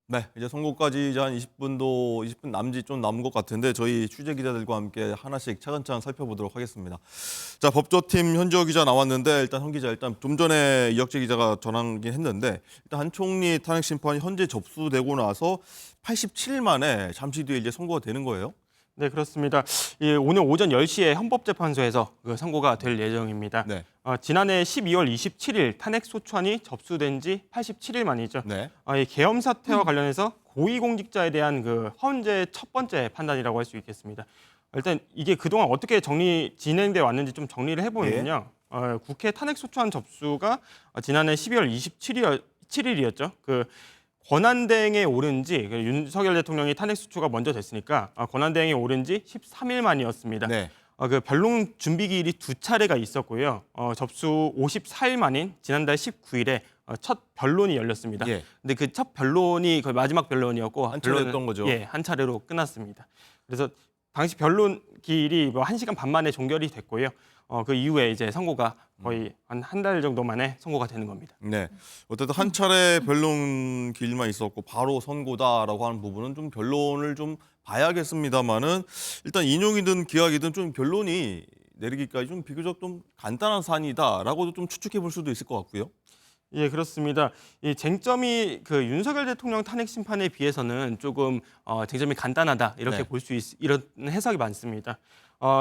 네, 이제 선고까지 이제 한 20분 남짓 좀 남은 것 같은데 저희 취재 기자들과 함께 하나씩 차근차근 살펴보도록 하겠습니다. 자, 법조팀 현지호 기자 나왔는데 일단 현 기자 일단 좀 전에 이혁재 기자가 전하긴 했는데 일단 한 총리 탄핵 심판이 현재 접수되고 나서 87일 만에 잠시 뒤에 이제 선고가 되는 거예요. 네, 그렇습니다. 오늘 오전 10시에 헌법재판소에서 선고가 될 예정입니다. 네. 지난해 12월 27일 탄핵 소추안이 접수된 지 87일 만이죠. 네. 이 계엄 사태와 관련해서 고위공직자에 대한 헌재 첫 번째 판단이라고 할 수 있겠습니다. 일단 이게 그동안 어떻게 진행돼 왔는지 좀 정리를 해보면요. 국회 탄핵 소추안 접수가 지난해 12월 27일이었죠. 권한대행에 오른 지 윤석열 대통령이 탄핵 소추가 먼저 됐으니까 권한대행에 오른 지 13일 만이었습니다. 네. 변론 준비 기일이 두 차례가 있었고요. 접수 54일 만인 지난달 19일에 첫 변론이 열렸습니다. 예. 근데 그 첫 변론이 거의 마지막 변론이었고 한 차례 했던 거죠. 예, 한 차례로 끝났습니다. 그래서 당시 변론 기일이 1시간 반 만에 종결이 됐고요. 그 이후에 이제 선고가 거의 한 달 정도 만에 선고가 되는 겁니다. 네. 어쨌든 한 차례 변론 기일만 있었고 바로 선고다라고 하는 부분은 좀 변론을 좀 봐야겠습니다만은 일단 인용이든 기각이든 좀 변론이 내리기까지 좀 비교적 좀 간단한 사안이다라고도 좀 추측해 볼 수도 있을 것 같고요. 예, 그렇습니다. 이 쟁점이 윤석열 대통령 탄핵 심판에 비해서는 조금 쟁점이 간단하다 이렇게 네. 볼 수 이런 해석이 많습니다.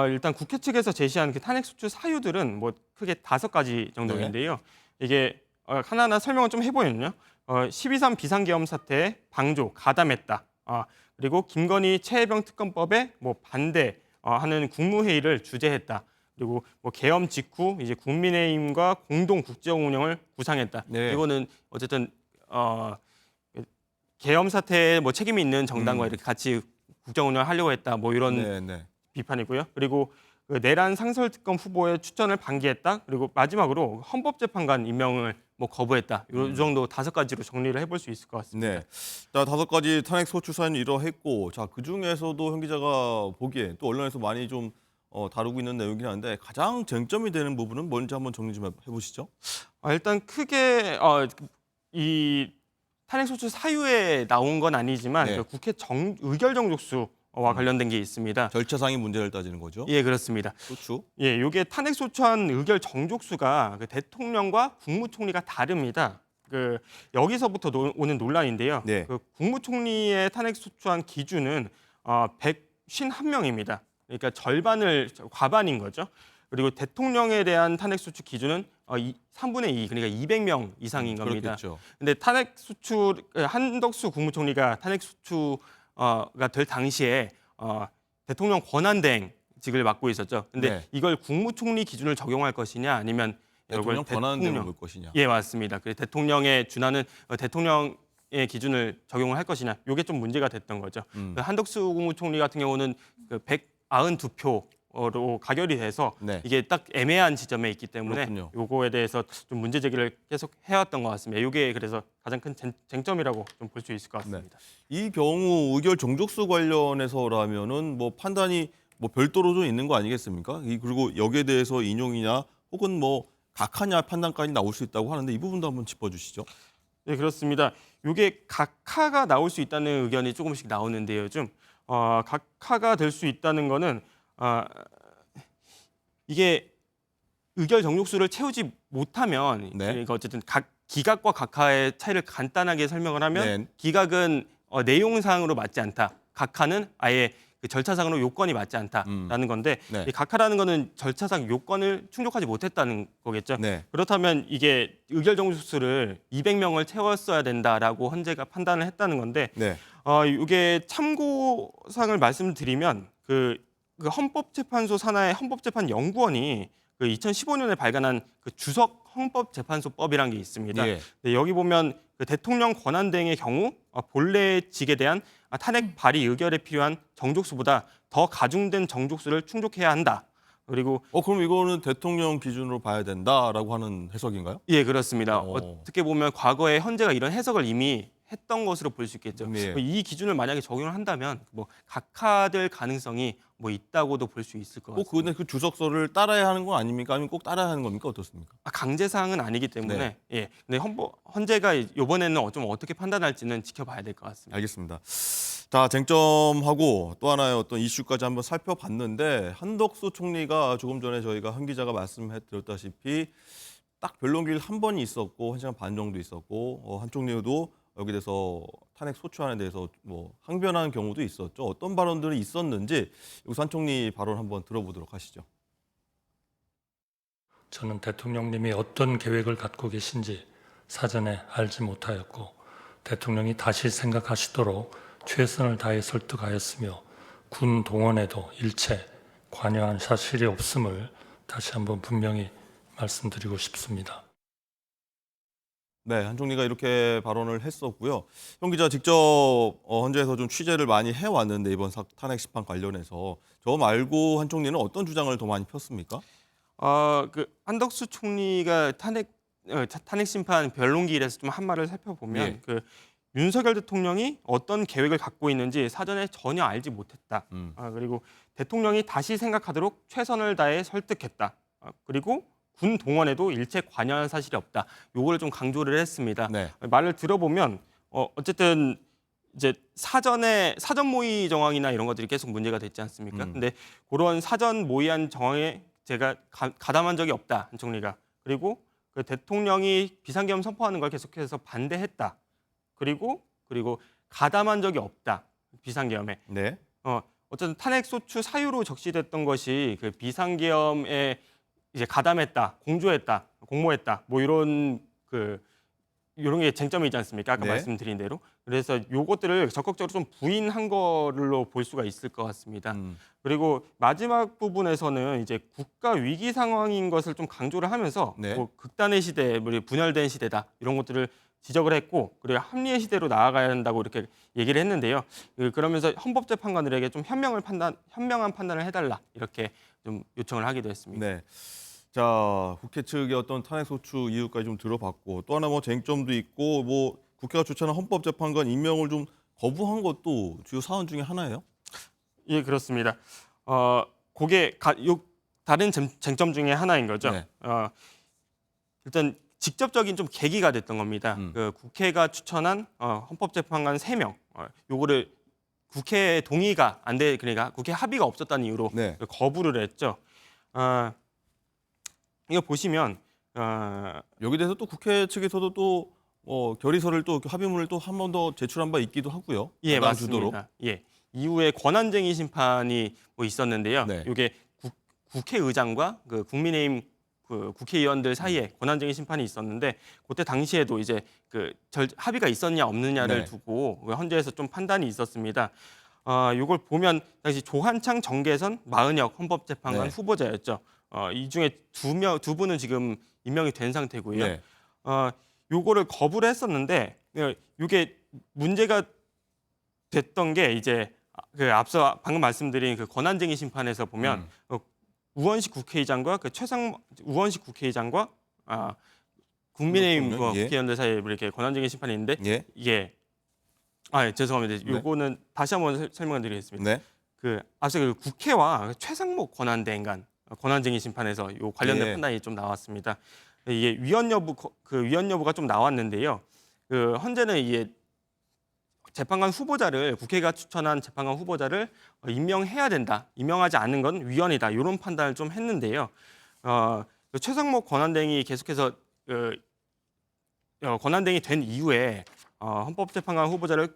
일단 국회 측에서 제시한 탄핵 소추 사유들은 크게 5가지 정도인데요. 이게 하나하나 설명을 좀 해보면요. 12.3 비상계엄 사태에 방조, 가담했다. 그리고 김건희 최혜병 특검법에 반대하는 국무회의를 주재했다. 그리고 계엄 직후 이제 국민의힘과 공동 국정 운영을 구상했다. 네. 이거는 어쨌든 계엄 사태에 책임이 있는 정당과 이렇게 같이 국정 운영을 하려고 했다. 이런 네, 네. 비판이고요. 그리고 내란 상설특검 후보의 추천을 방기했다. 그리고 마지막으로 헌법재판관 임명을 거부했다. 이 정도 5가지로 정리를 해볼 수 있을 것 같습니다. 네. 자, 5가지 탄핵 소추 사안이 이러했고, 자, 그 중에서도 현 기자가 보기에 또 언론에서 많이 좀 다루고 있는 내용이긴 한데 가장 쟁점이 되는 부분은 뭔지 한번 정리 좀 해보시죠. 일단 크게 이 탄핵 소추 사유에 나온 건 아니지만 네. 국회 의결 정족수와 관련된 게 있습니다. 절차상의 문제를 따지는 거죠. 예, 그렇습니다. 소추. 예, 이게 탄핵 소추안 의결 정족수가 대통령과 국무총리가 다릅니다. 여기서부터 오는 논란인데요. 네. 국무총리의 탄핵 소추안 기준은 151명입니다. 그러니까 과반인 거죠. 그리고 대통령에 대한 탄핵 소추 기준은 3분의 2, 그러니까 200명 이상인 겁니다. 그렇겠죠. 근데 한덕수 국무총리가 탄핵 소추가 될 당시에 대통령 권한대행직을 맡고 있었죠. 근데 네. 이걸 국무총리 기준을 적용할 것이냐 아니면 대통령 권한대행을 볼 것이냐. 예, 맞습니다. 대통령에 준하는 대통령의 기준을 적용을 할 것이냐. 이게 좀 문제가 됐던 거죠. 한덕수 국무총리 같은 경우는 192표로 가결이 돼서 네. 이게 딱 애매한 지점에 있기 때문에 그렇군요. 요거에 대해서 좀 문제 제기를 계속 해왔던 것 같습니다. 이게 그래서 가장 큰 쟁점이라고 좀 볼 수 있을 것 같습니다. 이 경우 의결 정족수 관련해서라면은 판단이 별도로 좀 있는 거 아니겠습니까? 그리고 여기에 대해서 인용이냐 혹은 각하냐 판단까지 나올 수 있다고 하는데 이 부분도 한번 짚어주시죠. 네, 그렇습니다. 이게 각하가 나올 수 있다는 의견이 조금씩 나오는데요. 요즘 각하가 될 수 있다는 거는 이게 의결 정족수를 채우지 못하면 네. 그러니까 어쨌든 기각과 각하의 차이를 간단하게 설명을 하면 네. 기각은 내용상으로 맞지 않다. 각하는 아예 절차상으로 요건이 맞지 않다라는 건데 네. 이 각하라는 거는 절차상 요건을 충족하지 못했다는 거겠죠. 네. 그렇다면 이게 의결 정족수를 200명을 채웠어야 된다라고 헌재가 판단을 했다는 건데 네. 이게 참고사항을 말씀드리면 헌법재판소 산하의 헌법재판연구원이 2015년에 발간한 주석 헌법재판소법이라는 게 있습니다. 예. 네, 여기 보면 대통령 권한대행의 경우 본래 직에 대한 탄핵 발의 의결에 필요한 정족수보다 더 가중된 정족수를 충족해야 한다. 그리고 그럼 이거는 대통령 기준으로 봐야 된다라고 하는 해석인가요? 예, 그렇습니다. 오. 어떻게 보면 과거에 헌재가 이런 해석을 이미 했던 것으로 볼 수 있겠죠. 예. 이 기준을 만약에 적용을 한다면 뭐 각하될 가능성이 뭐 있다고도 볼 수 있을 것 꼭 같습니다. 근데 그 주석서를 따라야 하는 건 아닙니까? 아니면 꼭 따라야 하는 겁니까? 어떻습니까? 강제 사항은 아니기 때문에 네. 예. 근데 헌재가 이번에는 좀 어떻게 판단할지는 지켜봐야 될 것 같습니다. 알겠습니다. 자, 쟁점하고 또 하나의 어떤 이슈까지 한번 살펴봤는데 한덕수 총리가 조금 전에 저희가 한 기자가 말씀해드렸다시피 딱 변론기일 한 번이 있었고 1시간 반 정도 있었고 한 총리도 여기 대해서 탄핵 소추안에 대해서 뭐 항변하는 경우도 있었죠. 어떤 발언들이 있었는지 여기서 한 총리 발언 한번 들어보도록 하시죠. 저는 대통령님이 어떤 계획을 갖고 계신지 사전에 알지 못하였고 대통령이 다시 생각하시도록 최선을 다해 설득하였으며 군 동원에도 일체 관여한 사실이 없음을 다시 한번 분명히 말씀드리고 싶습니다. 네, 한 총리가 이렇게 발언을 했었고요. 형 기자 직접 헌재에서 좀 취재를 많이 해왔는데 이번 탄핵 심판 관련해서 저 말고 한 총리는 어떤 주장을 더 많이 폈습니까? 그 한덕수 총리가 탄핵 심판 변론기일에서 좀 한 말을 살펴보면 예. 그 윤석열 대통령이 어떤 계획을 갖고 있는지 사전에 전혀 알지 못했다. 그리고 대통령이 다시 생각하도록 최선을 다해 설득했다. 그리고 군 동원에도 일체 관여한 사실이 없다. 요거를 좀 강조를 했습니다. 네. 말을 들어보면 어쨌든 이제 사전 모의 정황이나 이런 것들이 계속 문제가 됐지 않습니까? 근데 그런 사전 모의한 정황에 제가 가담한 적이 없다, 한 총리가. 그리고 그 대통령이 비상계엄 선포하는 걸 계속해서 반대했다. 그리고 가담한 적이 없다, 비상계엄에. 네. 어쨌든 탄핵 소추 사유로 적시됐던 것이 그 비상계엄에 이제 가담했다, 공조했다, 공모했다, 뭐 이런 게 쟁점이지 않습니까? 아까 네. 말씀드린 대로. 그래서 요것들을 적극적으로 좀 부인한 걸로 볼 수가 있을 것 같습니다. 그리고 마지막 부분에서는 이제 국가 위기 상황인 것을 좀 강조를 하면서 네. 뭐 극단의 시대, 뭐 분열된 시대다 이런 것들을 지적을 했고, 그리고 합리의 시대로 나아가야 한다고 이렇게 얘기를 했는데요. 그러면서 헌법재판관들에게 좀 현명한 판단을 해달라 이렇게 좀 요청을 하기도 했습니다. 네. 자, 국회 측의 어떤 탄핵 소추 이유까지 좀 들어봤고 또 하나 뭐 쟁점도 있고 뭐 국회가 추천한 헌법재판관 임명을 좀 거부한 것도 주요 사안 중에 하나예요? 예, 그렇습니다. 그게 다른 쟁점 중에 하나인 거죠. 네. 일단 직접적인 좀 계기가 됐던 겁니다. 그 국회가 추천한 헌법재판관 3명, 요거를 국회 동의가 안 돼, 그러니까 국회 합의가 없었다는 이유로 네. 거부를 했죠. 이거 보시면 여기 대해서 또 국회 측에서도 또 결의서를 또 합의문을 또 한 번 더 제출한 바 있기도 하고요. 예, 야당 맞습니다. 주도로. 예, 이후에 권한쟁의 심판이 뭐 있었는데요. 네. 이게 국회의장과 그 국민의힘 그 국회의원들 사이에 권한쟁의 심판이 있었는데 그때 당시에도 이제 합의가 있었냐 없느냐를 네. 두고 헌재에서 좀 판단이 있었습니다. 이걸 보면 당시 조한창, 정계선, 마은혁 헌법재판관 네. 후보자였죠. 이 중에 두 분은 지금 임명이 된 상태고요. 네. 요거를 거부를 했었는데 이게 문제가 됐던 게 이제 앞서 방금 말씀드린 그 권한쟁의 심판에서 보면 우원식 국회의장과 우원식 국회의장과 국민의힘 그렇군요. 예. 국회의원들 사이에 이렇게 권한쟁의 심판이 있는데 예. 이게 죄송합니다. 네. 요거는 다시 한번 설명드리겠습니다. 네. 앞서 그 국회와 최상목 권한대행간 권한쟁의 심판에서 요 관련된 예. 판단이 좀 나왔습니다. 이게 위헌 여부가 좀 나왔는데요. 헌재는 이게 재판관 후보자를 국회가 추천한 재판관 후보자를 임명해야 된다. 임명하지 않는 건 위헌이다. 이런 판단을 좀 했는데요. 최상목 권한대행이 계속해서 권한대행이 된 이후에 헌법재판관 후보자를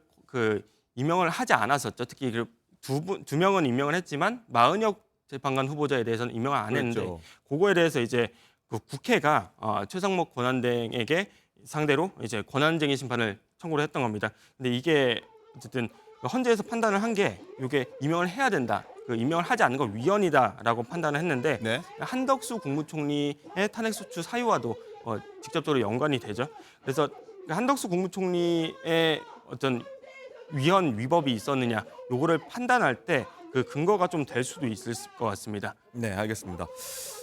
임명을 하지 않았었죠. 특히 두 명은 임명을 했지만 마은혁 재판관 후보자에 대해서는 임명을 안 했는데 그렇죠. 그거에 대해서 이제 국회가 최상목 권한대행에게 상대로 이제 권한쟁의 심판을 청구를 했던 겁니다. 근데 이게 어쨌든 헌재에서 판단을 한 게 이게 임명을 해야 된다. 임명을 하지 않는 건 위헌이다라고 판단을 했는데 네. 한덕수 국무총리의 탄핵소추 사유와도 직접적으로 연관이 되죠. 그래서 한덕수 국무총리의 어떤 위헌 위법이 있었느냐 요거를 판단할 때 그 근거가 좀 될 수도 있을 것 같습니다. 네, 알겠습니다.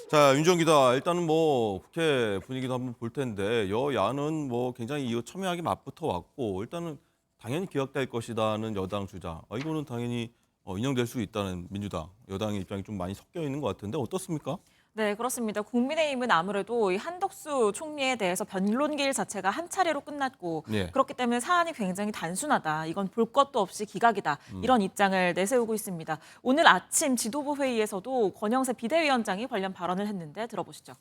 자, 윤정 기자, 일단은 뭐 국회 분위기도 한번 볼 텐데 여야는 뭐 굉장히 이거 첨예하게 맞붙어 왔고 일단은 당연히 기각될 것이다는 여당 주장. 이거는 당연히 인용될 수 있다는 민주당 여당의 입장이 좀 많이 섞여 있는 것 같은데 어떻습니까? 네, 그렇습니다. 국민의힘은 아무래도 이 한덕수 총리에 대해서 변론기일 자체가 한 차례로 끝났고 예. 그렇기 때문에 사안이 굉장히 단순하다. 이건 볼 것도 없이 기각이다. 이런 입장을 내세우고 있습니다. 오늘 아침 지도부 회의에서도 권영세 비대위원장이 관련 발언을 했는데 들어보시죠.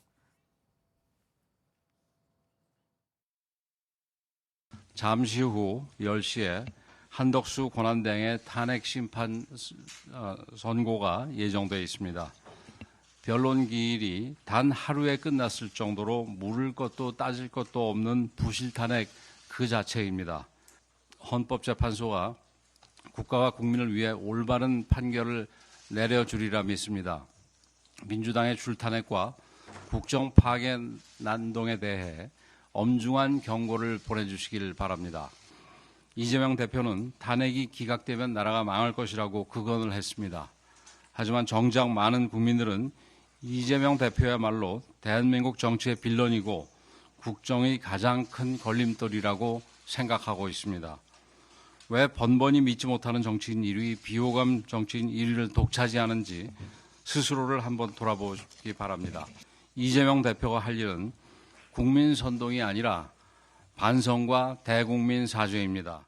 잠시 후 10시에 한덕수 권한대행의 탄핵 심판 선고가 예정돼 있습니다. 변론 기일이 단 하루에 끝났을 정도로 물을 것도 따질 것도 없는 부실 탄핵 그 자체입니다. 헌법재판소가 국가와 국민을 위해 올바른 판결을 내려주리라 믿습니다. 민주당의 줄탄핵과 국정 파괴 난동에 대해 엄중한 경고를 보내주시길 바랍니다. 이재명 대표는 탄핵이 기각되면 나라가 망할 것이라고 극언을 했습니다. 하지만 정작 많은 국민들은 이재명 대표야말로 대한민국 정치의 빌런이고 국정의 가장 큰 걸림돌이라고 생각하고 있습니다. 왜 번번이 믿지 못하는 정치인 1위, 비호감 정치인 1위를 독차지하는지 스스로를 한번 돌아보기 바랍니다. 이재명 대표가 할 일은 국민 선동이 아니라 반성과 대국민 사죄입니다.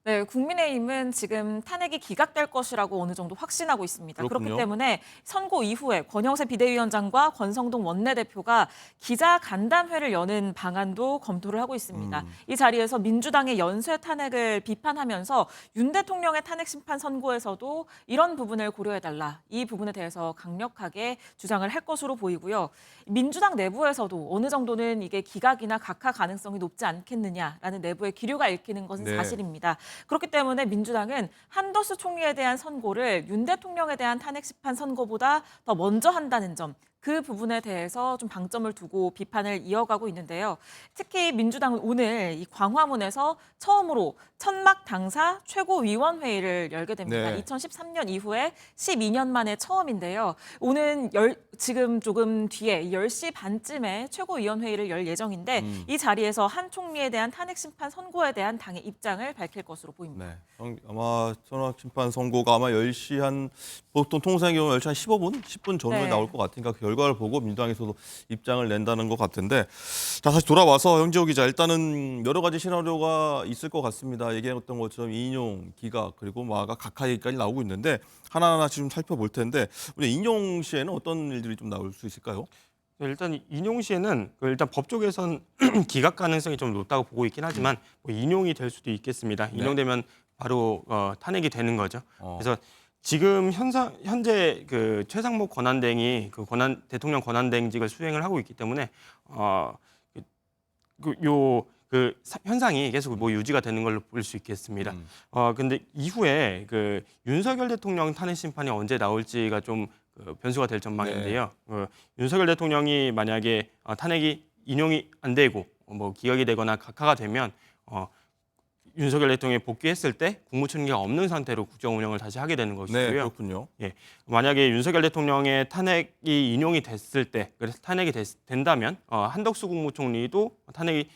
네, 국민의힘은 지금 탄핵이 기각될 것이라고 어느 정도 확신하고 있습니다. 그렇군요. 그렇기 때문에 선고 이후에 권영세 비대위원장과 권성동 원내대표가 기자 간담회를 여는 방안도 검토를 하고 있습니다. 이 자리에서 민주당의 연쇄 탄핵을 비판하면서 윤 대통령의 탄핵 심판 선고에서도 이런 부분을 고려해달라. 이 부분에 대해서 강력하게 주장을 할 것으로 보이고요. 민주당 내부에서도 어느 정도는 이게 기각이나 각하 가능성이 높지 않겠느냐라는 내부의 기류가 읽히는 것은 네. 사실입니다. 그렇기 때문에 민주당은 한덕수 총리에 대한 선고를 윤 대통령에 대한 탄핵 심판 선고보다 더 먼저 한다는 점, 그 부분에 대해서 좀 방점을 두고 비판을 이어가고 있는데요. 특히 민주당은 오늘 이 광화문에서 처음으로 천막 당사 최고위원회의를 열게 됩니다. 네. 2013년 이후에 12년 만에 처음인데요. 오늘 지금 조금 뒤에 10시 반쯤에 최고위원회의를 열 예정인데 이 자리에서 한 총리에 대한 탄핵 심판 선고에 대한 당의 입장을 밝힐 것으로 보입니다. 네. 아마 천막 심판 선고가 아마 10시 한 보통 통상의 경우 10시 한 15분, 10분 전후에 네. 나올 것 같으니까 그 결과를 보고 민주당에서도 입장을 낸다는 것 같은데 자 다시 돌아와서 형지호 기자 일단은 여러 가지 시나리오가 있을 것 같습니다. 얘기했던 것처럼 인용, 기각 그리고 뭐 각하 얘기까지 나오고 있는데 하나하나씩 좀 살펴볼 텐데 우리 인용 시에는 어떤 일들이 좀 나올 수 있을까요? 일단 인용 시에는 일단 법조계선 기각 가능성이 좀 높다고 보고 있긴 하지만 뭐 인용이 될 수도 있겠습니다. 인용되면 바로 탄핵이 되는 거죠. 그래서 지금 현재 그 최상목 권한대행이 그 대통령 권한대행직을 수행을 하고 있기 때문에 현상이 계속 뭐 유지가 되는 걸로 볼 수 있겠습니다. 근데 이후에 그 윤석열 대통령 탄핵 심판이 언제 나올지가 좀 변수가 될 전망인데요. 윤석열 대통령이 만약에 탄핵이 인용이 안 되고 뭐 기각이 되거나 각하가 되면 윤석열 대통령이 복귀했을 때 국무총리가 없는 상태로 국정 운영을 다시 하게 되는 것이고요. 네, 그렇군요. 예, 만약에 윤석열 대통령의 탄핵이 인용이 됐을 때, 그래서 탄핵이 된다면 한덕수 국무총리도 탄핵이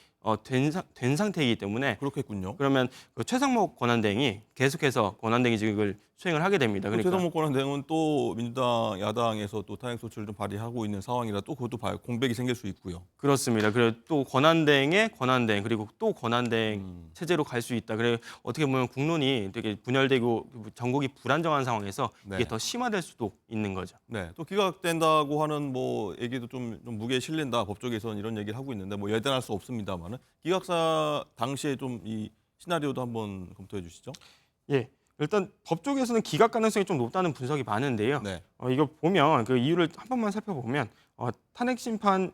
된 상태이기 때문에 그렇겠군요. 그러면 그 최상목 권한대행이 계속해서 권한대행직을 수행을 하게 됩니다. 그러니까 최상목 권한대행은 또 민주당 야당에서 또 탄핵 소추를 좀 발의하고 있는 상황이라 또 그것도 공백이 생길 수 있고요. 그렇습니다. 그리고 또 권한대행의 권한대행 그리고 또 권한대행 체제로 갈 수 있다. 그래 어떻게 보면 국론이 되게 분열되고 전국이 불안정한 상황에서 네. 이게 더 심화될 수도 있는 거죠. 네, 또 기각된다고 하는 뭐 얘기도 좀 무게에 실린다. 법조계에서는 이런 얘기를 하고 있는데 뭐 예단할 수 없습니다만은 기각사 당시에 좀 이 시나리오도 한번 검토해 주시죠. 예. 일단 법조계에서는 기각 가능성이 좀 높다는 분석이 많은데요. 네. 이거 보면 그 이유를 한 번만 살펴보면 탄핵 심판에서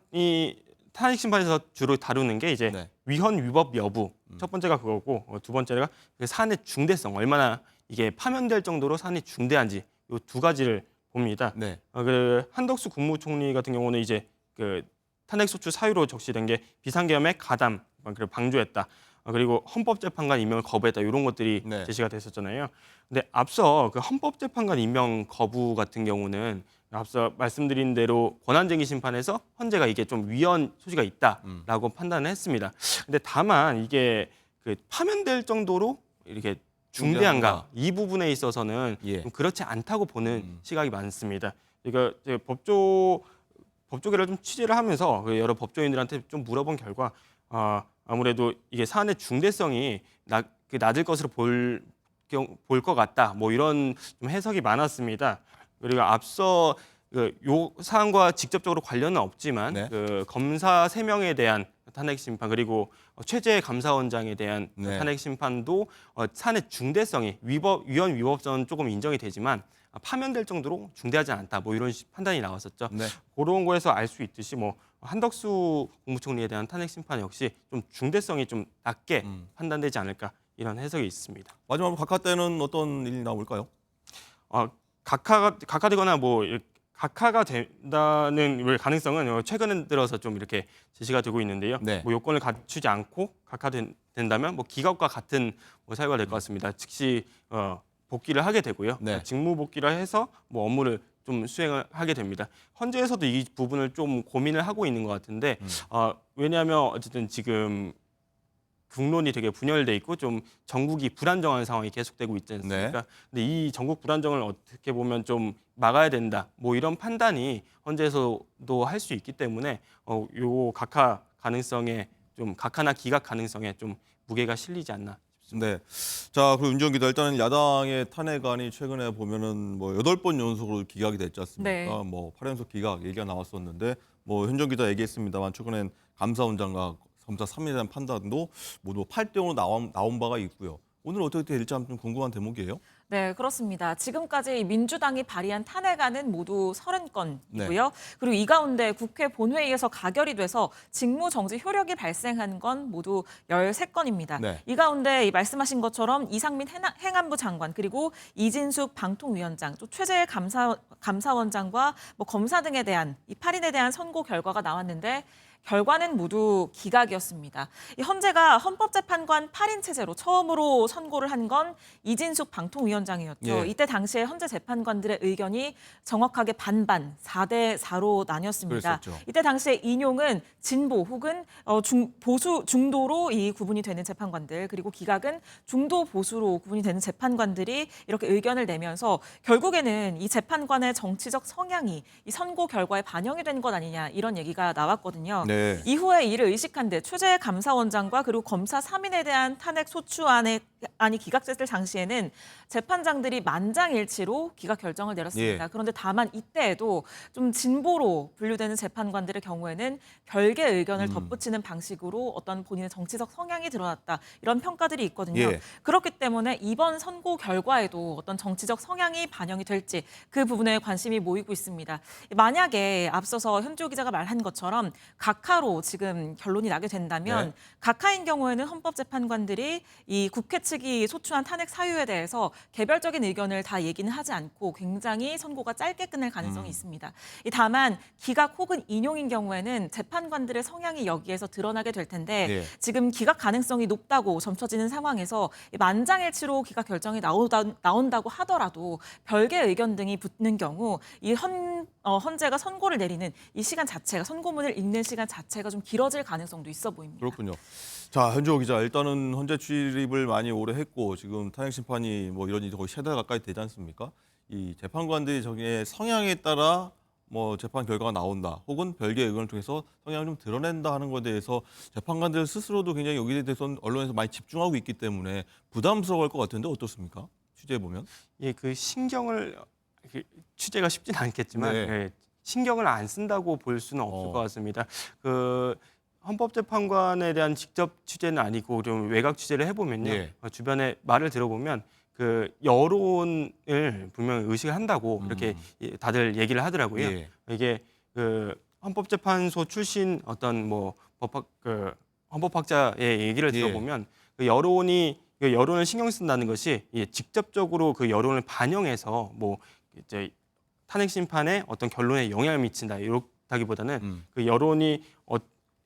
주로 다루는 게 이제 네. 위헌 위법 여부 첫 번째가 그거고 두 번째가 그 사안의 중대성 얼마나 이게 파면될 정도로 사안이 중대한지 이 두 가지를 봅니다. 네. 그 한덕수 국무총리 같은 경우는 이제 그 탄핵 소추 사유로 적시된 게 비상계엄에 가담 그리고 방조했다. 그리고 헌법재판관 임명을 거부했다 이런 것들이 네. 제시가 됐었잖아요. 근데 앞서 그 헌법재판관 임명 거부 같은 경우는 앞서 말씀드린 대로 권한쟁의 심판에서 헌재가 이게 좀 위헌 소지가 있다라고 판단을 했습니다. 근데 다만 이게 그 파면될 정도로 이렇게 중대한가 중대한가. 이 부분에 있어서는 예. 좀 그렇지 않다고 보는 음. 시각이 많습니다. 이거 이제 법조계를 좀 취재를 하면서 그 여러 법조인들한테 좀 물어본 결과 아무래도 이게 사안의 중대성이 낮을 것으로 볼 것 같다. 뭐 이런 좀 해석이 많았습니다. 그리고 앞서 요 사안과 직접적으로 관련은 없지만 네. 그 검사 3명에 대한 탄핵 심판 그리고 최재 감사원장에 대한 네. 탄핵 심판도 사안의 중대성이 위헌 위법성은 조금 인정이 되지만 파면될 정도로 중대하지 않다. 뭐 이런 판단이 나왔었죠. 네. 그런 거에서 알 수 있듯이 뭐 한덕수 국무총리에 대한 탄핵 심판 역시 좀 중대성이 좀 낮게 판단되지 않을까 이런 해석이 있습니다. 마지막으로 각하 때는 어떤 일이 나올까요? 각하되거나 뭐 각하가 된다는 가능성은 최근 들어서 좀 이렇게 제시가 되고 있는데요. 네. 뭐 요건을 갖추지 않고 각하된다면 뭐 기각과 같은 뭐 사유가 될 것 같습니다. 즉시 복귀를 하게 되고요. 네. 직무 복귀를 해서 뭐 업무를 좀 수행을 하게 됩니다. 헌재에서도 이 부분을 좀 고민을 하고 있는 것 같은데 왜냐하면 어쨌든 지금 국론이 되게 분열돼 있고 좀 전국이 불안정한 상황이 계속되고 있지 않습니까? 근데 이 전국 불안정을 어떻게 보면 좀 막아야 된다. 뭐 이런 판단이 헌재에서도 할 수 있기 때문에 요 각하 가능성에 좀 각하나 기각 가능성에 좀 무게가 실리지 않나. 네. 자, 그리고 윤지원 기자, 일단은 야당의 탄핵안이 최근에 보면은 뭐 8번 연속으로 기각이 됐지 않습니까? 네. 뭐 8연속 기각 얘기가 나왔었는데 뭐 현정 기자 얘기했습니다만 최근엔 감사원장과 검사 3인에 대한 판단도 모두 8대5로 나온 바가 있고요. 오늘 어떻게 될지 좀 궁금한 대목이에요. 네, 그렇습니다. 지금까지 민주당이 발의한 탄핵안은 모두 30건이고요. 그리고 이 가운데 국회 본회의에서 가결이 돼서 직무정지 효력이 발생한 건 모두 13건입니다. 네. 이 가운데 이 말씀하신 것처럼 이상민 행안부 장관 그리고 이진숙 방통위원장 또 최재 감사원장과 뭐 검사 등에 대한 이 8인에 대한 선고 결과가 나왔는데 결과는 모두 기각이었습니다. 이 헌재가 헌법재판관 8인 체제로 처음으로 선고를 한 건 이진숙 방통위원장이었죠. 예. 이때 당시에 헌재 재판관들의 의견이 정확하게 반반 4대 4로 나뉘었습니다. 그랬었죠. 이때 당시에 인용은 진보 혹은 보수 중도로 이 구분이 되는 재판관들 그리고 기각은 중도 보수로 구분이 되는 재판관들이 이렇게 의견을 내면서 결국에는 이 재판관의 정치적 성향이 이 선고 결과에 반영이 된 것 아니냐 이런 얘기가 나왔거든요. 네. 이후에 이를 의식한 데 최재 감사원장과 그리고 검사 3인에 대한 탄핵 소추안이 기각됐을 당시에는 재판장들이 만장일치로 기각 결정을 내렸습니다. 예. 그런데 다만 이때에도 좀 진보로 분류되는 재판관들의 경우에는 별개의 의견을 덧붙이는 방식으로 어떤 본인의 정치적 성향이 드러났다. 이런 평가들이 있거든요. 예. 그렇기 때문에 이번 선고 결과에도 어떤 정치적 성향이 반영이 될지 그 부분에 관심이 모이고 있습니다. 만약에 앞서서 현지호 기자가 말한 것처럼 각하로 지금 결론이 나게 된다면 네. 각하인 경우에는 헌법재판관들이 이 국회 측이 소추한 탄핵 사유에 대해서 개별적인 의견을 다 얘기는 하지 않고 굉장히 선고가 짧게 끝날 가능성이 있습니다. 다만 기각 혹은 인용인 경우에는 재판관들의 성향이 여기에서 드러나게 될 텐데 예. 지금 기각 가능성이 높다고 점쳐지는 상황에서 만장일치로 기각 결정이 나온다고 하더라도 별개의 의견 등이 붙는 경우 이 헌재가 선고를 내리는 이 시간 자체가 선고문을 읽는 시간 자체가 좀 길어질 가능성도 있어 보입니다. 그렇군요. 자, 현지호 기자, 일단은 헌재 출입을 많이 오래 했고 지금 탄핵 심판이 뭐 이런 일이 거의 3달 가까이 되지 않습니까? 이 재판관들이 저기에 성향에 따라 뭐 재판 결과가 나온다, 혹은 별개 의견을 통해서 성향을 좀 드러낸다 하는 것에 대해서 재판관들 스스로도 굉장히 여기에 대해서 언론에서 많이 집중하고 있기 때문에 부담스러워할 것 같은데 어떻습니까? 취재해 보면. 예, 그 신경을 취재가 쉽지는 않겠지만 네. 예, 신경을 안 쓴다고 볼 수는 없을 것 같습니다. 그 헌법재판관에 대한 직접 취재는 아니고 좀 외곽 취재를 해보면요, 예. 주변에 말을 들어보면 그 여론을 분명히 의식을 한다고 이렇게 다들 얘기를 하더라고요. 예. 이게 그 헌법재판소 출신 어떤 뭐 헌법학자의 얘기를 예. 들어보면 그 여론을 신경 쓴다는 것이 직접적으로 그 여론을 반영해서 뭐 이제 탄핵 심판에 어떤 결론에 영향을 미친다 이렇다기보다는 그 여론이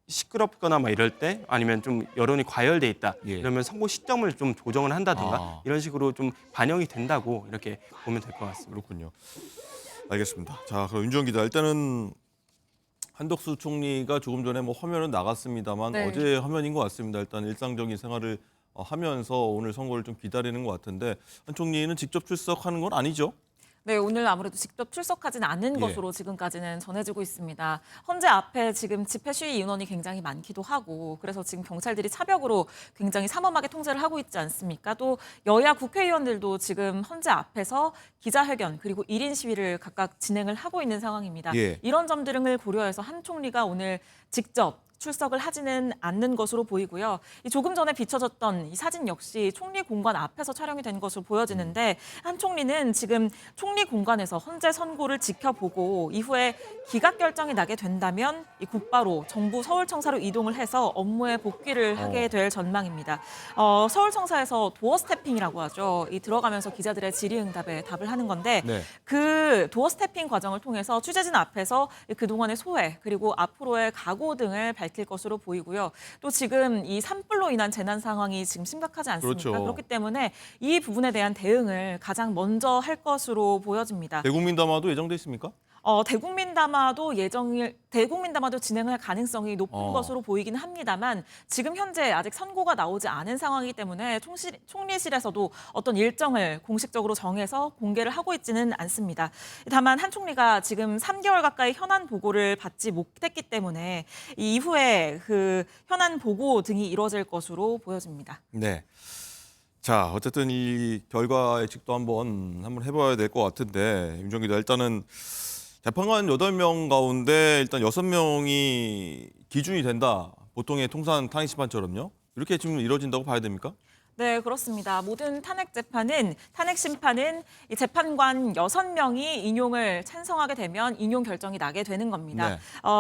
시끄럽거나 막 이럴 때 아니면 좀 여론이 과열돼 있다 예. 이러면 선고 시점을 좀 조정을 한다든가 아. 이런 식으로 좀 반영이 된다고 이렇게 보면 될 것 같습니다. 그렇군요. 알겠습니다. 자, 그럼 윤지원 기자, 일단은 한덕수 총리가 조금 전에 뭐 화면은 나갔습니다만 네. 어제 화면인 것 같습니다. 일단 일상적인 생활을 하면서 오늘 선거를 좀 기다리는 것 같은데 한 총리는 직접 출석하는 건 아니죠? 네, 오늘 아무래도 직접 출석하진 않은 예. 것으로 지금까지는 전해지고 있습니다. 헌재 앞에 지금 집회 시위 인원이 굉장히 많기도 하고 그래서 지금 경찰들이 차벽으로 굉장히 삼엄하게 통제를 하고 있지 않습니까? 또 여야 국회의원들도 지금 헌재 앞에서 기자회견 그리고 1인 시위를 각각 진행을 하고 있는 상황입니다. 예. 이런 점 등을 고려해서 한 총리가 오늘 직접 출석을 하지는 않는 것으로 보이고요. 이 조금 전에 비춰졌던 이 사진 역시 총리 공관 앞에서 촬영이 된 것으로 보여지는데 한 총리는 지금 총리 공관에서 헌재 선고를 지켜보고 이후에 기각 결정이 나게 된다면 이 곧바로 정부 서울청사로 이동을 해서 업무에 복귀를 하게 될 전망입니다. 서울청사에서 도어 스태핑이라고 하죠. 이 들어가면서 기자들의 질의응답에 답을 하는 건데 네. 그 도어 스태핑 과정을 통해서 취재진 앞에서 그동안의 소회 그리고 앞으로의 각오 등을 밝힐 것으로 보이고요. 또 지금 이 산불로 인한 재난 상황이 지금 심각하지 않습니까? 그렇죠. 그렇기 때문에 이 부분에 대한 대응을 가장 먼저 할 것으로 보여집니다. 대국민 담화도 예정돼 있습니까? 대국민 담화도 진행할 가능성이 높은 것으로 보이긴 합니다만 지금 현재 아직 선고가 나오지 않은 상황이기 때문에 총리실에서도 어떤 일정을 공식적으로 정해서 공개를 하고 있지는 않습니다. 다만 한 총리가 지금 3개월 가까이 현안 보고를 받지 못했기 때문에 이후에 그 현안 보고 등이 이루어질 것으로 보여집니다. 네. 자, 어쨌든 이 결과 예측도 한번 해봐야 될 것 같은데 윤지원 기자, 일단은 재판관 8명 가운데 일단 6명이 기준이 된다. 보통의 통산 탄핵 심판처럼요. 이렇게 지금 이루어진다고 봐야 됩니까? 네, 그렇습니다. 모든 탄핵 심판은 이 재판관 6명이 인용을 찬성하게 되면 인용 결정이 나게 되는 겁니다. 네.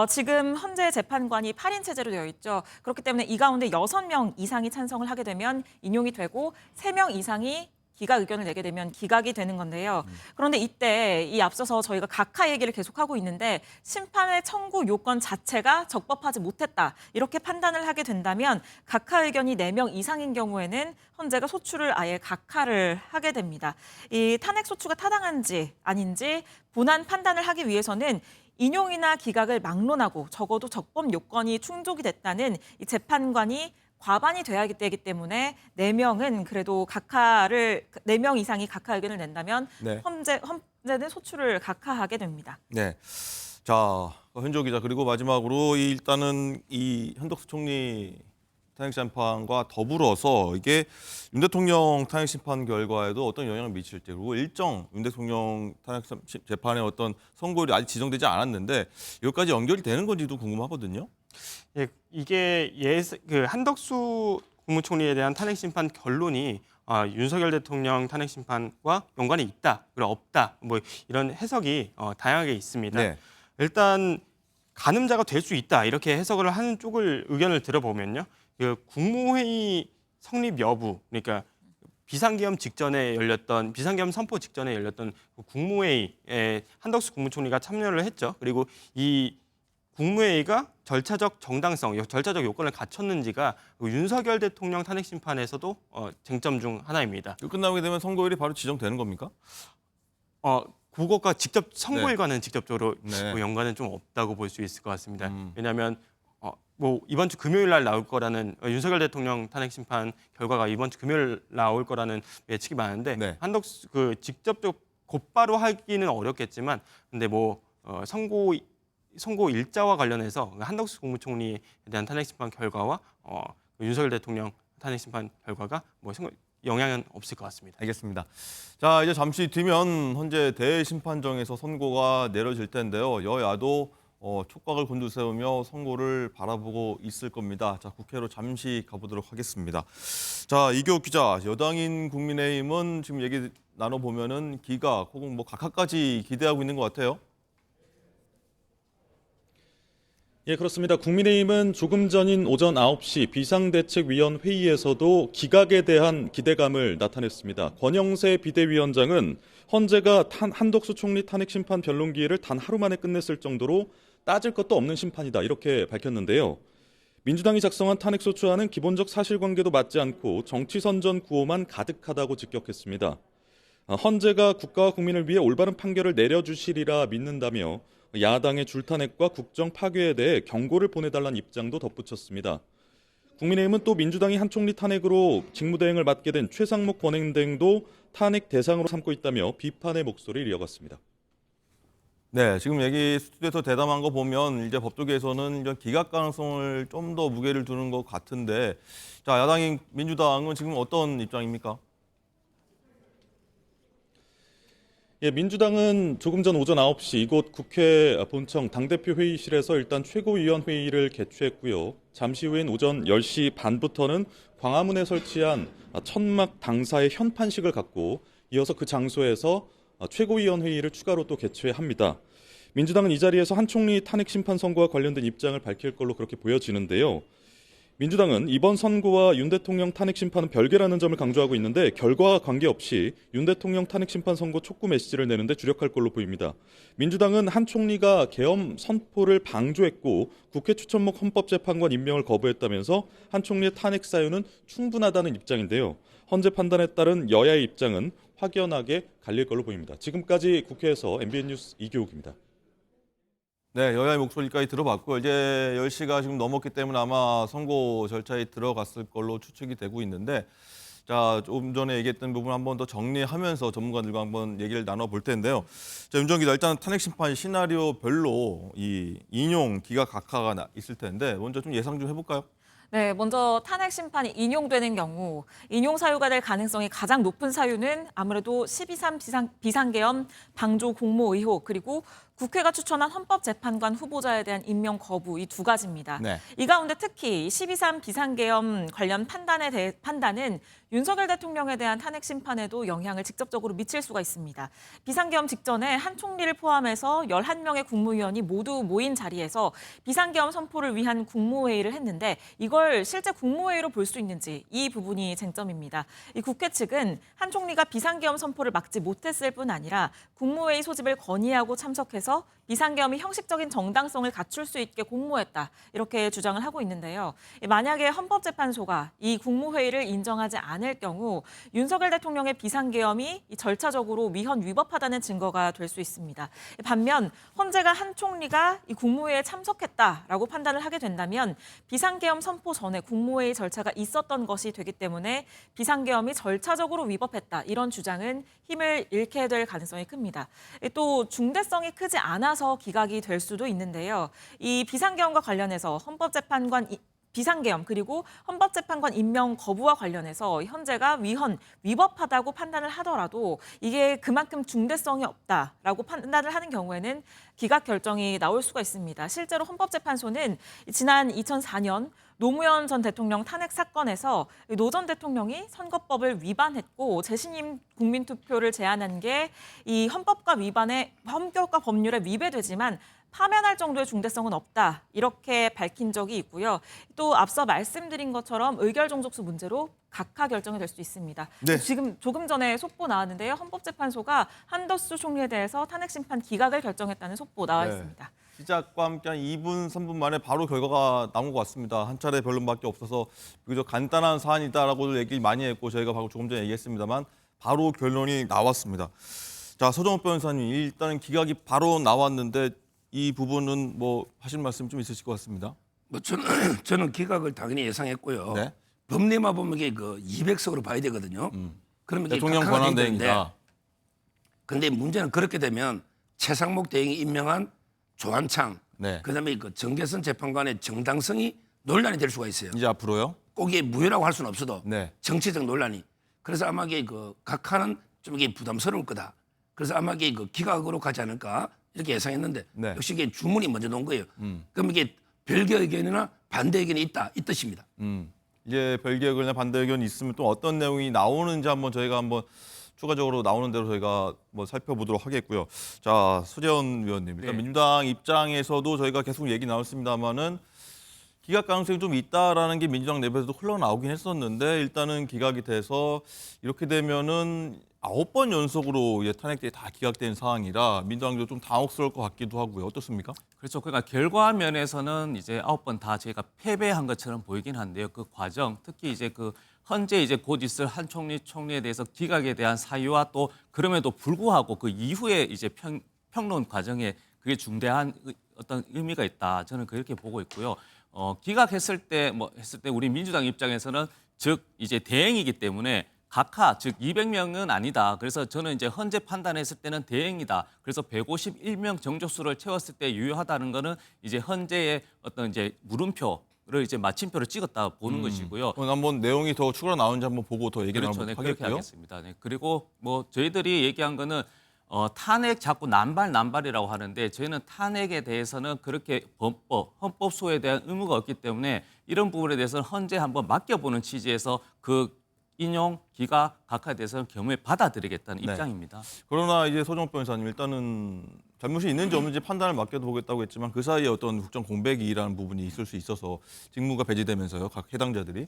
지금 현재 재판관이 8인 체제로 되어 있죠. 그렇기 때문에 이 가운데 6명 이상이 찬성을 하게 되면 인용이 되고 3명 이상이 기각 의견을 내게 되면 기각이 되는 건데요. 그런데 이때 이 앞서서 저희가 각하 얘기를 계속하고 있는데 심판의 청구 요건 자체가 적법하지 못했다. 이렇게 판단을 하게 된다면 각하 의견이 4명 이상인 경우에는 헌재가 소추를 아예 각하를 하게 됩니다. 이 탄핵 소추가 타당한지 아닌지 본안 판단을 하기 위해서는 인용이나 기각을 막론하고 적어도 적법 요건이 충족이 됐다는 이 재판관이 과반이 돼야 되기 때문에 4명은 그래도 4명 이상이 각하 의견을 낸다면 네. 헌재는 소추를 각하하게 됩니다. 네. 자, 현조 기자, 그리고 마지막으로 일단은 이 한덕수 총리 탄핵 심판과 더불어서 이게 윤 대통령 탄핵 심판 결과에도 어떤 영향을 미칠지, 그리고 일정 윤 대통령 탄핵 재판의 어떤 선고일이 아직 지정되지 않았는데 여기까지 연결이 되는 건지도 궁금하거든요. 예, 이게 그 한덕수 국무총리에 대한 탄핵 심판 결론이 윤석열 대통령 탄핵 심판과 연관이 있다, 그리고 없다, 뭐 이런 해석이 다양하게 있습니다. 네. 일단 가늠자가 될 수 있다 이렇게 해석을 하는 쪽을 의견을 들어보면요, 그 국무회의 성립 여부, 그러니까 비상계엄 선포 직전에 열렸던 그 국무회의에 한덕수 국무총리가 참여를 했죠. 그리고 이 국무회의가 절차적 정당성, 절차적 요건을 갖췄는지가 윤석열 대통령 탄핵 심판에서도 쟁점 중 하나입니다. 끝나게 되면 선고일이 바로 지정되는 겁니까? 그것과 직접 선고일과는 직접적으로 네. 연관은 좀 없다고 볼 수 있을 것 같습니다. 음. 왜냐하면 뭐 이번 주 금요일 날 나올 거라는 윤석열 대통령 탄핵 심판 결과가 이번 주 금요일 나올 거라는 예측이 많은데 네. 한덕수 그 직접적 곧바로 하기는 어렵겠지만 근데 뭐 선고 일자와 관련해서 한덕수 국무총리에 대한 탄핵 심판 결과와 윤석열 대통령 탄핵 심판 결과가 뭐 영향은 없을 것 같습니다. 알겠습니다. 자, 이제 잠시 뒤면 헌재 대심판정에서 선고가 내려질 텐데요. 여야도 촉각을 곤두세우며 선고를 바라보고 있을 겁니다. 자, 국회로 잠시 가보도록 하겠습니다. 자, 이교욱 기자, 여당인 국민의힘은 지금 얘기 나눠보면은 기각 혹은 뭐 각하까지 기대하고 있는 것 같아요. 예, 그렇습니다. 국민의힘은 조금 전인 오전 9시 비상대책위원회의에서도 기각에 대한 기대감을 나타냈습니다. 권영세 비대위원장은 헌재가 한덕수 총리 탄핵 심판 변론 기일을 단 하루 만에 끝냈을 정도로 따질 것도 없는 심판이다, 이렇게 밝혔는데요. 민주당이 작성한 탄핵소추안은 기본적 사실관계도 맞지 않고 정치선전 구호만 가득하다고 직격했습니다. 헌재가 국가와 국민을 위해 올바른 판결을 내려주시리라 믿는다며 야당의 줄탄핵과 국정 파괴에 대해 경고를 보내달라는 입장도 덧붙였습니다. 국민의힘은 또 민주당이 한 총리 탄핵으로 직무대행을 맡게 된 최상목 권한대행도 탄핵 대상으로 삼고 있다며 비판의 목소리를 이어갔습니다. 네, 지금 얘기 스튜디오에서 대담한 거 보면 이제 법조계에서는 이런 기각 가능성을 좀 더 무게를 두는 것 같은데, 자, 야당인 민주당은 지금 어떤 입장입니까? 예, 민주당은 조금 전 오전 9시 이곳 국회 본청 당대표 회의실에서 일단 최고위원 회의를 개최했고요. 잠시 후엔 오전 10시 반부터는 광화문에 설치한 천막 당사의 현판식을 갖고 이어서 그 장소에서 최고위원 회의를 추가로 또 개최합니다. 민주당은 이 자리에서 한 총리 탄핵 심판 선고와 관련된 입장을 밝힐 걸로 그렇게 보여지는데요. 민주당은 이번 선고와 윤 대통령 탄핵 심판은 별개라는 점을 강조하고 있는데 결과와 관계없이 윤 대통령 탄핵 심판 선고 촉구 메시지를 내는데 주력할 걸로 보입니다. 민주당은 한 총리가 계엄 선포를 방조했고 국회 추천목 헌법재판관 임명을 거부했다면서 한 총리의 탄핵 사유는 충분하다는 입장인데요. 헌재 판단에 따른 여야의 입장은 확연하게 갈릴 걸로 보입니다. 지금까지 국회에서 MBN 뉴스 이교욱입니다. 네, 여야의 목소리까지 들어봤고 이제 10시가 지금 넘었기 때문에 아마 선고 절차에 들어갔을 걸로 추측이 되고 있는데, 자, 조금 전에 얘기했던 부분 한 번 더 정리하면서 전문가들과 한번 얘기를 나눠볼 텐데요. 자, 윤정 기자, 일단 탄핵 심판 시나리오별로 이 인용 기각 각하가 있을 텐데 먼저 좀 예상 좀 해볼까요? 네, 먼저 탄핵 심판이 인용되는 경우 인용 사유가 될 가능성이 가장 높은 사유는 아무래도 12.3 비상계엄 방조 공모 의혹, 그리고 국회가 추천한 헌법재판관 후보자에 대한 임명 거부, 이 두 가지입니다. 네. 이 가운데 특히 12.3 비상계엄 관련 판단은 윤석열 대통령에 대한 탄핵 심판에도 영향을 직접적으로 미칠 수가 있습니다. 비상계엄 직전에 한 총리를 포함해서 11명의 국무위원이 모두 모인 자리에서 비상계엄 선포를 위한 국무회의를 했는데 이걸 실제 국무회의로 볼 수 있는지, 이 부분이 쟁점입니다. 이 국회 측은 한 총리가 비상계엄 선포를 막지 못했을 뿐 아니라 국무회의 소집을 건의하고 참석해서 비상계엄이 형식적인 정당성을 갖출 수 있게 공모했다, 이렇게 주장을 하고 있는데요. 만약에 헌법재판소가 이 국무회의를 인정하지 않을 경우 윤석열 대통령의 비상계엄이 절차적으로 위헌 위법하다는 증거가 될 수 있습니다. 반면 헌재가 한 총리가 이 국무회의에 참석했다라고 판단을 하게 된다면 비상계엄 선포 전에 국무회의 절차가 있었던 것이 되기 때문에 비상계엄이 절차적으로 위법했다, 이런 주장은 힘을 잃게 될 가능성이 큽니다. 또 중대성이 크지 않아서 기각이 될 수도 있는데요. 이 비상계엄과 관련해서 헌법재판관 비상계엄 그리고 헌법재판관 임명 거부와 관련해서 헌재가 위헌, 위법하다고 판단을 하더라도 이게 그만큼 중대성이 없다라고 판단을 하는 경우에는 기각 결정이 나올 수가 있습니다. 실제로 헌법재판소는 지난 2004년 노무현 전 대통령 탄핵 사건에서 노 전 대통령이 선거법을 위반했고 재신임 국민투표를 제안한 게 이 헌법과 법률에 위배되지만 파면할 정도의 중대성은 없다, 이렇게 밝힌 적이 있고요. 또 앞서 말씀드린 것처럼 의결종족수 문제로 각하 결정이 될 수 있습니다. 네. 지금 조금 전에 속보 나왔는데요. 헌법재판소가 한덕수 총리에 대해서 탄핵 심판 기각을 결정했다는 속보 나와 네. 있습니다. 시작과 함께 한 2분, 3분 만에 바로 결과가 나온 것 같습니다. 한 차례 변론밖에 없어서 비교적 간단한 사안이다라고 얘기를 많이 했고 저희가 바로 조금 전에 얘기했습니다만 바로 결론이 나왔습니다. 자, 서정욱 변호사님, 일단은 기각이 바로 나왔는데 이 부분은 뭐 하실 말씀 좀 있으실 것 같습니다. 뭐 저는 기각을 당연히 예상했고요. 네. 법리만 보면 이게 그 200석으로 봐야 되거든요. 그러면 이게 대통령 각하가 권한 돼야 되는데, 대행이다. 근데 문제는 그렇게 되면 최상목 대행이 임명한 조한창, 네. 그다음에 그 정계선 재판관의 정당성이 논란이 될 수가 있어요. 이제 앞으로요? 꼭 이게 무효라고 할 수는 없어도 네. 정치적 논란이. 그래서 아마 이게 그 각하는 좀 이게 부담스러울 거다. 그래서 아마 이게 그 기각으로 가지 않을까 이렇게 예상했는데 네. 역시 이게 주문이 먼저 나온 거예요. 그럼 이게 별개 의견이나 반대 의견이 있다, 이 뜻입니다. 이제 별개 의견이나 반대 의견이 있으면 또 어떤 내용이 나오는지 한번 저희가 한번 추가적으로 나오는 대로 저희가 뭐 살펴보도록 하겠고요. 자, 수재원 위원님, 일단 네. 민주당 입장에서도 저희가 계속 얘기 나왔습니다만은 기각 가능성이 좀 있다라는 게 민주당 내부에서도 흘러나오긴 했었는데 일단은 기각이 돼서 이렇게 되면은 9번 연속으로 탄핵이 다 기각된 상황이라 민주당도 좀 당혹스러울 것 같기도 하고요. 어떻습니까? 그렇죠. 그러니까 결과 면에서는 이제 9번 다 저희가 패배한 것처럼 보이긴 한데요. 그 과정, 특히 이제 그 현재 이제 곧 있을 한 총리에 대해서 기각에 대한 사유와 또 그럼에도 불구하고 그 이후에 이제 평론 과정에 그게 중대한 어떤 의미가 있다. 저는 그렇게 보고 있고요. 기각했을 때 우리 민주당 입장에서는 즉 이제 대행이기 때문에 각하 즉 200명은 아니다. 그래서 저는 이제 현재 판단했을 때는 대행이다. 그래서 151명 정족수를 채웠을 때 유효하다는 거는 이제 현재의 어떤 이제 물음표를 이제 마침표를 찍었다 보는 것이고요. 오늘 한번 내용이 더 추가로 나오는지 한번 보고 더 얘기를 그렇죠. 네, 나눠보도록 그렇게 하겠고요. 하겠습니다. 네. 그리고 뭐 저희들이 얘기한 거는 탄핵 자꾸 남발이라고 하는데 저희는 탄핵에 대해서는 그렇게 헌법 소에 대한 의무가 없기 때문에 이런 부분에 대해서는 현재 한번 맡겨보는 취지에서 그 인용 기각 각하에 대해서는 겸허히 받아들이겠다는 네. 입장입니다. 그러나 이제 서정욱 변호사님 일단은 잘못이 있는지 없는지 판단을 맡겨보겠다고 했지만 그 사이에 어떤 국정 공백이라는 부분이 있을 수 있어서 직무가 배제되면서요. 각 해당자들이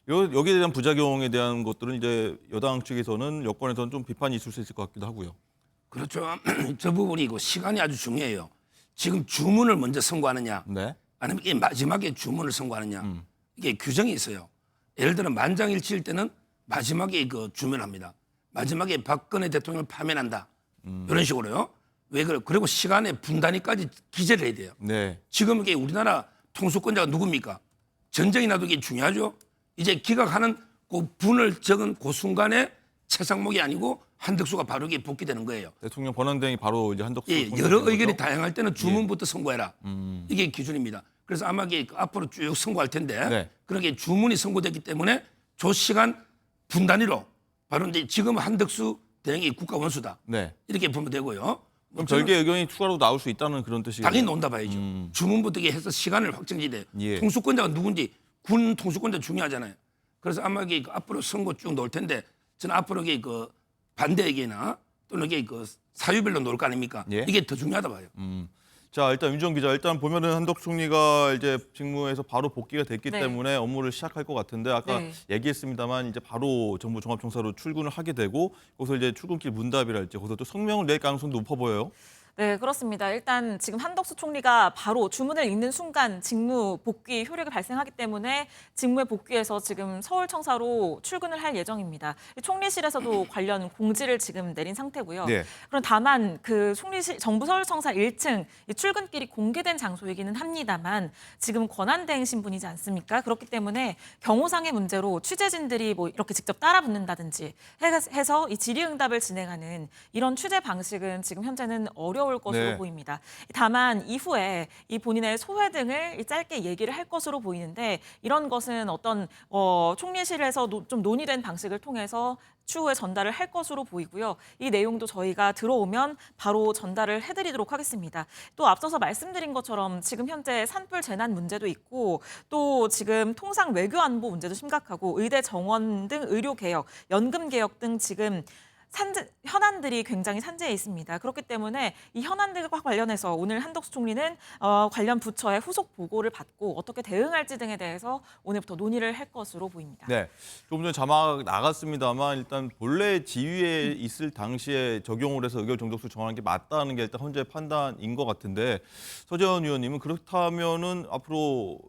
여기에 대한 부작용에 대한 것들은 이제 여당 측에서는 여권에서는 좀 비판이 있을 수 있을 것 같기도 하고요. 그렇죠. 저 부분이 그 시간이 아주 중요해요. 지금 주문을 먼저 선고하느냐, 네. 아니면 이게 마지막에 주문을 선고하느냐, 이게 규정이 있어요. 예를 들어 만장일치일 때는 마지막에 그 주문합니다. 마지막에 박근혜 대통령을 파면한다. 이런 식으로요. 왜 그래? 그리고 시간의 분단위까지 기재를 해야 돼요. 네. 지금 이게 우리나라 통수권자가 누굽니까? 전쟁이 나도 이게 중요하죠. 이제 기각하는 그 분을 적은 그 순간에 최상목이 아니고 한덕수가 바로 이게 복귀되는 거예요. 대통령 권한대행이 바로 이제 한덕수 예, 총리 여러 되는 의견이 거죠? 다양할 때는 주문부터 선고해라. 이게 기준입니다. 그래서 아마 이게 앞으로 쭉 선고할 텐데 네. 그렇게 주문이 선고됐기 때문에 조 시간 분단위로 바로 이제 지금 한덕수 대행이 국가 원수다. 네. 이렇게 보면 되고요. 그럼 별개 의견이 추가로 나올 수 있다는 그런 뜻이에요. 당연히 논다 봐야죠. 주문부터 이게 해서 시간을 확정지대. 예. 통수권자가 누군지 군 통수권자 중요하잖아요. 그래서 아마 이게 앞으로 선고 쭉 놓을 텐데 저는 앞으로 이게 그 반대 의견이나 또는 이게 그 사유별로 놓을 거 아닙니까? 예. 이게 더 중요하다 봐요. 자, 일단 윤정 기자, 일단 보면은 한덕수 총리가 이제 직무에서 바로 복귀가 됐기 네. 때문에 업무를 시작할 것 같은데 아까 네. 얘기했습니다만 이제 바로 정부 종합청사로 출근을 하게 되고 거기서 이제 출근길 문답이랄지 거기서 또 성명을 낼 가능성도 높아 보여요. 네, 그렇습니다. 일단 지금 한덕수 총리가 바로 주문을 읽는 순간 직무 복귀 효력이 발생하기 때문에 직무에 복귀해서 지금 서울청사로 출근을 할 예정입니다. 총리실에서도 관련 공지를 지금 내린 상태고요. 네. 그럼 다만 그 총리실 정부 서울청사 1층 이 출근길이 공개된 장소이기는 합니다만 지금 권한대행 신분이지 않습니까? 그렇기 때문에 경호상의 문제로 취재진들이 뭐 이렇게 직접 따라 붙는다든지 해서 이 질의응답을 진행하는 이런 취재 방식은 지금 현재는 어려울 것으로 네. 보입니다. 다만 이후에 이 본인의 소회 등을 짧게 얘기를 할 것으로 보이는데 이런 것은 어떤 총리실에서 좀 논의된 방식을 통해서 추후에 전달을 할 것으로 보이고요. 이 내용도 저희가 들어오면 바로 전달을 해드리도록 하겠습니다. 또 앞서서 말씀드린 것처럼 지금 현재 산불 재난 문제도 있고 또 지금 통상 외교 안보 문제도 심각하고 의대 정원 등 의료 개혁, 연금 개혁 등 지금 현안들이 굉장히 산재해 있습니다. 그렇기 때문에 이 현안들과 관련해서 오늘 한덕수 총리는 관련 부처의 후속 보고를 받고 어떻게 대응할지 등에 대해서 오늘부터 논의를 할 것으로 보입니다. 네. 조금 전에 자막 나갔습니다만 일단 본래 지위에 있을 당시에 적용을 해서 의결 정족수 정하는 게 맞다는 게 일단 현재 판단인 것 같은데 서재원 의원님은 그렇다면은 앞으로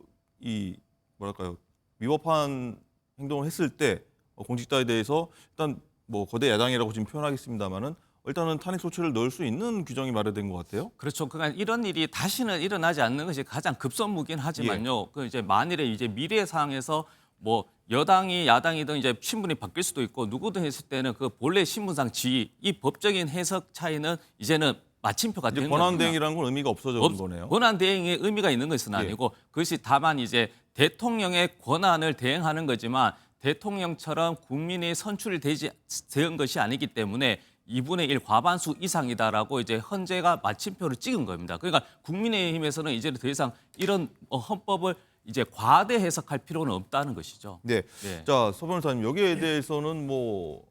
이 뭐랄까요 위법한 행동을 했을 때 공직자에 대해서 일단 뭐 거대 야당이라고 지금 표현하겠습니다만은 일단은 탄핵 소추를 넣을 수 있는 규정이 마련된 것 같아요. 그렇죠. 그러니까 이런 일이 다시는 일어나지 않는 것이 가장 급선무긴 하지만요. 그 이제 만일에 이제 미래 상황에서 뭐 여당이 야당이든 이제 신분이 바뀔 수도 있고 누구든 했을 때는 그 본래 신분상 지위 이 법적인 해석 차이는 이제는 마침표가 이제 되는 권한 겁니다. 대행이라는 건 의미가 없어지는 거네요. 권한 대행의 의미가 있는 것은 아니고 그것이 다만 이제 대통령의 권한을 대행하는 거지만 대통령처럼 국민이 선출이 된 것이 아니기 때문에 2분의 1 과반수 이상이다라고 이제 헌재가 마침표를 찍은 겁니다. 그러니까 국민의힘에서는 이제는 더 이상 이런 헌법을 이제 과대 해석할 필요는 없다는 것이죠. 네. 네. 자, 서 변호사님 여기에 대해서는 뭐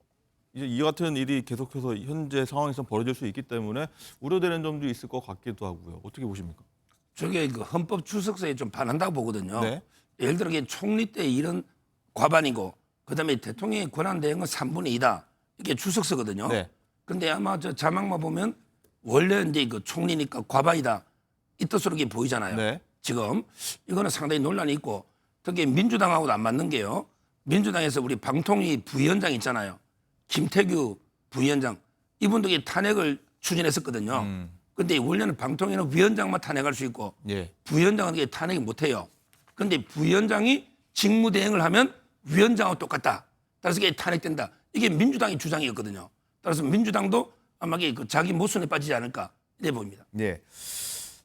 이제 이 같은 일이 계속해서 현재 상황에서 벌어질 수 있기 때문에 우려되는 점도 있을 것 같기도 하고요. 어떻게 보십니까? 저게 그 헌법 출석서에 좀 반한다고 보거든요. 네. 예를 들어 이게 총리 때 이런 과반이고 그다음에 대통령의 권한 대행은 3분의 2다. 이게 주석서거든요. 네. 그런데 아마 저 자막만 보면 원래 이제 그 총리니까 과반이다 이 뜻으로 이게 보이잖아요. 네. 지금 이거는 상당히 논란이 있고 특히 민주당하고도 안 맞는 게요. 민주당에서 우리 방통위 부위원장 있잖아요. 김태규 부위원장 이분들이 탄핵을 추진했었거든요. 근데 원래는 방통위는 위원장만 탄핵할 수 있고 예. 부위원장은 이게 탄핵이 못해요. 그런데 부위원장이 직무대행을 하면 위원장하고 똑같다. 따라서 이게 탄핵된다. 이게 민주당의 주장이었거든요. 따라서 민주당도 아마 이게 그 자기 모순에 빠지지 않을까 이래 보입니다. 예.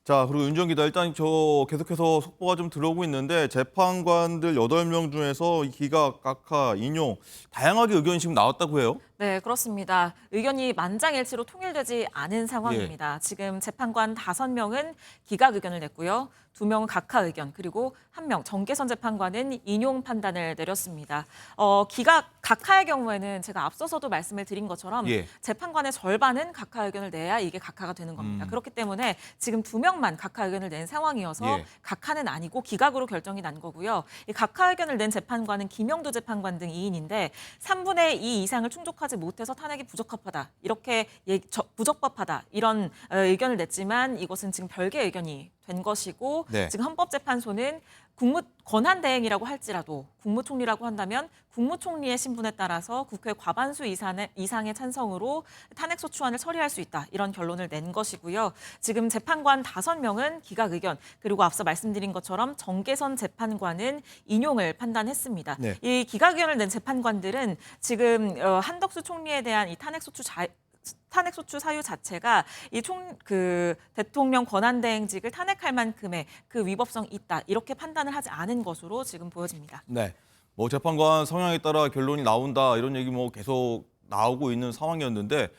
자, 그리고 윤정 기자, 일단 저 계속해서 속보가 좀 들어오고 있는데 재판관들 8명 중에서 이 기각, 각하, 인용 다양하게 의견이 지금 나왔다고 해요. 네, 그렇습니다. 의견이 만장일치로 통일되지 않은 상황입니다. 지금 재판관 5명은 기각 의견을 냈고요. 2명은 각하 의견, 그리고 1명 정계선 재판관은 인용 판단을 내렸습니다. 각하의 경우에는 제가 앞서서도 말씀을 드린 것처럼 예. 재판관의 절반은 각하 의견을 내야 이게 각하가 되는 겁니다. 그렇기 때문에 지금 2명만 각하 의견을 낸 상황이어서 예. 각하는 아니고 기각으로 결정이 난 거고요. 이 각하 의견을 낸 재판관은 김영도 재판관 등 2인인데 3분의 2 이상을 충족하지 못해서 탄핵이 부적합하다. 이렇게 부적법하다. 이런 의견을 냈지만 이것은 지금 별개의 의견이 된 것이고 네. 지금 헌법재판소는 권한대행이라고 할지라도 국무총리라고 한다면 국무총리의 신분에 따라서 국회 과반수 이상의 찬성으로 탄핵소추안을 처리할 수 있다. 이런 결론을 낸 것이고요. 지금 재판관 5명은 기각 의견, 그리고 앞서 말씀드린 것처럼 정계선 재판관은 인용을 판단했습니다. 네. 이 기각 의견을 낸 재판관들은 지금 한덕수 총리에 대한 이 탄핵소추 사유 자체가 대통령 권한대행직을 탄핵할 만큼의 그 위법성이 있다. 이렇게 판단을 하지 않은 것으로 지금 보여집니다. 네. 뭐 재판관 성향에 따라 결론이 나온다 이런 얘기 뭐 계속 나오고 있는 상황이었는데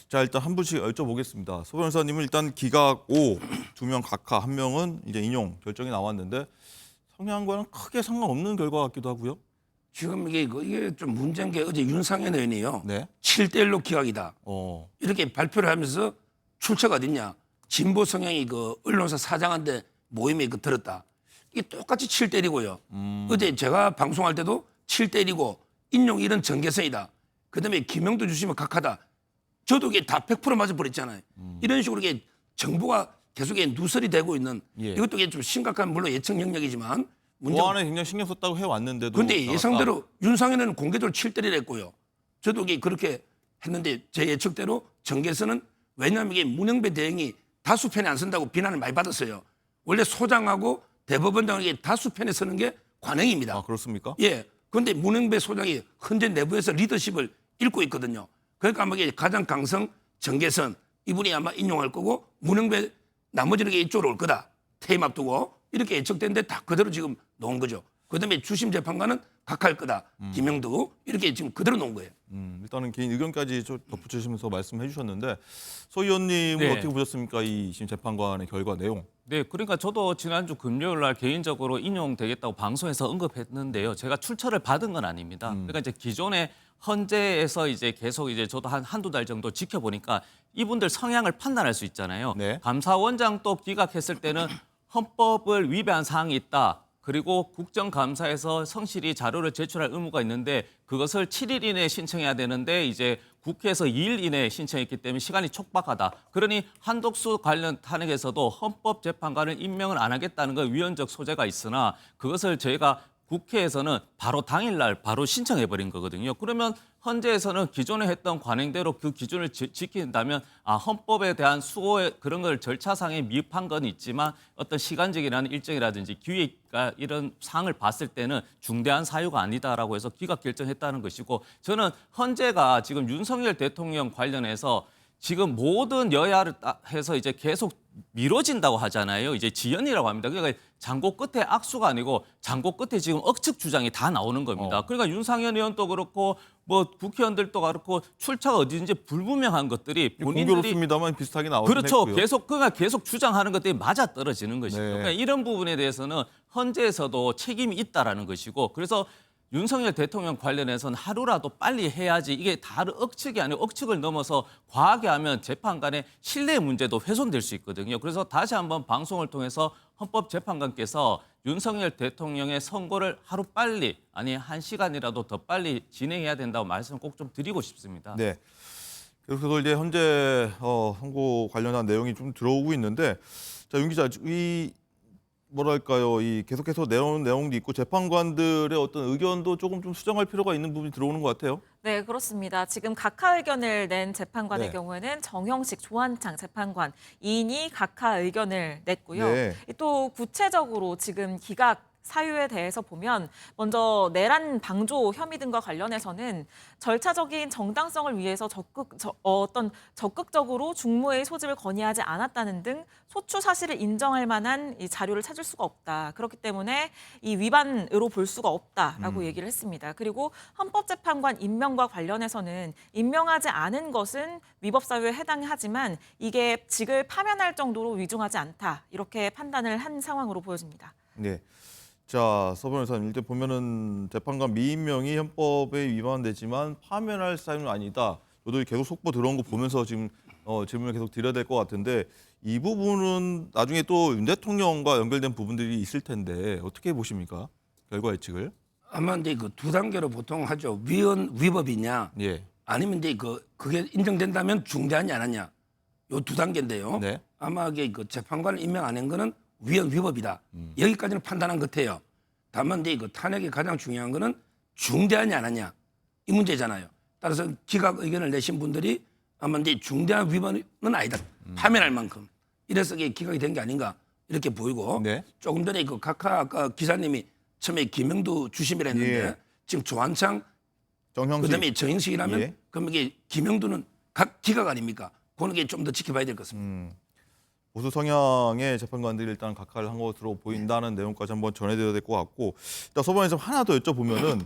자, 일단 한 분씩 여쭤보겠습니다. 소 변호사님은 일단 기각 5, 2명 각하, 1명은 이제 인용 결정이 나왔는데 성향과는 크게 상관없는 결과 같기도 하고요. 지금 이게 좀 문제인 게 어제 윤상현 의원이요. 네. 7대1로 기각이다. 이렇게 발표를 하면서 출처가 어딨냐. 진보 성향이 그 언론사 사장한테 모임에 들었다. 이게 똑같이 7대1이고요. 어제 제가 방송할 때도 7대1이고 인용 이런 정계선이다. 그다음에 김영도 주시면 각하다. 저도 이게 다 100% 맞아버렸잖아요. 이런 식으로 이게 정부가 계속 누설이 되고 있는 예. 이것도 이게 좀 심각한 물론 예측 영역이지만 보안에 굉장히 신경 썼다고 해왔는데도 그런데 나왔다. 예상대로 윤상현은 공개적으로 7대1을 했고요. 저도 이게 그렇게 했는데 제 예측대로 정계선은 왜냐하면 이게 문영배 대행이 다수 편에 안 쓴다고 비난을 많이 받았어요. 원래 소장하고 대법원장에게 다수 편에 서는 게 관행입니다. 아, 그렇습니까? 예. 그런데 문영배 소장이 현재 내부에서 리더십을 잃고 있거든요. 그러니까 아마 이게 가장 강성 정계선 이분이 아마 인용할 거고 문영배 나머지는 이쪽으로 올 거다. 퇴임 앞두고 이렇게 예측되는데 다 그대로 지금 놓은 거죠. 그다음에 주심 재판관은 각할 거다. 김영도 이렇게 지금 그대로 놓은 거예요. 일단은 개인 의견까지 좀 덧붙이시면서 말씀해 주셨는데 소 의원님은 네. 어떻게 보셨습니까? 이 지금 재판관의 결과 내용. 네, 그러니까 저도 지난주 금요일 날 개인적으로 인용되겠다고 방송에서 언급했는데요. 제가 출처를 받은 건 아닙니다. 그러니까 이제 기존의 헌재에서 이제 계속 이제 저도 한두 달 정도 지켜보니까 이분들 성향을 판단할 수 있잖아요. 네. 감사원장 또 기각했을 때는 헌법을 위배한 사항이 있다. 그리고 국정감사에서 성실히 자료를 제출할 의무가 있는데 그것을 7일 이내에 신청해야 되는데 이제 국회에서 2일 이내에 신청했기 때문에 시간이 촉박하다. 그러니 한덕수 관련 탄핵에서도 헌법재판관을 임명을 안 하겠다는 건 위헌적 소재가 있으나 그것을 저희가 국회에서는 바로 당일날 바로 신청해버린 거거든요. 그러면 헌재에서는 기존에 했던 관행대로 그 기준을 지킨다면 헌법에 대한 수호의 그런 걸 절차상에 미흡한 건 있지만 어떤 시간적이라는 일정이라든지 기획과 이런 사항을 봤을 때는 중대한 사유가 아니다라고 해서 기각 결정했다는 것이고 저는 헌재가 지금 윤석열 대통령 관련해서 지금 모든 여야를 해서 이제 계속 미뤄진다고 하잖아요. 이제 지연이라고 합니다. 그러니까 장고 끝에 악수가 아니고 장고 끝에 지금 억측 주장이 다 나오는 겁니다. 그러니까 윤상현 의원도 그렇고 뭐 국회의원들도 그렇고 출처가 어디든지 불분명한 것들이 본인들이 공교롭습니다만 비슷하게 나오긴 그렇죠. 했고요. 계속 주장하는 것들이 맞아 떨어지는 것이죠. 네. 그러니까 이런 부분에 대해서는 헌재에서도 책임이 있다라는 것이고 그래서 윤석열 대통령 관련해서는 하루라도 빨리 해야지 이게 다른 억측이 아니고 억측을 넘어서 과하게 하면 재판관의 신뢰 문제도 훼손될 수 있거든요. 그래서 다시 한번 방송을 통해서 헌법재판관께서 윤석열 대통령의 선고를 하루 빨리 아니 1시간이라도 더 빨리 진행해야 된다고 말씀을 꼭 좀 드리고 싶습니다. 네. 그래서 이제 현재 선고 관련한 내용이 좀 들어오고 있는데, 자, 윤 기자, 이 뭐랄까요, 이 계속해서 내놓은 내용도 있고 재판관들의 어떤 의견도 조금 좀 수정할 필요가 있는 부분이 들어오는 것 같아요. 네, 그렇습니다. 지금 각하 의견을 낸 재판관의 네. 경우에는 정형식, 조한창 재판관 2인이 각하 의견을 냈고요. 네. 또 구체적으로 지금 기각 사유에 대해서 보면 먼저 내란 방조 혐의 등과 관련해서는 절차적인 정당성을 위해서 적극적으로 중무회의 소집을 건의하지 않았다는 등 소추 사실을 인정할 만한 이 자료를 찾을 수가 없다. 그렇기 때문에 이 위반으로 볼 수가 없다라고 얘기를 했습니다. 그리고 헌법재판관 임명과 관련해서는 임명하지 않은 것은 위법 사유에 해당하지만 이게 직을 파면할 정도로 위중하지 않다. 이렇게 판단을 한 상황으로 보여집니다. 네. 자, 서 변호사님, 일단 보면은 재판관 미임명이 헌법에 위반되지만 파면할 사유는 아니다. 저도 계속 속보 들어온 거 보면서 지금 질문을 계속 드려야 될 것 같은데, 이 부분은 나중에 또 윤 대통령과 연결된 부분들이 있을 텐데 어떻게 보십니까? 결과 예측을? 아마 이제 그 두 단계로 보통 하죠. 위법이냐, 예. 아니면 이제 그게 인정된다면 중대하냐 안 하냐. 요 두 단계인데요. 네. 아마 이게 그 재판관을 임명 안 한 거는 위법이다. 여기까지는 판단한 것 같아요. 다만 이제 그 탄핵의 가장 중요한 거는 중대하냐 안 하냐 이 문제잖아요. 따라서 기각 의견을 내신 분들이 아마 이제 중대한 위반은 아니다. 파면할 만큼. 이래서 이게 기각이 된 게 아닌가 이렇게 보이고 네. 조금 전에 그 각하 아까 기자님이 처음에 김영두 주심이라 했는데 예. 지금 조한창 정형식. 그다음에 정인식이라면 예. 그럼 이게 김영두는 각 기각 아닙니까? 그런 게 좀 더 지켜봐야 될 것 같습니다. 보수 성향의 재판관들이 일단 각하를 한 것으로 보인다는 내용까지 한번 전해드려야 될 것 같고, 일단 서방에서 하나 더 여쭤보면은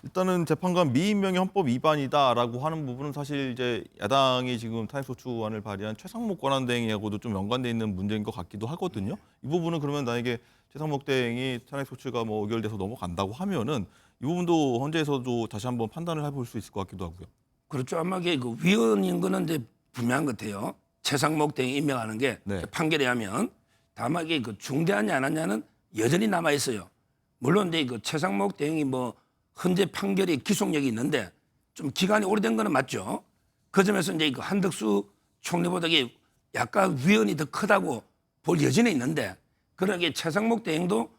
일단은 재판관 미임명이 헌법 위반이다라고 하는 부분은 사실 이제 야당이 지금 탄핵소추안을 발의한 최상목 권한대행하고도 좀 연관돼 있는 문제인 것 같기도 하거든요. 이 부분은 그러면 만약에 최상목 대행이 탄핵소추가 뭐 의결돼서 넘어간다고 하면은 이 부분도 헌재에서도 다시 한번 판단을 해볼 수 있을 것 같기도 하고요. 그렇죠. 아마 이게 그 위헌인 거는 이제 분명한 것 같아요. 최상목 대행이 임명하는 게 네. 판결에 하면 다만 이게 그 중대하냐 안 하냐는 여전히 남아 있어요. 물론 이제 그 최상목 대행이 뭐 헌재 판결이 기속력이 있는데 좀 기간이 오래된 거는 맞죠. 그 점에서 이제 그 한덕수 총리보다 이게 약간 위헌이 더 크다고 볼 여지는 있는데 그러게 최상목 대행도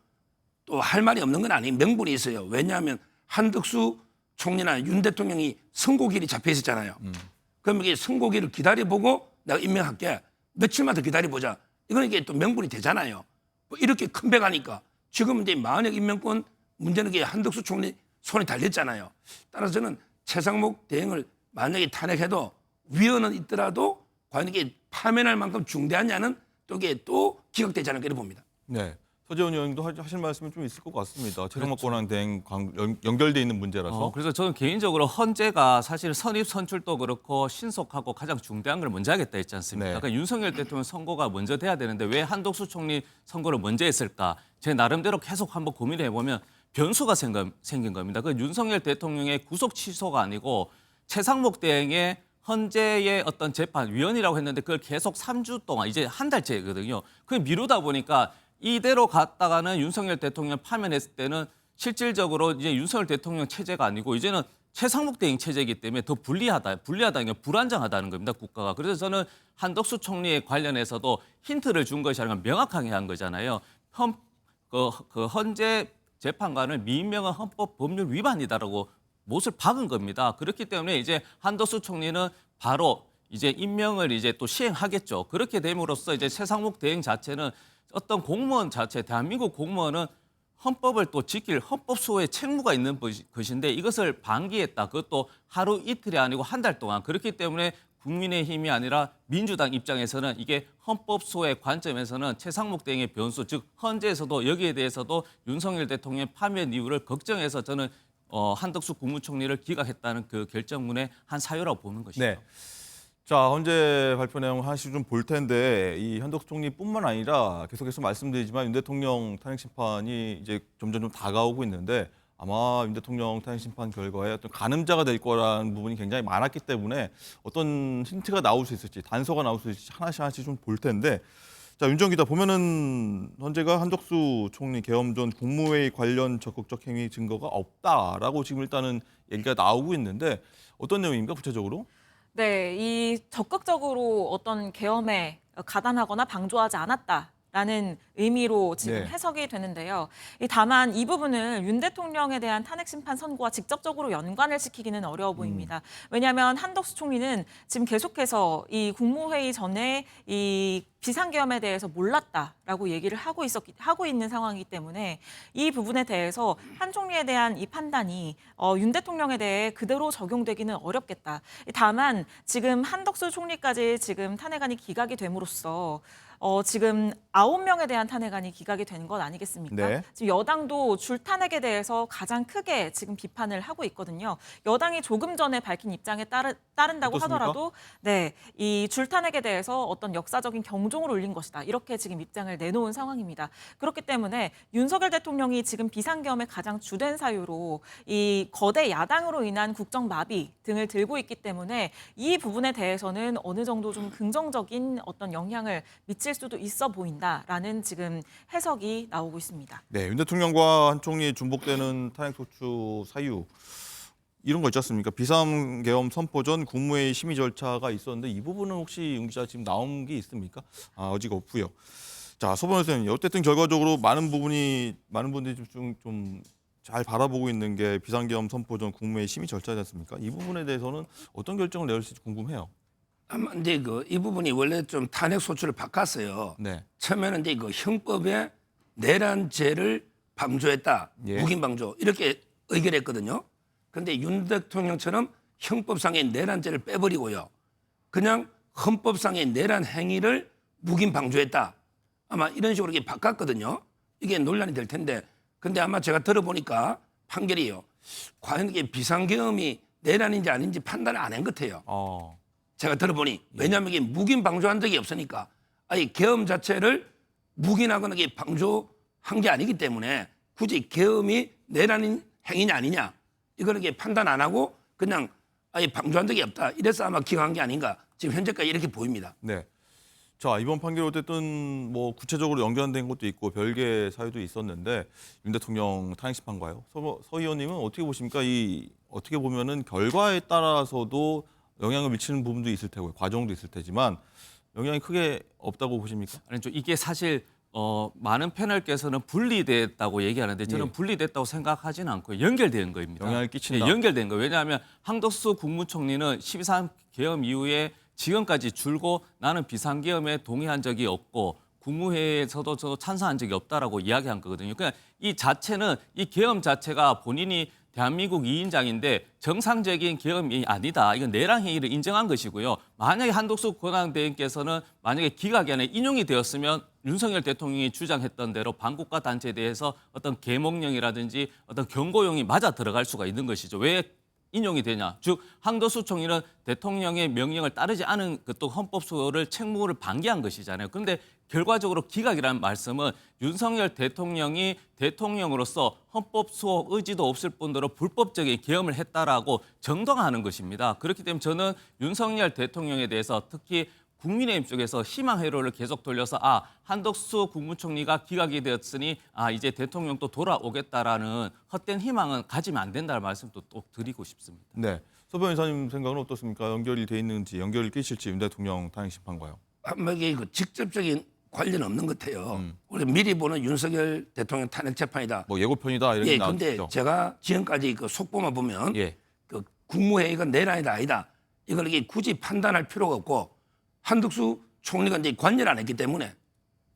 또 할 말이 없는 건 아니에요. 명분이 있어요. 왜냐하면 한덕수 총리나 윤 대통령이 선고기일이 잡혀 있었잖아요. 그럼 이게 선고기를 기다려보고 내가 임명할게. 며칠만 더 기다려보자. 이건 이게 또 명분이 되잖아요. 뭐 이렇게 컴백하니까 지금 이제 만약 임명권 문제는 게 한덕수 총리 손에 달렸잖아요. 따라서 저는 최상목 대행을 만약에 탄핵해도 위헌은 있더라도 과연 이게 파면할 만큼 중대하냐는 또 이게 또 기각되지 않을까 이렇게 봅니다. 네. 서재원 의원님도 하실 말씀이 좀 있을 것 같습니다. 최상목 권한 대행 연결돼 있는 문제라서. 그래서 저는 개인적으로 헌재가 사실 선입 선출도 그렇고 신속하고 가장 중대한 걸 먼저 하겠다 했지 않습니까? 네. 그러니까 윤석열 대통령 선고가 먼저 돼야 되는데 왜 한덕수 총리 선고를 먼저 했을까? 제 나름대로 계속 한번 고민해 보면 변수가 생긴 겁니다. 그 윤석열 대통령의 구속 취소가 아니고 최상목 대행의 헌재의 어떤 재판 위원이라고 했는데 그걸 계속 3주 동안 이제 한 달째거든요. 그걸 미루다 보니까 이대로 갔다가는 윤석열 대통령 파면했을 때는 실질적으로 이제 윤석열 대통령 체제가 아니고 이제는 최상목 대행 체제이기 때문에 더 불리하다는 게 불안정하다는 겁니다, 국가가. 그래서 저는 한덕수 총리에 관련해서도 힌트를 준 것이 아니라 명확하게 한 거잖아요. 그 헌재 재판관을 미임명한 헌법 법률 위반이다라고 못을 박은 겁니다. 그렇기 때문에 이제 한덕수 총리는 바로 이제 임명을 이제 또 시행하겠죠. 그렇게 됨으로써 이제 최상목 대행 자체는 어떤 공무원 자체, 대한민국 공무원은 헌법을 또 지킬 헌법 수호의 책무가 있는 것인데 이것을 방기했다. 그것도 하루 이틀이 아니고 한 달 동안. 그렇기 때문에 국민의힘이 아니라 민주당 입장에서는 이게 헌법 수호의 관점에서는 최상목 대행의 변수, 즉 헌재에서도 여기에 대해서도 윤석열 대통령의 파면 이유를 걱정해서 저는 한덕수 국무총리를 기각했다는 그 결정문의 한 사유라고 보는 것이죠. 네. 자, 헌재 발표 내용 하나씩 좀 볼 텐데 이 한덕수 총리뿐만 아니라 계속해서 말씀드리지만 윤 대통령 탄핵 심판이 이제 점점 좀 다가오고 있는데 아마 윤 대통령 탄핵 심판 결과에 어떤 가늠자가 될 거라는 부분이 굉장히 많았기 때문에 어떤 힌트가 나올 수 있을지 단서가 나올 수 있을지 하나씩 좀 볼 텐데 자, 윤정 기자 보면은 헌재가 한덕수 총리 계엄 전 국무회의 관련 적극적 행위 증거가 없다라고 지금 일단은 얘기가 나오고 있는데 어떤 내용입니까 구체적으로? 네, 이 적극적으로 어떤 계엄에 가담하거나 방조하지 않았다라는 의미로 지금 네. 해석이 되는데요. 다만 이 부분을 윤 대통령에 대한 탄핵 심판 선고와 직접적으로 연관을 시키기는 어려워 보입니다. 왜냐하면 한덕수 총리는 지금 계속해서 이 국무회의 전에 이 비상계엄에 대해서 몰랐다라고 얘기를 하고 있는 상황이기 때문에 이 부분에 대해서 한 총리에 대한 이 판단이 윤 대통령에 대해 그대로 적용되기는 어렵겠다. 다만 지금 한덕수 총리까지 지금 탄핵안이 기각이 됨으로써 지금 9명에 대한 탄핵안이 기각이 된 건 아니겠습니까? 네. 지금 여당도 줄탄핵에 대해서 가장 크게 지금 비판을 하고 있거든요. 여당이 조금 전에 밝힌 입장에 따른다고 어떻습니까? 하더라도 네, 이 줄탄핵에 대해서 어떤 역사적인 경종을 울린 것이다. 이렇게 지금 입장을 내놓은 상황입니다. 그렇기 때문에 윤석열 대통령이 지금 비상계엄의 가장 주된 사유로 이 거대 야당으로 인한 국정 마비 등을 들고 있기 때문에 이 부분에 대해서는 어느 정도 좀 긍정적인 어떤 영향을 미칠 수도 있어 보인다라는 지금 해석이 나오고 있습니다. 네, 윤 대통령과 한 총리 중복되는 탄핵 소추 사유 이런 거 있지 않습니까? 비상계엄 선포 전 국무회의 심의 절차가 있었는데 이 부분은 혹시 윤 기자 지금 나온 게 있습니까? 아직 없고요. 자, 소 변호사님, 어쨌든 결과적으로 많은 분들이 좀 잘 바라보고 있는 게 비상계엄 선포 전 국무회의 심의 절차지 않습니까? 이 부분에 대해서는 어떤 결정을 내릴지 궁금해요. 아마 이제 이 부분이 원래 좀 탄핵 소추를 바꿨어요. 네. 처음에는 이제 형법에 내란죄를 방조했다, 예. 묵인 방조 이렇게 의결했거든요. 그런데 윤 대통령처럼 형법상의 내란죄를 빼버리고요, 그냥 헌법상의 내란 행위를 묵인 방조했다. 아마 이런 식으로 이렇게 바꿨거든요. 이게 논란이 될 텐데, 근데 아마 제가 들어보니까 판결이요, 과연 이게 비상계엄이 내란인지 아닌지 판단을 안 한 것 같아요. 제가 들어보니. 왜냐하면 이게 묵인 방조한 적이 없으니까. 아니, 계엄 자체를 묵인하거나 이게 방조한 게 아니기 때문에 굳이 계엄이 내란인 행위냐 아니냐 이거는 이게 판단 안 하고 그냥 아예 방조한 적이 없다. 이래서 아마 기각한 게 아닌가. 지금 현재까지 이렇게 보입니다. 네. 자, 이번 판결 어쨌든 뭐 구체적으로 연관된 것도 있고 별개 사유도 있었는데 윤 대통령 탄핵 심판과요. 서 의원님은 어떻게 보십니까? 어떻게 보면은 결과에 따라서도 영향을 미치는 부분도 있을 테고 과정도 있을 테지만 영향이 크게 없다고 보십니까? 아니죠. 이게 사실 많은 패널께서는 분리됐다고 얘기하는데 저는 예. 분리됐다고 생각하지는 않고요. 연결된 거입니다. 영향을 끼친다. 네, 연결된 거예요. 왜냐하면 한덕수 국무총리는 12.3 계엄 이후에 지금까지 줄고 나는 비상계엄에 동의한 적이 없고 국무회의에서도 저도 찬성한 적이 없다라고 이야기한 거거든요. 그러니까 이 자체는 이 계엄 자체가 본인이 대한민국 2인장인데 정상적인 계엄이 아니다. 이건 내란 행위를 인정한 것이고요. 만약에 한덕수 권한대행께서는 만약에 기각안에 인용이 되었으면 윤석열 대통령이 주장했던 대로 반국가 단체에 대해서 어떤 계몽령이라든지 어떤 경고용이 맞아 들어갈 수가 있는 것이죠. 왜 인용이 되냐? 즉 한덕수 총리는 대통령의 명령을 따르지 않은 또 헌법소를 책무를 방기한 것이잖아요. 그런데 결과적으로 기각이라는 말씀은 윤석열 대통령이 대통령으로서 헌법소 의지도 없을 뿐더러 불법적인 계엄을 했다라고 정당화하는 것입니다. 그렇기 때문에 저는 윤석열 대통령에 대해서 특히 국민의힘 쪽에서 희망 회로를 계속 돌려서 한덕수 국무총리가 기각이 되었으니 이제 대통령 또 돌아오겠다라는 헛된 희망은 가지면 안 된다는 말씀도 또 드리고 싶습니다. 네. 서 변호사님 생각은 어떻습니까? 연결이 돼 있는지 연결을 끼칠지 윤 대통령 탄핵 심판과요. 아마 이게 직접적인 관련 없는 것 같아요. 우리 미리 보는 윤석열 대통령 탄핵 재판이다. 뭐 예고편이다 이런 예, 게 근데 나왔죠. 제가 지금까지 그 속보만 보면 예. 그 국무회의가 내란이다 아니다. 이걸 이게 굳이 판단할 필요가 없고 한덕수 총리가 이제 관여를 안 했기 때문에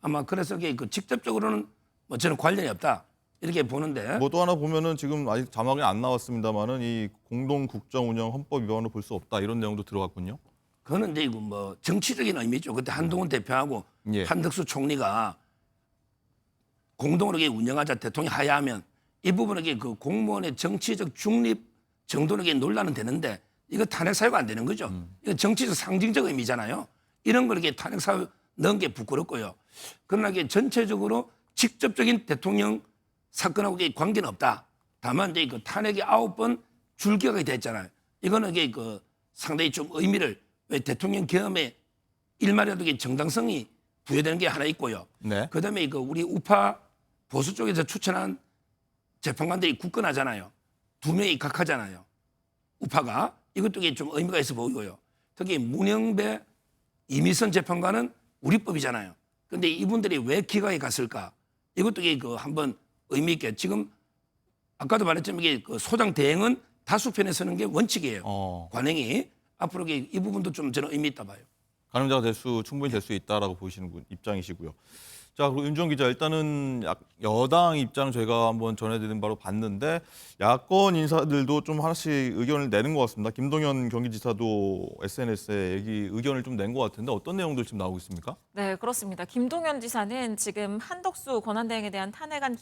아마 그래서 이게 그 직접적으로는 뭐 저는 관련이 없다 이렇게 보는데. 뭐 또 하나 보면은 지금 아직 자막이 안 나왔습니다만은 이 공동 국정 운영 헌법 위반으로 볼 수 없다 이런 내용도 들어갔군요. 그거는 이제 이거 뭐 정치적인 의미죠. 그때 한동훈 대표하고 예. 한덕수 총리가 공동으로 이게 운영하자 대통령이 하야하면 이 부분은 이게 그 공무원의 정치적 중립 정도는 이게 논란은 되는데 이거 탄핵 사유가 안 되는 거죠. 이거 정치적 상징적 의미잖아요. 이런 걸 이렇게 탄핵 사유 넣은 게 부끄럽고요. 그러나 이게 전체적으로 직접적인 대통령 사건하고 이게 관계는 없다. 다만 이제 그 탄핵이 9번 줄기각이 됐잖아요. 이거는 이게 그 상당히 좀 의미를 왜 대통령 계엄의 일말이라도 이게 정당성이 부여되는 게 하나 있고요. 네. 그다음에 그 우리 우파 보수 쪽에서 추천한 재판관들이 굳건하잖아요. 2명이 각하잖아요. 우파가 이것도 좀 의미가 있어 보이고요. 특히 문영배, 이미선 재판관은 우리 법이잖아요. 그런데 이분들이 왜 기각에 갔을까? 이것도 그 한번 의미 있게 지금 아까도 말했지만 이게 그 소장 대행은 다수편에 서는 게 원칙이에요. 관행이 앞으로 이 부분도 좀 저는 의미 있다 봐요. 가늠자가 충분히 될 수 있다라고 보시는 입장이시고요. 자, 그리고 윤주원 기자, 일단은 여당 입장 저희가 한번 전해드린 바로 봤는데 야권 인사들도 좀 하나씩 의견을 내는 것 같습니다. 김동연 경기지사도 SNS에 의견을 좀 낸 것 같은데 어떤 내용들 지금 나오고 있습니까? 네, 그렇습니다. 김동연 지사는 지금 한덕수 권한대행에 대한 탄핵안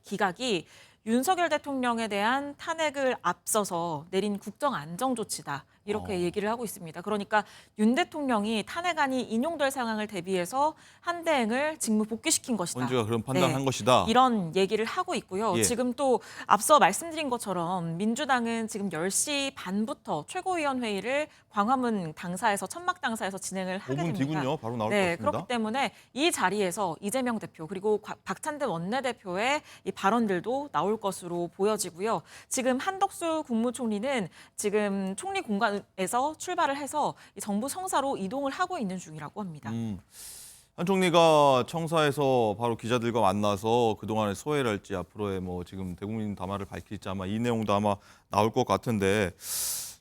기각이 윤석열 대통령에 대한 탄핵을 앞서서 내린 국정안정조치다. 이렇게 얘기를 하고 있습니다. 그러니까 윤 대통령이 탄핵안이 인용될 상황을 대비해서 한대행을 직무 복귀시킨 것이다. 헌재가 그런 판단한 네, 것이다. 이런 얘기를 하고 있고요. 예. 지금 또 앞서 말씀드린 것처럼 민주당은 지금 10시 반부터 최고위원회의를 광화문 당사에서 천막 당사에서 진행을 하게 5분 됩니다. 뒤군요. 바로 나올 것 네, 같습니다. 그렇기 때문에 이 자리에서 이재명 대표 그리고 박찬대 원내대표의 이 발언들도 나올 것으로 보여지고요. 지금 한덕수 국무총리는 지금 총리 공간에서 출발을 해서 이 정부 성사로 이동을 하고 있는 중이라고 합니다. 한 총리가 청사에서 바로 기자들과 만나서 그동안의 소회랄지 앞으로의 뭐 지금 대국민 담화를 밝힐지 아마 이 내용도 아마 나올 것 같은데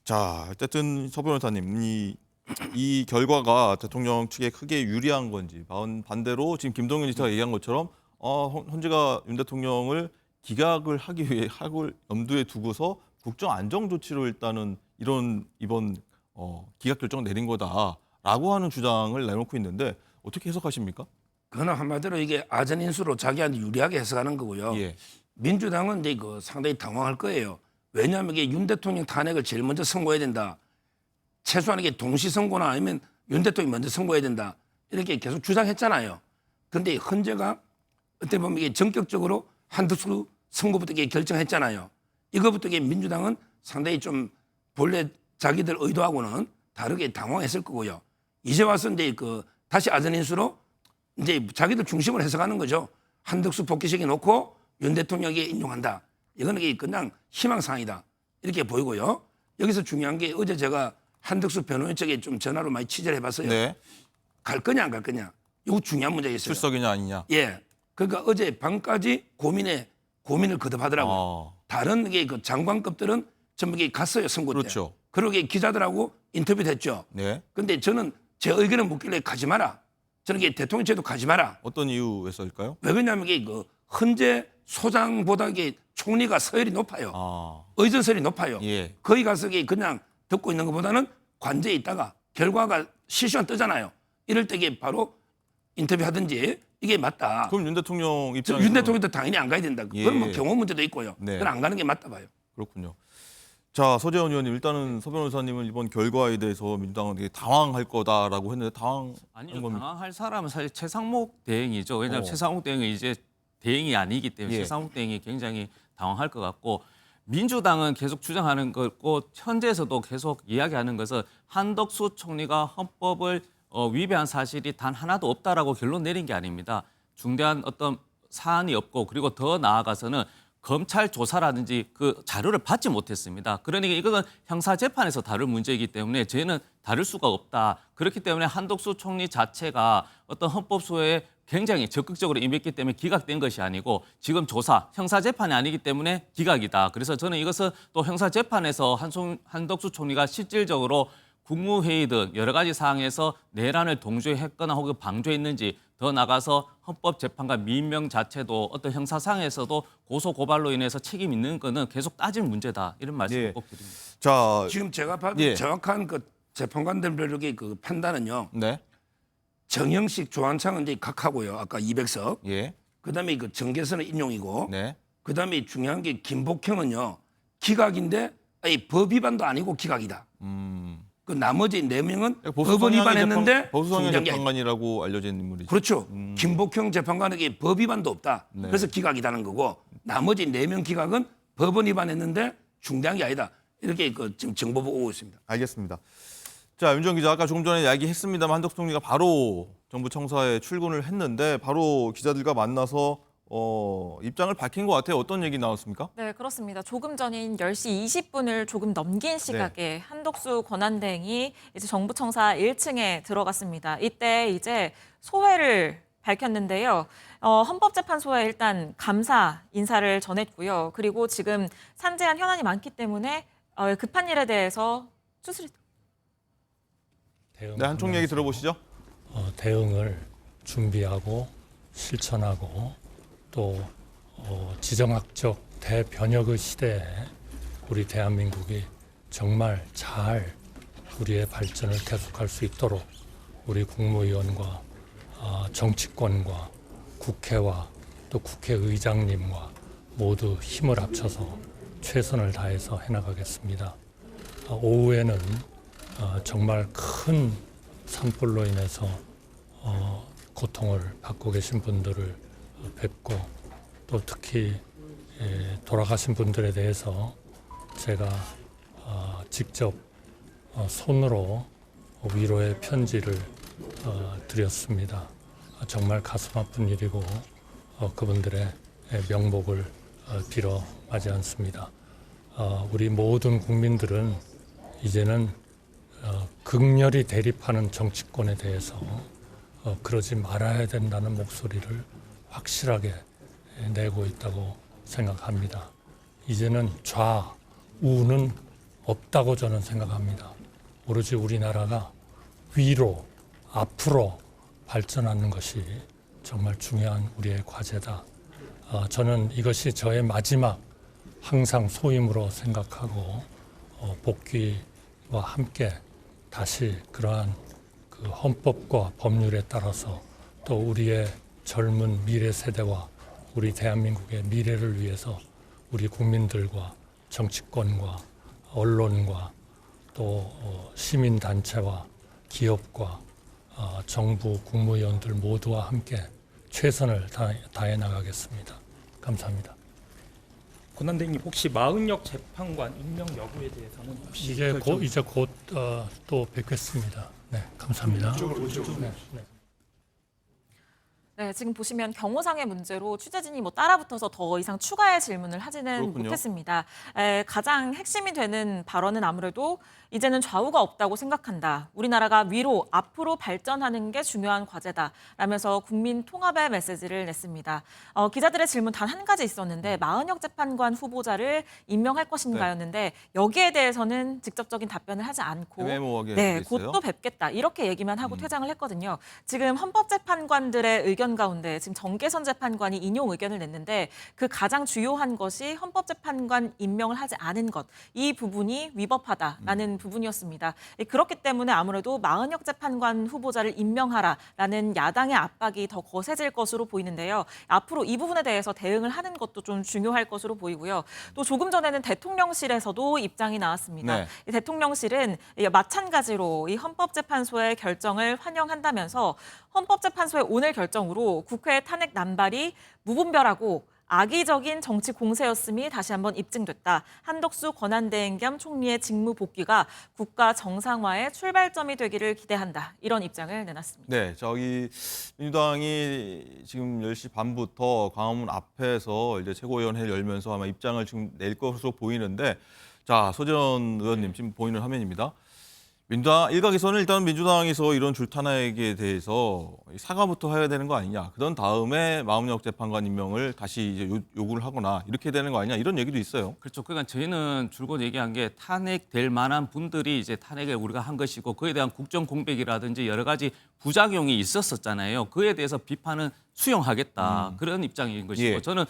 자, 어쨌든 서 변호사님 이 결과가 대통령 측에 크게 유리한 건지 반대로 지금 김동연 지사가 얘기한 것처럼 헌재가 윤 대통령을 기각을 하기 위해 학을 염두에 두고서 국정 안정 조치로 일단은 이번 기각 결정을 내린 거다라고 하는 주장을 내놓고 있는데 어떻게 해석하십니까? 그거는 한마디로 이게 아전인수로 자기한테 유리하게 해석하는 거고요. 예. 민주당은 이제 상당히 당황할 거예요. 왜냐하면 이게 윤 대통령 탄핵을 제일 먼저 선고해야 된다. 최소한 이게 동시 선고나 아니면 윤 대통령이 먼저 선고해야 된다. 이렇게 계속 주장했잖아요. 그런데 헌재가 어떻게 보면 이게 전격적으로 한덕수 선고부터 이게 결정했잖아요. 이거부터 이게 민주당은 상당히 좀 본래 자기들 의도하고는 다르게 당황했을 거고요. 이제 와서 이제 다시 아전인수로 이제 자기들 중심으로 해석하는 거죠. 한덕수 복귀시켜 놓고 윤 대통령에게 인용한다. 이거는 그냥 희망사항이다. 이렇게 보이고요. 여기서 중요한 게 어제 제가 한덕수 변호인 측에 좀 전화로 많이 취재를 해봤어요. 네. 갈 거냐 안 갈 거냐. 이거 중요한 문제가 있어요. 출석이냐 아니냐. 예. 그러니까 어제 밤까지 고민을 거듭하더라고요. 다른 그 장관급들은 전부 갔어요. 선고 때. 그렇죠. 그러게 기자들하고 인터뷰도 했죠. 네. 근데 저는 제 의견을 묻길래 가지 마라. 저는 이게 대통령제도 가지 마라. 어떤 이유에서일까요? 왜 그러냐면 이게 헌재 소장보다 이게 총리가 서열이 높아요. 의전설이 높아요. 예. 거기 가서 그냥 듣고 있는 것보다는 관저에 있다가 결과가 실시간 뜨잖아요. 이럴 때 이게 바로 인터뷰하든지 이게 맞다. 그럼 윤 대통령 입장에서 윤 대통령도 당연히 안 가야 된다. 예. 그건 뭐 경호 문제도 있고요. 네. 그건 안 가는 게 맞다 봐요. 그렇군요. 자, 서재원 의원님 일단은 서 변호사님은 이번 결과에 대해서 민주당은 되게 당황할 거다라고 했는데 당황한 아니요, 겁니까? 당황할 사람은 사실 최상목 대행이죠. 왜냐하면 최상목 대행은 이제 대행이 아니기 때문에 예. 최상목 대행이 굉장히 당황할 것 같고 민주당은 계속 주장하는 거고 현재에서도 계속 이야기하는 것은 한덕수 총리가 헌법을 위배한 사실이 단 하나도 없다라고 결론 내린 게 아닙니다. 중대한 어떤 사안이 없고 그리고 더 나아가서는 검찰 조사라든지 그 자료를 받지 못했습니다. 그러니까 이거는 형사 재판에서 다룰 문제이기 때문에 저희는 다룰 수가 없다. 그렇기 때문에 한덕수 총리 자체가 어떤 헌법 소회에 굉장히 적극적으로 임했기 때문에 기각된 것이 아니고 지금 조사, 형사 재판이 아니기 때문에 기각이다. 그래서 저는 이것은 또 형사 재판에서 한덕수 총리가 실질적으로 국무회의 등 여러 가지 사항에서 내란을 동조했거나 혹은 방조했는지 더 나가서 헌법재판관 민명 자체도 어떤 형사상에서도 고소 고발로 인해서 책임 있는 거는 계속 따질 문제다. 이런 말씀을 예. 꼭 드립니다. 자, 지금 제가 봐도 예. 정확한 재판관들의 판단은요. 네. 정영식, 조한창은 이제 각하고요. 아까 200석. 예. 그다음에 정계선은 인용이고. 네. 그다음에 중요한 게 김복형은요. 기각인데 법 위반도 아니고 기각이다. 그 나머지 4명은 법원 위반했는데 보수성향 중단이 아니다. 재판관이라고 알려진 인물이죠. 그렇죠. 김복형 재판관에게 법 위반도 없다. 네. 그래서 기각이라는 거고 나머지 4명 기각은 법원 위반했는데 중대한 게 아니다. 이렇게 지금 정보 보고 오고 있습니다. 알겠습니다. 자, 윤정 기자 아까 조금 전에 이야기했습니다만 한덕수 총리가 바로 정부 청사에 출근을 했는데 바로 기자들과 만나서 입장을 밝힌 것 같아요. 어떤 얘기 나왔습니까? 네, 그렇습니다. 조금 전인 10시 20분을 조금 넘긴 시각에 한덕수 권한대행이 이제 정부 청사 1층에 들어갔습니다. 이때 이제 소회를 밝혔는데요. 헌법재판소에 일단 감사 인사를 전했고요. 그리고 지금 산재한 현안이 많기 때문에 급한 일에 대해서 수술이 네, 한총 얘기 들어보시죠. 대응을 준비하고 실천하고 또 지정학적 대변혁의 시대에 우리 대한민국이 정말 잘 우리의 발전을 계속할 수 있도록 우리 국무위원과 정치권과 국회와 또 국회의장님과 모두 힘을 합쳐서 최선을 다해서 해나가겠습니다. 오후에는 정말 큰 산불로 인해서 고통을 받고 계신 분들을 뵙고 또 특히 돌아가신 분들에 대해서 제가 직접 손으로 위로의 편지를 드렸습니다. 정말 가슴 아픈 일이고 그분들의 명복을 빌어 마지 않습니다. 우리 모든 국민들은 이제는 극렬히 대립하는 정치권에 대해서 그러지 말아야 된다는 목소리를 확실하게 내고 있다고 생각합니다. 이제는 좌우는 없다고 저는 생각합니다. 오로지 우리나라가 위로, 앞으로 발전하는 것이 정말 중요한 우리의 과제다. 저는 이것이 저의 마지막 항상 소임으로 생각하고 복귀와 함께 다시 그러한 그 헌법과 법률에 따라서 또 우리의 젊은 미래 세대와 우리 대한민국의 미래를 위해서 우리 국민들과 정치권과 언론과 또 시민단체와 기업과 정부 국무위원들 모두와 함께 최선을 다해 나가겠습니다. 감사합니다. 권한대행님 혹시 마은혁 재판관 임명 여부에 대해서는 혹시 이제 곧 또 뵙겠습니다. 네, 감사합니다. 네, 지금 보시면 경호상의 문제로 취재진이 따라붙어서 더 이상 추가의 질문을 하지는 그렇군요. 못했습니다. 가장 핵심이 되는 발언은 아무래도 이제는 좌우가 없다고 생각한다. 우리나라가 위로, 앞으로 발전하는 게 중요한 과제다. 라면서 국민 통합의 메시지를 냈습니다. 기자들의 질문 단 한 가지 있었는데 마은혁 재판관 후보자를 임명할 것인가였는데 여기에 대해서는 직접적인 답변을 하지 않고 애매모호하게 네, 돼 있어요. 곧 또 뵙겠다. 이렇게 얘기만 하고 퇴장을 했거든요. 지금 헌법재판관들의 의견 가운데 지금 정계선 재판관이 인용 의견을 냈는데 그 가장 주요한 것이 헌법재판관 임명을 하지 않은 것. 이 부분이 위법하다라는 부분이었습니다. 그렇기 때문에 아무래도 마은혁 재판관 후보자를 임명하라라는 야당의 압박이 더 거세질 것으로 보이는데요. 앞으로 이 부분에 대해서 대응을 하는 것도 좀 중요할 것으로 보이고요. 또 조금 전에는 대통령실에서도 입장이 나왔습니다. 네. 이 대통령실은 마찬가지로 이 헌법재판소의 결정을 환영한다면서 헌법재판소의 오늘 결정으로 국회 탄핵 남발이 무분별하고 악의적인 정치 공세였음이 다시 한번 입증됐다. 한덕수 권한대행 겸 총리의 직무 복귀가 국가 정상화의 출발점이 되기를 기대한다. 이런 입장을 내놨습니다. 네, 저기 민주당이 지금 10시 반부터 광화문 앞에서 이제 최고위원회를 열면서 아마 입장을 지금 낼 것으로 보이는데, 자, 소재원 의원님 지금 보이는 화면입니다. 민주당 일각에서는 일단 민주당에서 이런 줄탄핵에 대해서 사과부터 해야 되는 거 아니냐. 그런 다음에 마은혁 재판관 임명을 다시 이제 요구를 하거나 이렇게 되는 거 아니냐. 이런 얘기도 있어요. 그렇죠. 그러니까 저희는 줄곧 얘기한 게 탄핵될 만한 분들이 이제 탄핵을 우리가 한 것이고 그에 대한 국정 공백이라든지 여러 가지 부작용이 있었었잖아요. 그에 대해서 비판은 수용하겠다. 그런 입장인 것이고 예. 저는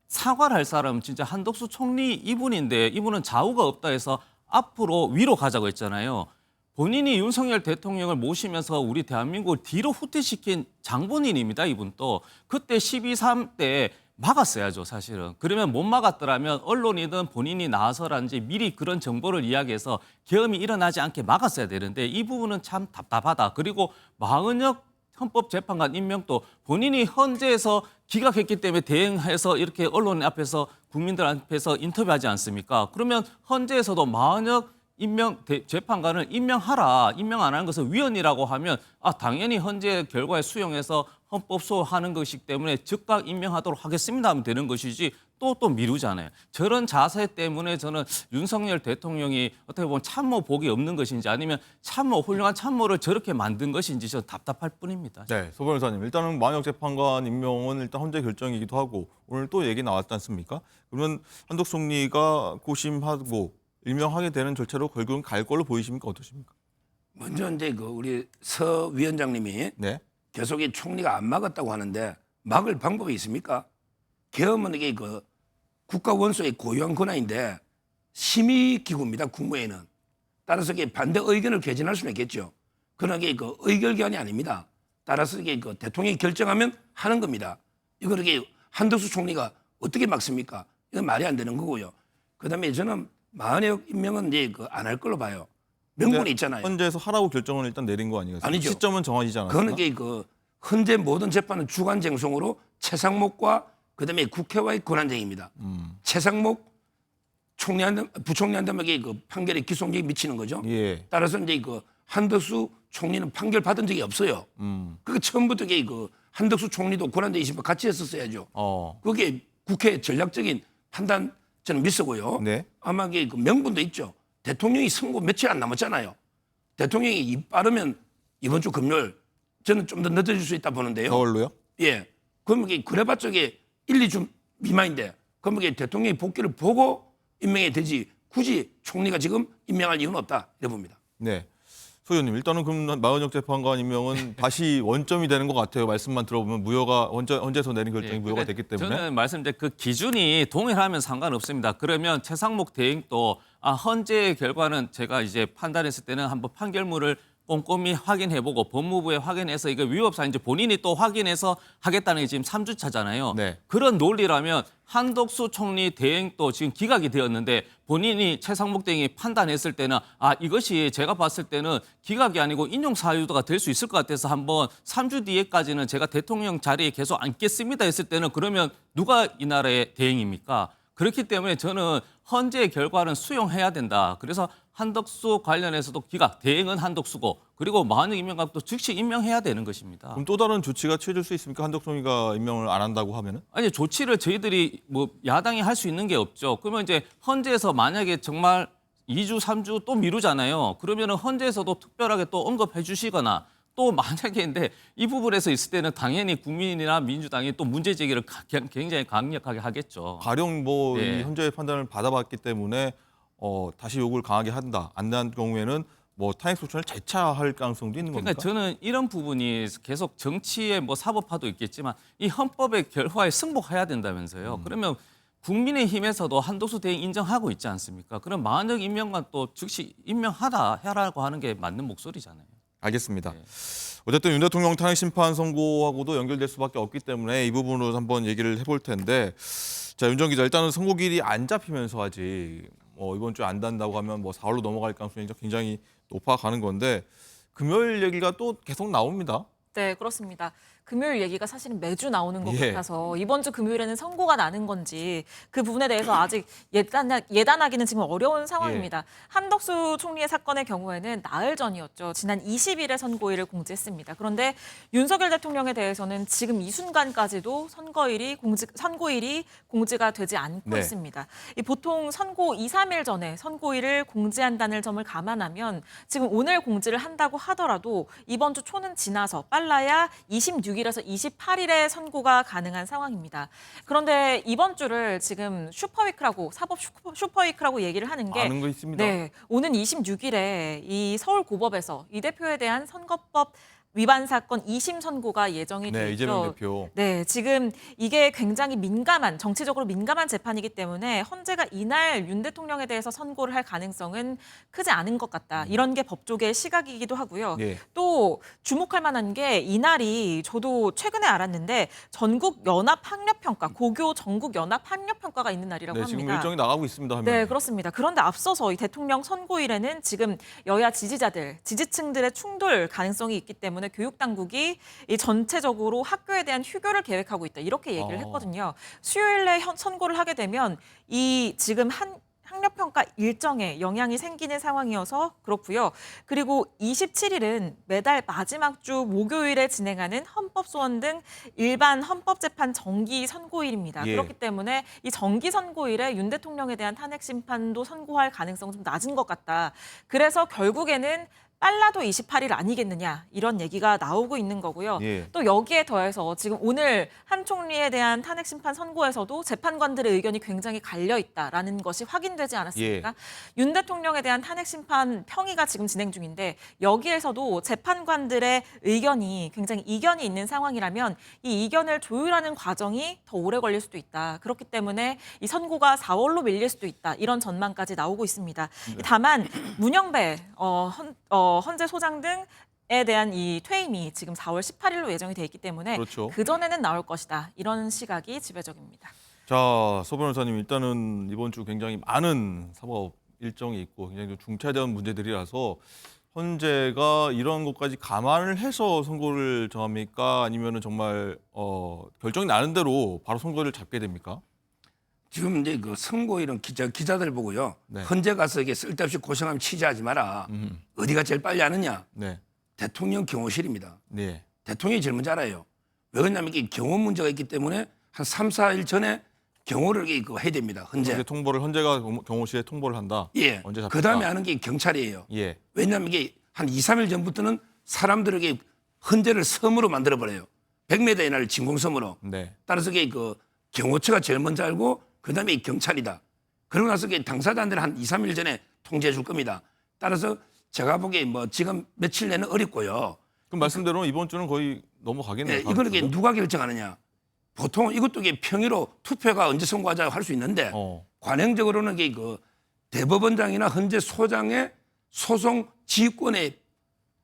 사과를 할 사람은 진짜 한덕수 총리 이분인데 이분은 좌우가 없다 해서 앞으로 위로 가자고 했잖아요. 본인이 윤석열 대통령을 모시면서 우리 대한민국을 뒤로 후퇴시킨 장본인입니다. 이분 또 그때 12.3 때 막았어야죠. 사실은. 그러면 못 막았더라면 언론이든 본인이 나와서라든지 미리 그런 정보를 이야기해서 계엄이 일어나지 않게 막았어야 되는데 이 부분은 참 답답하다. 그리고 마은혁 헌법재판관 임명도 본인이 헌재에서 기각했기 때문에 대응해서 이렇게 언론 앞에서 국민들 앞에서 인터뷰하지 않습니까? 그러면 헌재에서도 마은혁 재판관을 임명하라. 임명 안 하는 것은 위헌이라고 하면 당연히 헌재 결과에 수용해서 헌법 소하는 것이기 때문에 즉각 임명하도록 하겠습니다 하면 되는 것이지 또 미루잖아요. 저런 자세 때문에 저는 윤석열 대통령이 어떻게 보면 참모 복이 없는 것인지 아니면 훌륭한 참모를 저렇게 만든 것인지 저는 답답할 뿐입니다. 네, 소 변호사님. 일단은 마은혁 재판관 임명은 일단 헌재 결정이기도 하고 오늘 또 얘기 나왔지 않습니까? 그러면 한덕수 총리가 고심하고 임명하게 되는 절차로 결국은 갈 걸로 보이십니까? 어떠십니까? 먼저 이제 우리 서 위원장님이 네. 계속 이 총리가 안 막았다고 하는데 막을 방법이 있습니까? 계엄은 이게 국가 원수의 고유한 권한인데 심의기구입니다. 국무회의는. 따라서 이게 반대 의견을 개진할 수는 있겠죠. 그러나 이게 의결기관이 아닙니다. 따라서 이게 대통령이 결정하면 하는 겁니다. 이걸 이게 한덕수 총리가 어떻게 막습니까? 이건 말이 안 되는 거고요. 그다음에 저는 마은혁 임명은 이제 안 할 걸로 봐요. 명분이 있잖아요. 헌재에서 하라고 결정을 일단 내린 거 아니겠습니까? 아니죠. 시점은 정해지지 않았습니까? 그거는 이게 헌재 모든 재판은 주관쟁송으로 최상목과 그다음에 국회와의 권한쟁의입니다. 최상목 부총리한테 판결에 기소력이 미치는 거죠. 예. 따라서 이제 한덕수 총리는 판결 받은 적이 없어요. 그게 처음부터 한덕수 총리도 권한쟁의 심판 같이 했었어야죠. 그게 국회의 전략적인 판단 저는 미쓰고요. 네. 아마 이게 명분도 있죠. 대통령이 선고 며칠 안 남았잖아요. 대통령이 입 빠르면 이번 주 금요일 저는 좀 더 늦어질 수 있다 보는데요. 겨울로요? 예. 그럼 이게 그래봤자 이게 1, 2주 미만인데 그럼 이게 대통령이 복귀를 보고 임명이 되지 굳이 총리가 지금 임명할 이유는 없다 이래 봅니다. 네. 소 의원님, 일단은 그럼 마은혁 재판관 임명은 다시 원점이 되는 것 같아요. 말씀만 들어보면 무효가 헌재에서 내린 결정이 무효가 됐기 때문에. 저는 말씀드린 그 기준이 동일하면 상관없습니다. 그러면 최상목 대행도 헌재 결과는 제가 이제 판단했을 때는 한번 판결문을 꼼꼼히 확인해보고 법무부에 확인해서 이거 위법사인지 본인이 또 확인해서 하겠다는 게 지금 3주차잖아요. 네. 그런 논리라면 한덕수 총리 대행도 지금 기각이 되었는데 본인이 최상목 대행이 판단했을 때는 이것이 제가 봤을 때는 기각이 아니고 인용 사유가 될 수 있을 것 같아서 한번 3주 뒤에까지는 제가 대통령 자리에 계속 앉겠습니다 했을 때는 그러면 누가 이 나라의 대행입니까? 그렇기 때문에 저는 헌재 결과는 수용해야 된다. 그래서 한덕수 관련해서도 기각, 대행은 한덕수고 그리고 마은혁 임명각도 즉시 임명해야 되는 것입니다. 그럼 또 다른 조치가 취해질 수 있습니까? 한덕수 총리가 임명을 안 한다고 하면은? 아니 조치를 저희들이 야당이 할 수 있는 게 없죠. 그러면 이제 헌재에서 만약에 정말 2주, 3주 또 미루잖아요. 그러면은 헌재에서도 특별하게 또 언급해 주시거나 또 만약에인데 이 부분에서 있을 때는 당연히 국민이나 민주당이 또 문제 제기를 굉장히 강력하게 하겠죠. 가령 네. 이 헌재의 판단을 받아봤기 때문에 다시 요구를 강하게 한다. 안 한 경우에는 탄핵 소추안을 재차할 가능성도 있는 겁니까? 그러니까 저는 이런 부분이 계속 정치의 사법화도 있겠지만 이 헌법의 결과에 승복해야 된다면서요. 그러면 국민의힘에서도 한덕수 대행 인정하고 있지 않습니까? 그럼 마은혁 임명관 또 즉시 임명하라고 하는 게 맞는 목소리잖아요. 알겠습니다. 네. 어쨌든 윤 대통령 탄핵 심판 선고하고도 연결될 수밖에 없기 때문에 이 부분으로 한번 얘기를 해볼 텐데, 자, 윤정 기자, 일단은 선고일이 안 잡히면서 아직 이번 주에 안 단다고 하면 4월로 넘어갈 가능성이 굉장히 높아가는 건데 금요일 얘기가 또 계속 나옵니다. 네, 그렇습니다. 금요일 얘기가 사실은 매주 나오는 것 예. 같아서 이번 주 금요일에는 선고가 나는 건지 그 부분에 대해서 아직 예단하기는 지금 어려운 상황입니다. 한덕수 총리의 사건의 경우에는 나흘 전이었죠. 지난 20일에 선고일을 공지했습니다. 그런데 윤석열 대통령에 대해서는 지금 이 순간까지도 선고일이 공지가 되지 않고 네. 있습니다. 보통 선고 2, 3일 전에 선고일을 공지한다는 점을 감안하면 지금 오늘 공지를 한다고 하더라도 이번 주 초는 지나서 빨라야 26일에서 28일에 선고가 가능한 상황입니다. 그런데 이번 주를 지금 슈퍼위크라고 사법 슈퍼위크라고 얘기를 하는 게 많은 거 있습니다. 네, 오는 26일에 이 서울고법에서 이 대표에 대한 선거법 위반 사건 2심 선고가 예정이 돼 네, 있죠. 이재명 대표. 네, 지금 이게 굉장히 정치적으로 민감한 재판이기 때문에 헌재가 이날 윤 대통령에 대해서 선고를 할 가능성은 크지 않은 것 같다. 이런 게 법조계의 시각이기도 하고요. 예. 또 주목할 만한 게 이날이 저도 최근에 알았는데 전국연합학력평가, 고교 전국연합학력평가가 있는 날이라고 네, 합니다. 지금 일정이 나가고 있습니다. 화면에. 네, 그렇습니다. 그런데 앞서서 이 대통령 선고일에는 지금 여야 지지층들의 충돌 가능성이 있기 때문에 교육당국이 이 전체적으로 학교에 대한 휴교를 계획하고 있다. 이렇게 얘기를 했거든요. 수요일에 선고를 하게 되면 이 지금 학력평가 일정에 영향이 생기는 상황이어서 그렇고요. 그리고 27일은 매달 마지막 주 목요일에 진행하는 헌법소원 등 일반 헌법재판 정기 선고일입니다. 예. 그렇기 때문에 이 정기 선고일에 윤 대통령에 대한 탄핵 심판도 선고할 가능성이 좀 낮은 것 같다. 그래서 결국에는 빨라도 28일 아니겠느냐 이런 얘기가 나오고 있는 거고요. 예. 또 여기에 더해서 지금 오늘 한 총리에 대한 탄핵 심판 선고에서도 재판관들의 의견이 굉장히 갈려 있다라는 것이 확인되지 않았습니까? 윤 대통령에 대한 탄핵 심판 평의가 지금 진행 중인데 여기에서도 재판관들의 의견이 굉장히 이견이 있는 상황이라면 이 이견을 조율하는 과정이 더 오래 걸릴 수도 있다. 그렇기 때문에 이 선고가 4월로 밀릴 수도 있다. 이런 전망까지 나오고 있습니다. 다만 문영배 헌재 소장 등에 대한 이 퇴임이 지금 4월 18일로 예정이 돼 있기 때문에 그렇죠. 그 전에는 나올 것이다. 이런 시각이 지배적입니다. 자, 서 변호사님, 일단은 이번 주 굉장히 많은 사법 일정이 있고 굉장히 좀 중차대한 문제들이라서 헌재가 이런 것까지 감안을 해서 선고를 정합니까? 아니면은 정말 결정이 나는 대로 바로 선고를 잡게 됩니까? 지금 이제 그 선고일은 기자들 보고요. 네. 헌재 가서 이게 쓸데없이 고생하면 취재하지 마라. 어디가 제일 빨리 하느냐? 네. 대통령 경호실입니다. 네. 대통령이 제일 먼저 알아요. 왜 그러냐면 이게 경호 문제가 있기 때문에 한 3, 4일 전에 경호를 해야 됩니다. 헌재. 언제 통보를 헌재가 경호실에 통보를 한다. 예. 언제 잡혔다. 그다음에 하는 게 경찰이에요. 예. 왜냐하면 이게 한 2, 3일 전부터는 사람들에게 헌재를 섬으로 만들어 버려요. 100m 이내를 진공섬으로. 네. 따라서 이게 그 경호처가 제일 먼저 알고 그다음에 이 경찰이다. 그러고 나서 이게 당사자들은 한 2, 3일 전에 통지해 줄 겁니다. 따라서 제가 보기에 뭐 지금 며칠 내는 어렵고요. 그럼 말씀대로 이번 주는 거의 넘어가겠네요. 예, 이걸 이게 누가 결정하느냐? 보통 이것도 이게 평의로 투표가 언제 선고하자 할 수 있는데 관행적으로는 이게 그 대법원장이나 헌재 소장의 소송 지휘권에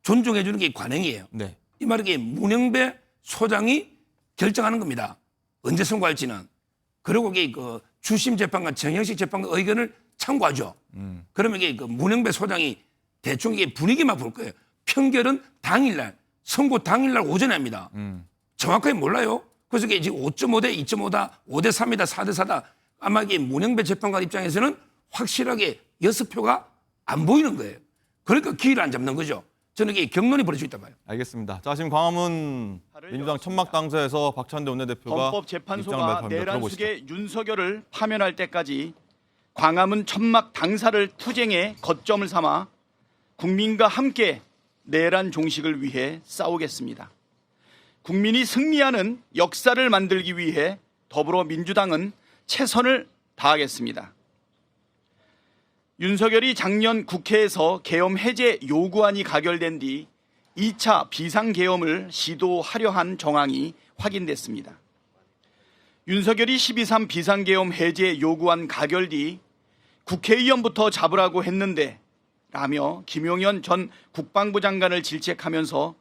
존중해 주는 게 관행이에요. 네. 이 말은 이게 문영배 소장이 결정하는 겁니다. 언제 선고할지는. 그리고 이게 그 주심 재판관, 정형식 재판관 의견을 참고하죠. 그러면 이게 그 문영배 소장이 대충 이게 분위기만 볼 거예요. 평결은 당일날, 선고 당일날 오전에 합니다. 정확하게 몰라요. 그래서 이게 지금 5.5대 2.5다, 5대 3이다, 4대 4다. 아마 이게 문영배 재판관 입장에서는 확실하게 6표가 안 보이는 거예요. 그러니까 기회를 안 잡는 거죠. 저는 이게 경론이 벌어지고 있다 봐요. 알겠습니다. 자, 지금 광화문 민주당 천막 당사에서 박찬대 원내대표가 입장을 헌법재판소가 발표합니다. 들어보시죠. 내란숙의 윤석열을 파면할 때까지 광화문 천막 당사를 투쟁의 거점을 삼아 국민과 함께 내란 종식을 위해 싸우겠습니다. 국민이 승리하는 역사를 만들기 위해 더불어민주당은 최선을 다하겠습니다. 윤석열이 작년 국회에서 계엄 해제 요구안이 가결된 뒤 2차 비상계엄을 시도하려 한 정황이 확인됐습니다. 윤석열이 12.3 비상계엄 해제 요구안 가결 뒤 국회의원부터 잡으라고 했는데 라며 김용현 전 국방부 장관을 질책하면서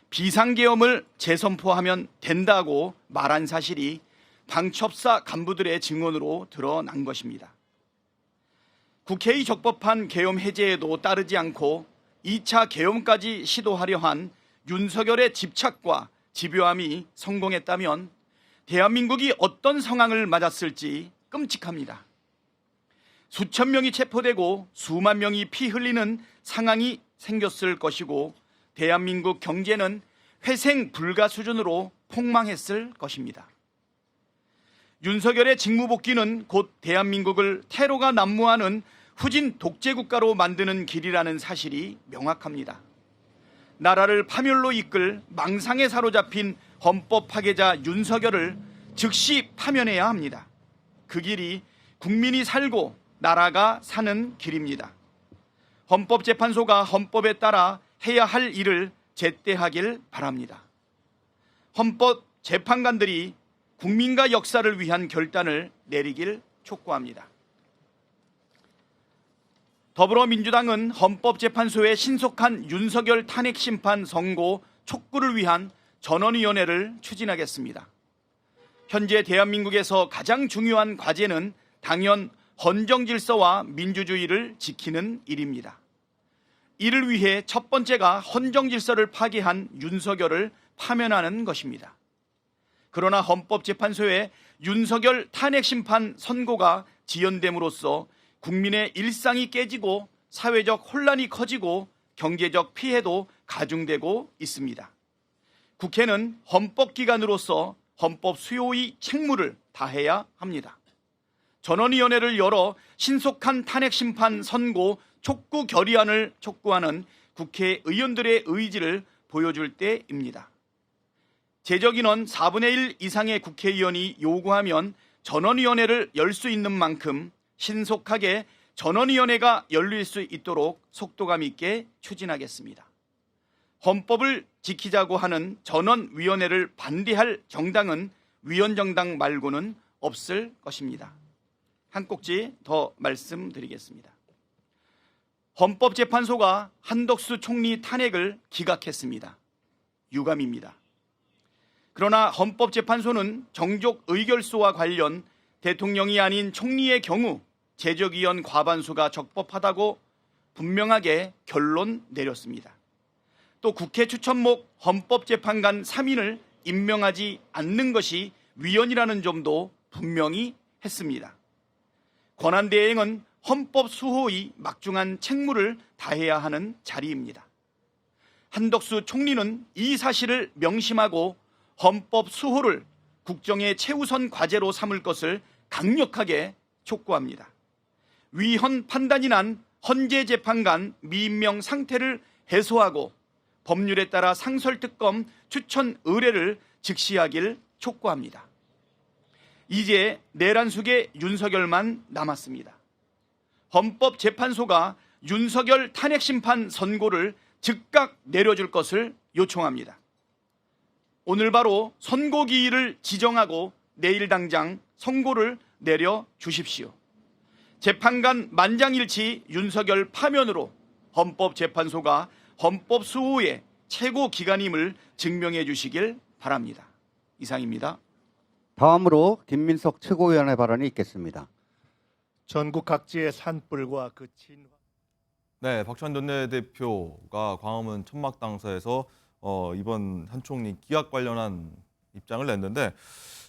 비상계엄을 재선포하면 된다고 말한 사실이 방첩사 간부들의 증언으로 드러난 것입니다. 국회의 적법한 계엄 해제에도 따르지 않고 2차 계엄까지 시도하려 한 윤석열의 집착과 집요함이 성공했다면 대한민국이 어떤 상황을 맞았을지 끔찍합니다. 수천 명이 체포되고 수만 명이 피 흘리는 상황이 생겼을 것이고 대한민국 경제는 회생 불가 수준으로 폭망했을 것입니다. 윤석열의 직무복귀는 곧 대한민국을 테러가 난무하는 후진 독재국가로 만드는 길이라는 사실이 명확합니다. 나라를 파멸로 이끌 망상에 사로잡힌 헌법 파괴자 윤석열을 즉시 파면해야 합니다. 그 길이 국민이 살고 나라가 사는 길입니다. 헌법재판소가 헌법에 따라 해야 할 일을 제때 하길 바랍니다. 헌법 재판관들이 국민과 역사를 위한 결단을 내리길 촉구합니다. 더불어민주당은 헌법재판소의 신속한 윤석열 탄핵 심판 선고 촉구를 위한 전원위원회를 추진하겠습니다. 현재 대한민국에서 가장 중요한 과제는 당연 헌정 질서와 민주주의를 지키는 일입니다. 이를 위해 첫 번째가 헌정 질서를 파괴한 윤석열을 파면하는 것입니다. 그러나 헌법재판소의 윤석열 탄핵 심판 선고가 지연됨으로써 국민의 일상이 깨지고 사회적 혼란이 커지고 경제적 피해도 가중되고 있습니다. 국회는 헌법기관으로서 헌법 수호의 책무를 다해야 합니다. 전원위원회를 열어 신속한 탄핵심판 선고 촉구 결의안을 촉구하는 국회의원들의 의지를 보여줄 때입니다. 제적인원 4분의 1 이상의 국회의원이 요구하면 전원위원회를 열 수 있는 만큼 신속하게 전원위원회가 열릴 수 있도록 속도감 있게 추진하겠습니다. 헌법을 지키자고 하는 전원위원회를 반대할 정당은 위원정당 말고는 없을 것입니다. 한 꼭지 더 말씀드리겠습니다. 헌법재판소가 한덕수 총리 탄핵을 기각했습니다. 유감입니다. 그러나 헌법재판소는 정족 의결소와 관련 대통령이 아닌 총리의 경우 제적위원 과반수가 적법하다고 분명하게 결론 내렸습니다. 또 국회 추천목 헌법재판관 3인을 임명하지 않는 것이 위헌이라는 점도 분명히 했습니다. 권한대행은 헌법 수호의 막중한 책무를 다해야 하는 자리입니다. 한덕수 총리는 이 사실을 명심하고 헌법 수호를 국정의 최우선 과제로 삼을 것을 강력하게 촉구합니다. 위헌 판단이 난 헌재 재판관 미임명 상태를 해소하고 법률에 따라 상설특검 추천 의뢰를 즉시하길 촉구합니다. 이제 내란숙의 윤석열만 남았습니다. 헌법재판소가 윤석열 탄핵심판 선고를 즉각 내려줄 것을 요청합니다. 오늘 바로 선고기일을 지정하고 내일 당장 선고를 내려주십시오. 재판관 만장일치 윤석열 파면으로 헌법재판소가 헌법 수호의 최고 기관임을 증명해 주시길 바랍니다. 이상입니다. 다음으로 김민석 최고위원의 발언이 있겠습니다. 전국 각지의 산불과 그 진화. 네, 박찬 원내대표가 광화문 천막당사에서 이번 한 총리 기각 관련한 입장을 냈는데,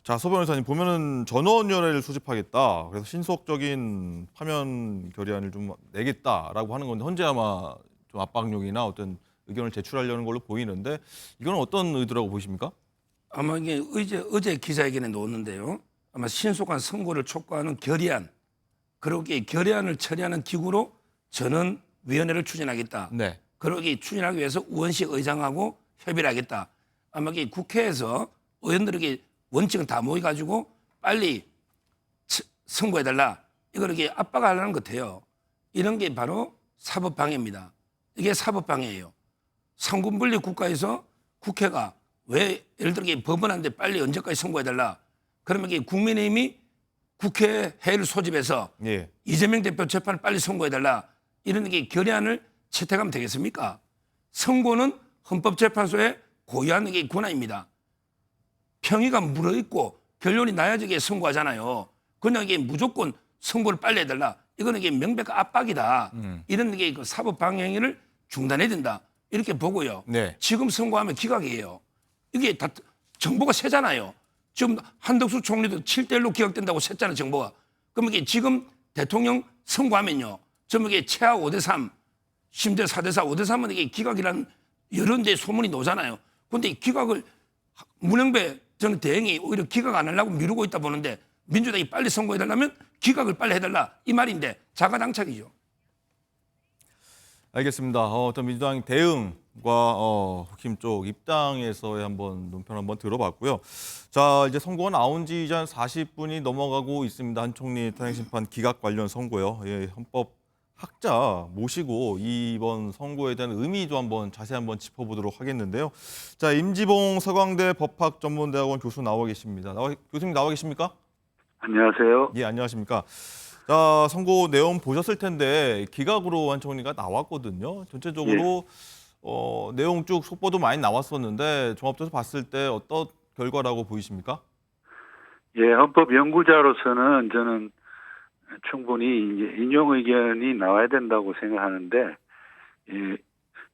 자, 서 변호사님 보면은 전원위원회를 수집하겠다. 그래서 신속적인 파면 결의안을 좀 내겠다라고 하는 건데, 현재 아마 좀 압박용이나 어떤 의견을 제출하려는 걸로 보이는데, 이건 어떤 의도라고 보십니까? 아마 이게 어제 기자회견에 놓았는데요. 아마 신속한 선고를 촉구하는 결의안, 그렇게 결의안을 처리하는 기구로 전원위원회를 추진하겠다. 네. 그러기 추진하기 위해서 우원식 의장하고 협의를 하겠다. 아마 이게 국회에서 의원들에게 원칙은 다 모여가지고 빨리 선고해달라. 이걸 이렇게 압박하려는 것 같아요. 이런 게 바로 사법방해입니다. 이게 사법방해예요. 상군분리 국가에서 국회가 왜 예를 들어 법원한테 빨리 언제까지 선고해달라. 그러면 이게 국민의힘이 국회 회의를 소집해서 예. 이재명 대표 재판을 빨리 선고해달라. 이런 게 결의안을 채택하면 되겠습니까? 선고는 헌법재판소의 고유한 게 권한입니다. 평의가 물어있고 결론이 나야지 이게 선고하잖아요. 그냥 이게 무조건 선고를 빨리 해달라. 이거는 이게 명백한 압박이다. 이런 게 그 사법 방해를 중단해야 된다. 이렇게 보고요. 네. 지금 선고하면 기각이에요. 이게 다 정보가 새잖아요. 지금 한덕수 총리도 7대1로 기각된다고 셌잖아요, 정보가. 그럼 이게 지금 대통령 선고하면요. 좀 이게 최하 5대3, 심지어 4대4, 5대3은 이게 기각이라는 여러 데 소문이 나잖아요. 그런데 이 기각을 문영배 전 대행이 오히려 기각 안 하려고 미루고 있다 보는데 민주당이 빨리 선고해달라면 기각을 빨리 해달라. 이 말인데 자가당착이죠. 알겠습니다. 어떤 민주당 대응과 국힘 쪽 입장에서의 한번 논평 한번 들어봤고요. 자, 이제 선고가 나온 지 이제 한 40분이 넘어가고 있습니다. 한 총리 탄핵심판 기각 관련 선고요. 예, 헌법 학자 모시고 이번 선고에 대한 의미도 한번 자세히 한번 짚어보도록 하겠는데요. 자, 임지봉 서강대 법학전문대학원 교수 나와 계십니다. 교수님 나와 계십니까? 안녕하세요. 예, 안녕하십니까. 자, 선고 내용 보셨을 텐데 기각으로 한 총리가 나왔거든요. 전체적으로 내용 쭉 속보도 많이 나왔었는데 종합적으로 봤을 때 어떤 결과라고 보이십니까? 예, 헌법 연구자로서는 저는 충분히 이제 인용 의견이 나와야 된다고 생각하는데, 예,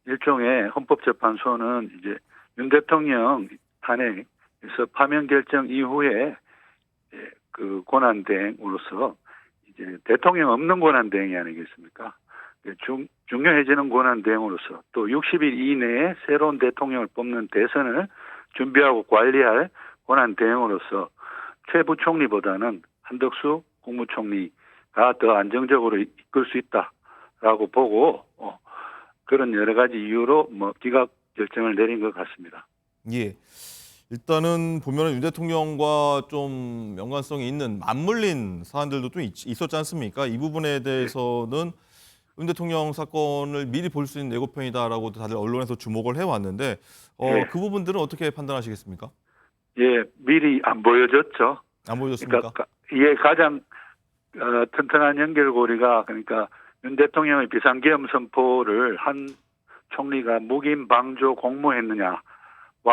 일종의 헌법재판소는 이제 윤 대통령 탄핵에서 파면 결정 이후에 그 권한대행으로서 이제 이제 대통령 없는 권한 대행이 아니겠습니까? 중요해지는 권한 대행으로서 또 60일 이내에 새로운 대통령을 뽑는 대선을 준비하고 관리할 권한 대행으로서 최 부총리보다는 한덕수 국무총리가 더 안정적으로 이끌 수 있다라고 보고 그런 여러 가지 이유로 기각 결정을 내린 것 같습니다. 예. 일단은 보면은 윤 대통령과 좀 연관성이 있는 맞물린 사안들도 좀 있었지 않습니까? 이 부분에 대해서는 윤 대통령 사건을 미리 볼 수 있는 예고편이다라고 다들 언론에서 주목을 해왔는데 그 부분들은 어떻게 판단하시겠습니까? 예, 미리 안 보여줬죠. 안 보여줬습니까? 그러니까 이게 가장 튼튼한 연결고리가 그러니까 윤 대통령의 비상계엄 선포를 한 총리가 묵인 방조 공모했느냐와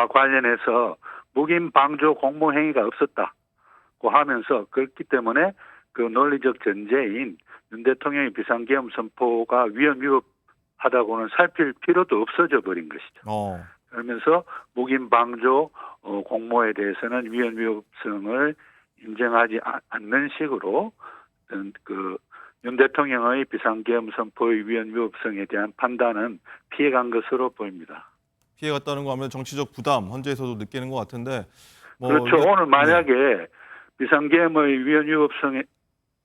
관련해서 묵인 방조 공모 행위가 없었다고 하면서 그렇기 때문에 그 논리적 전제인 윤 대통령의 비상계엄 선포가 위헌 위법하다고는 살필 필요도 없어져 버린 것이죠. 그러면서 묵인 방조 공모에 대해서는 위헌 위법성을 인정하지 않는 식으로 그 윤 대통령의 비상계엄 선포의 위헌 위법성에 대한 판단은 피해간 것으로 보입니다. 피해갔다는 거 하면 정치적 부담 현재에서도 느끼는 것 같은데 그렇죠. 오늘 만약에 비상계엄의 위헌 위법성에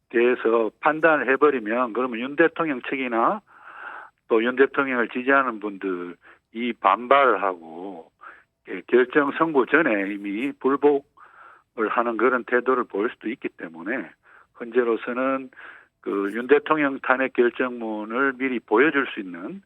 대해서 판단을 해버리면 그러면 윤 대통령 측이나 또 윤 대통령을 지지하는 분들이 반발을 하고 결정 선고 전에 이미 불복을 하는 그런 태도를 보일 수도 있기 때문에 현재로서는 그 윤 대통령 탄핵 결정문을 미리 보여줄 수 있는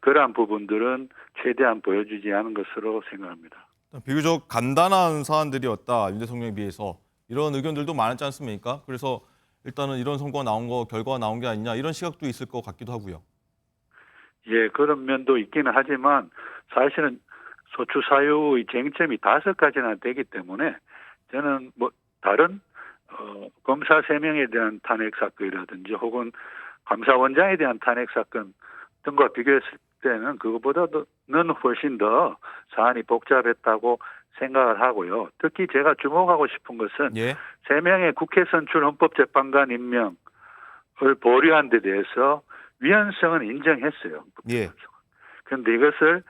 그러한 부분들은 최대한 보여주지 않은 것으로 생각합니다. 비교적 간단한 사안들이었다. 윤 대통령에 비해서 이런 의견들도 많았지 않습니까? 그래서 일단은 이런 선거가 나온 거 결과가 나온 게 아니냐 이런 시각도 있을 것 같기도 하고요. 예, 그런 면도 있기는 하지만 사실은 소추 사유의 쟁점이 5가지나 되기 때문에 저는 다른 검사 3명에 대한 탄핵 사건이라든지 혹은 감사원장에 대한 탄핵 사건 등과 비교했을 때는 그것보다는 훨씬 더 사안이 복잡했다고 생각을 하고요. 특히 제가 주목하고 싶은 것은 3명의 국회 선출 헌법재판관 임명을 보류한 데 대해서 위헌성은 인정했어요. 그런데 이것을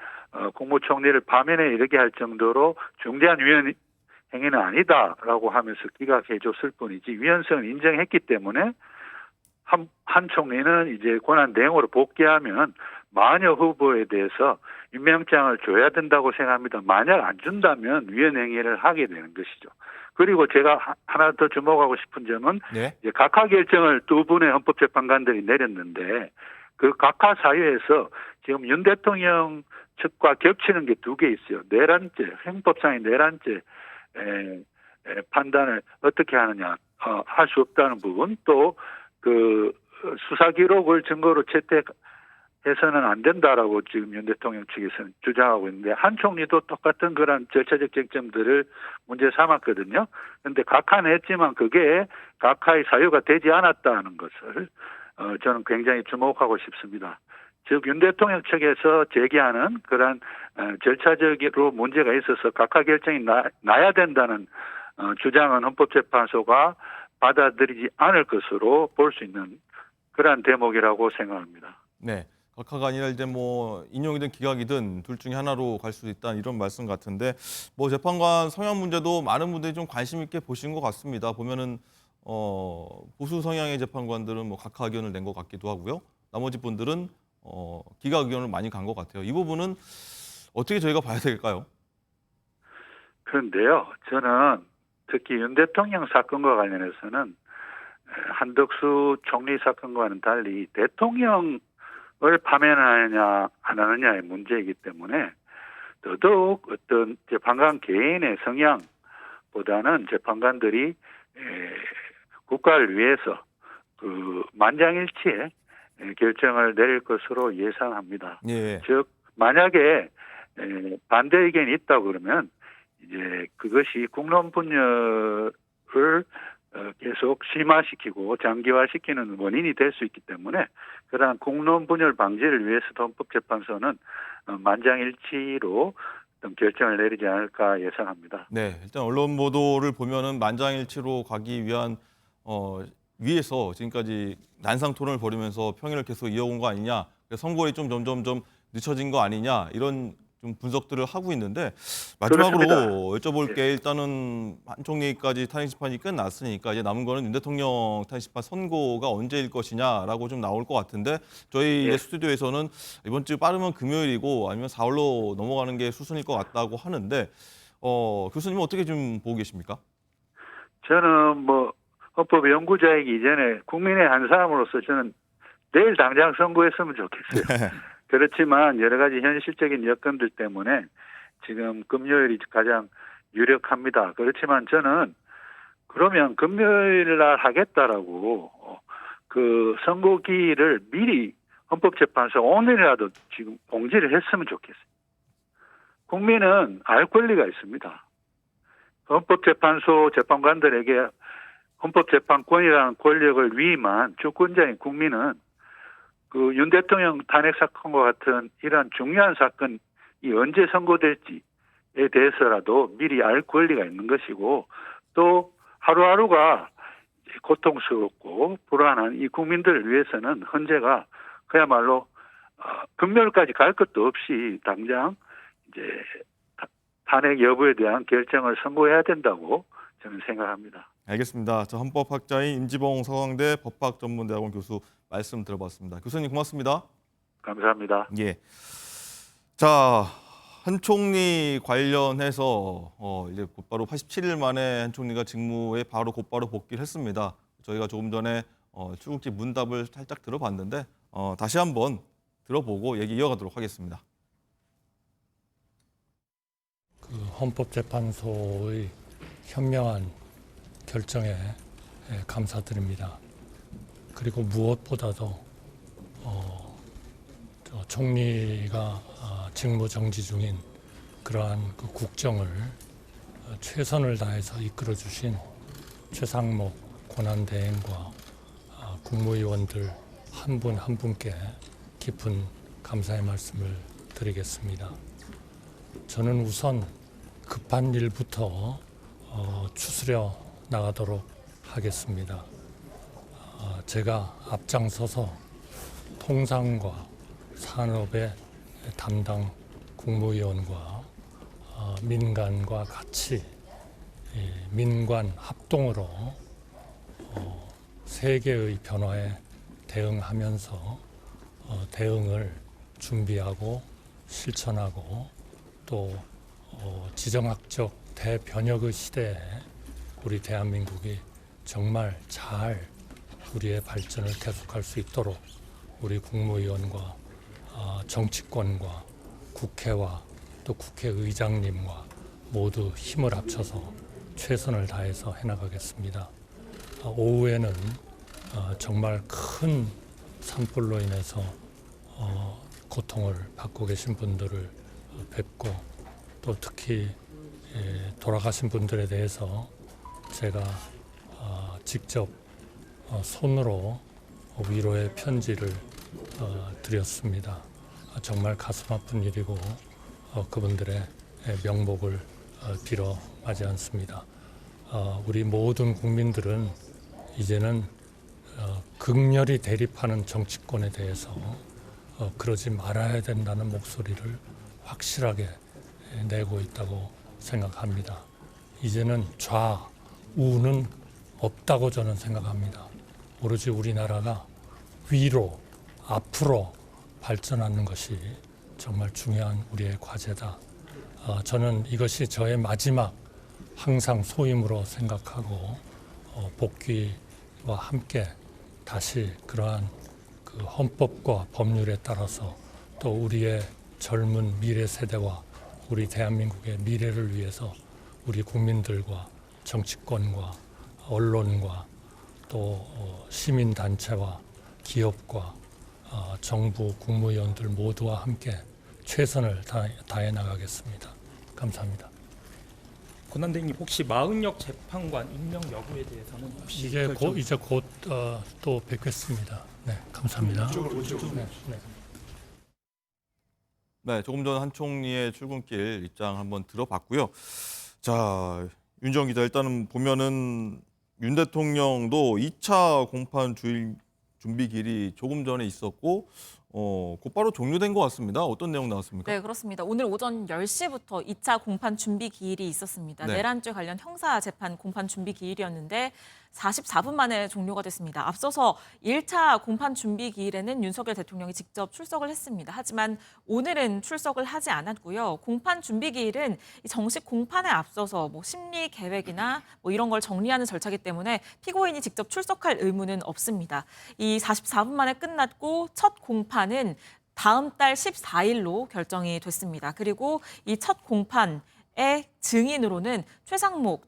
국무총리를 파면에 이르게 할 정도로 중대한 위헌 행위는 아니다라고 하면서 기각해 줬을 뿐이지 위헌성을 인정했기 때문에 한 총리는 이제 권한 대행으로 복귀하면 마녀 후보에 대해서 임명장을 줘야 된다고 생각합니다. 만약 안 준다면 위헌 행위를 하게 되는 것이죠. 그리고 제가 하나 더 주목하고 싶은 점은 이제 각하 결정을 2분의 헌법재판관들이 내렸는데 그 각하 사유에서 지금 윤 대통령 측과 겹치는 게 2개 있어요. 내란죄, 형법상의 내란죄 판단을 어떻게 하느냐 할 수 없다는 부분 또 그 수사 기록을 증거로 채택해서는 안 된다라고 지금 윤 대통령 측에서는 주장하고 있는데 한 총리도 똑같은 그런 절차적 쟁점들을 문제 삼았거든요. 그런데 각하는 했지만 그게 각하의 사유가 되지 않았다는 것을 저는 굉장히 주목하고 싶습니다. 즉 윤 대통령 측에서 제기하는 그런 절차적으로 문제가 있어서 각하 결정이 나야 된다는 주장은 헌법재판소가 받아들이지 않을 것으로 볼 수 있는 그러한 대목이라고 생각합니다. 네, 각하가 아니라 이제 인용이든 기각이든 둘 중에 하나로 갈 수 있다 이런 말씀 같은데 재판관 성향 문제도 많은 분들이 좀 관심 있게 보신 것 같습니다. 보면은 보수 성향의 재판관들은 각하 의견을 낸 것 같기도 하고요. 나머지 분들은 기각 의견을 많이 간 것 같아요. 이 부분은 어떻게 저희가 봐야 될까요? 그런데요, 저는 특히 윤 대통령 사건과 관련해서는 한덕수 총리 사건과는 달리 대통령을 파면하느냐 안 하느냐의 문제이기 때문에 더더욱 어떤 재판관 개인의 성향보다는 재판관들이 국가를 위해서 그 만장일치의 결정을 내릴 것으로 예상합니다. 즉 만약에 반대 의견이 있다고 그러면 이제 그것이 국론 분열을 계속 심화시키고 장기화시키는 원인이 될 수 있기 때문에 그러한 국론 분열 방지를 위해서도 헌법재판소는 만장일치로 어떤 결정을 내리지 않을까 예상합니다. 네, 일단 언론 보도를 보면은 만장일치로 가기 위한 위해서 지금까지 난상 토론을 벌이면서 평일을 계속 이어온 거 아니냐, 그래서 선거일이 좀 점점 늦춰진 거 아니냐 이런 좀 분석들을 하고 있는데 마지막으로 여쭤볼 게 일단은 한 총리까지 탄핵 심판이 끝났으니까 이제 남은 거는 윤 대통령 탄핵 심판 선고가 언제일 것이냐라고 좀 나올 것 같은데 저희 이제 스튜디오에서는 이번 주 빠르면 금요일이고 아니면 4월로 넘어가는 게 수순일 것 같다고 하는데 교수님은 어떻게 좀 보고 계십니까? 저는 뭐 헌법 연구자이기 이전에 국민의 한 사람으로서 저는 내일 당장 선고했으면 좋겠어요. 그렇지만 여러 가지 현실적인 여건들 때문에 지금 금요일이 가장 유력합니다. 그렇지만 저는 그러면 금요일 날 하겠다라고 그 선고기일을 미리 헌법재판소 오늘이라도 지금 공지를 했으면 좋겠어요. 국민은 알 권리가 있습니다. 헌법재판소 재판관들에게 헌법재판권이라는 권력을 위임한 주권자인 국민은 그 윤 대통령 탄핵 사건과 같은 이러한 중요한 사건이 언제 선고될지에 대해서라도 미리 알 권리가 있는 것이고 또 하루하루가 고통스럽고 불안한 이 국민들을 위해서는 헌재가 그야말로 금요일까지 갈 것도 없이 당장 이제 탄핵 여부에 대한 결정을 선고해야 된다고 저는 생각합니다. 알겠습니다. 저 헌법학자인 임지봉 서강대 법학전문대학원 교수 말씀 들어봤습니다. 교수님 고맙습니다. 감사합니다. 예. 자, 한 총리 관련해서 이제 곧바로 87일 만에 한 총리가 직무에 곧바로 복귀를 했습니다. 저희가 조금 전에 출국지 문답을 살짝 들어봤는데 다시 한번 들어보고 얘기 이어가도록 하겠습니다. 그 헌법재판소의 현명한 결정에 감사드립니다. 그리고 무엇보다도 총리가 직무 정지 중인 그러한 그 국정을 최선을 다해서 이끌어 주신 최상목 권한대행과 국무위원들 한 분 한 분께 깊은 감사의 말씀을 드리겠습니다. 저는 우선 급한 일부터 추스려 나가도록 하겠습니다. 제가 앞장서서 통상과 산업의 담당 국무위원과 민간과 같이 민관 합동으로 세계의 변화에 대응하면서 대응을 준비하고 실천하고 또 지정학적 대변혁의 시대에 우리 대한민국이 정말 잘 우리의 발전을 계속할 수 있도록 우리 국무위원과 정치권과 국회와 또 국회의장님과 모두 힘을 합쳐서 최선을 다해서 해나가겠습니다. 오후에는 정말 큰 산불로 인해서 고통을 받고 계신 분들을 뵙고 또 특히 돌아가신 분들에 대해서 제가 직접 손으로 위로의 편지를 드렸습니다. 정말 가슴 아픈 일이고 그분들의 명복을 빌어 마지 않습니다. 우리 모든 국민들은 이제는 극렬히 대립하는 정치권에 대해서 그러지 말아야 된다는 목소리를 확실하게 내고 있다고 생각합니다. 이제는 좌우는 없다고 저는 생각합니다. 오로지 우리나라가 위로, 앞으로 발전하는 것이 정말 중요한 우리의 과제다. 저는 이것이 저의 마지막 항상 소임으로 생각하고 복귀와 함께 다시 그러한 그 헌법과 법률에 따라서 또 우리의 젊은 미래 세대와 우리 대한민국의 미래를 위해서 우리 국민들과 정치권과 언론과 또 시민단체와 기업과 정부 국무위원들 모두와 함께 최선을 다해 나가겠습니다. 감사합니다. 권한대행님 혹시 마은혁 재판관 임명 여부에 대해서는 혹시 이제 곧 또 뵙겠습니다. 네, 감사합니다. 네, 조금 전 한 총리의 출근길 입장 한번 들어봤고요. 자, 윤정 기자 일단은 보면은 윤 대통령도 2차 공판 주일 준비 기일이 조금 전에 있었고 곧바로 종료된 것 같습니다. 어떤 내용 나왔습니까? 네, 그렇습니다. 오늘 오전 10시부터 2차 공판 준비 기일이 있었습니다. 네. 내란죄 관련 형사 재판 공판 준비 기일이었는데 44분 만에 종료가 됐습니다. 앞서서 1차 공판 준비 기일에는 윤석열 대통령이 직접 출석을 했습니다. 하지만 오늘은 출석을 하지 않았고요. 공판 준비 기일은 정식 공판에 앞서서 심리 계획이나 이런 걸 정리하는 절차이기 때문에 피고인이 직접 출석할 의무는 없습니다. 이 44분 만에 끝났고 첫 공판은 다음 달 14일로 결정이 됐습니다. 그리고 이 첫 공판의 증인으로는 최상목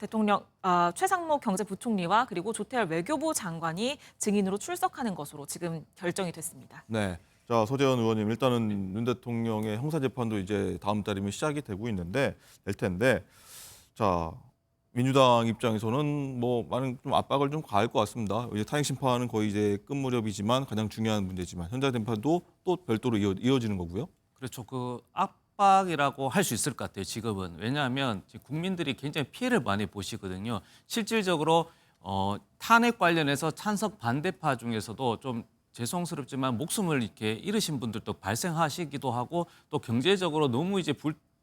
경제부총리와 그리고 조태열 외교부 장관이 증인으로 출석하는 것으로 지금 결정이 됐습니다. 네. 자, 서재현 의원님, 일단은 윤 대통령의 형사재판도 이제 다음 달이면 시작이 되고 될 텐데, 자, 민주당 입장에서는 많은 좀 압박을 좀 가할 것 같습니다. 이제 탄핵 심판은 거의 이제 끝 무렵이지만 가장 중요한 문제지만 현장 재판도 또 별도로 이어지는 거고요. 그렇죠. 압박이라고 할 수 있을 것 같아요. 지금은. 왜냐하면 지금 국민들이 굉장히 피해를 많이 보시거든요. 실질적으로 탄핵 관련해서 찬성 반대파 중에서도 좀 죄송스럽지만 목숨을 이렇게 잃으신 분들도 발생하시기도 하고 또 경제적으로 너무 이제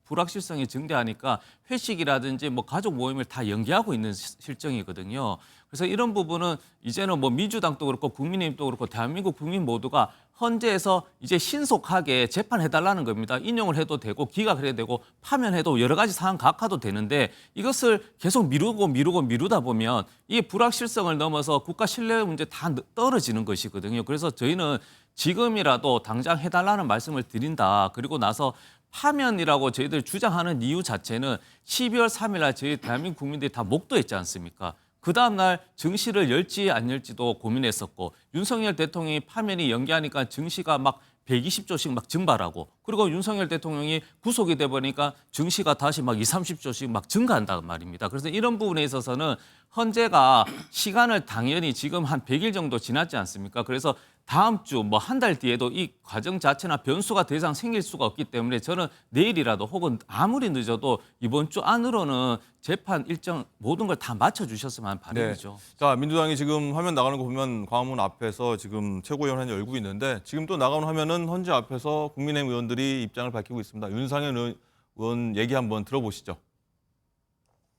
불확실성이 증대하니까 회식이라든지 가족 모임을 다 연기하고 있는 실정이거든요. 그래서 이런 부분은 이제는 민주당도 그렇고 국민의힘도 그렇고 대한민국 국민 모두가 헌재에서 이제 신속하게 재판해달라는 겁니다. 인용을 해도 되고 기각을 해도 되고 파면해도 여러 가지 상황 각하도 되는데 이것을 계속 미루다 보면 이게 불확실성을 넘어서 국가 신뢰 문제 다 떨어지는 것이거든요. 그래서 저희는 지금이라도 당장 해달라는 말씀을 드린다. 그리고 나서 파면이라고 저희들 주장하는 이유 자체는 12월 3일 날 저희 대한민국 국민들이 다 목도했지 않습니까? 그 다음날 증시를 열지 안 열지도 고민했었고 윤석열 대통령이 파면이 연기하니까 증시가 120조씩 증발하고 그리고 윤석열 대통령이 구속이 돼 보니까 증시가 다시 20, 30조씩 증가한단 말입니다. 그래서 이런 부분에 있어서는 헌재가 시간을 당연히 지금 한 100일 정도 지났지 않습니까? 그래서 다음 주 한 달 뒤에도 이 과정 자체나 변수가 더 이상 생길 수가 없기 때문에 저는 내일이라도 혹은 아무리 늦어도 이번 주 안으로는 재판 일정 모든 걸 다 맞춰주셨으면 하는 바람이죠. 네. 자, 민주당이 지금 화면 나가는 거 보면 광화문 앞에서 지금 최고위원회를 열고 있는데 지금 또 나가는 화면은 헌재 앞에서 국민의힘 의원들이 입장을 밝히고 있습니다. 윤상현 의원 얘기 한번 들어보시죠.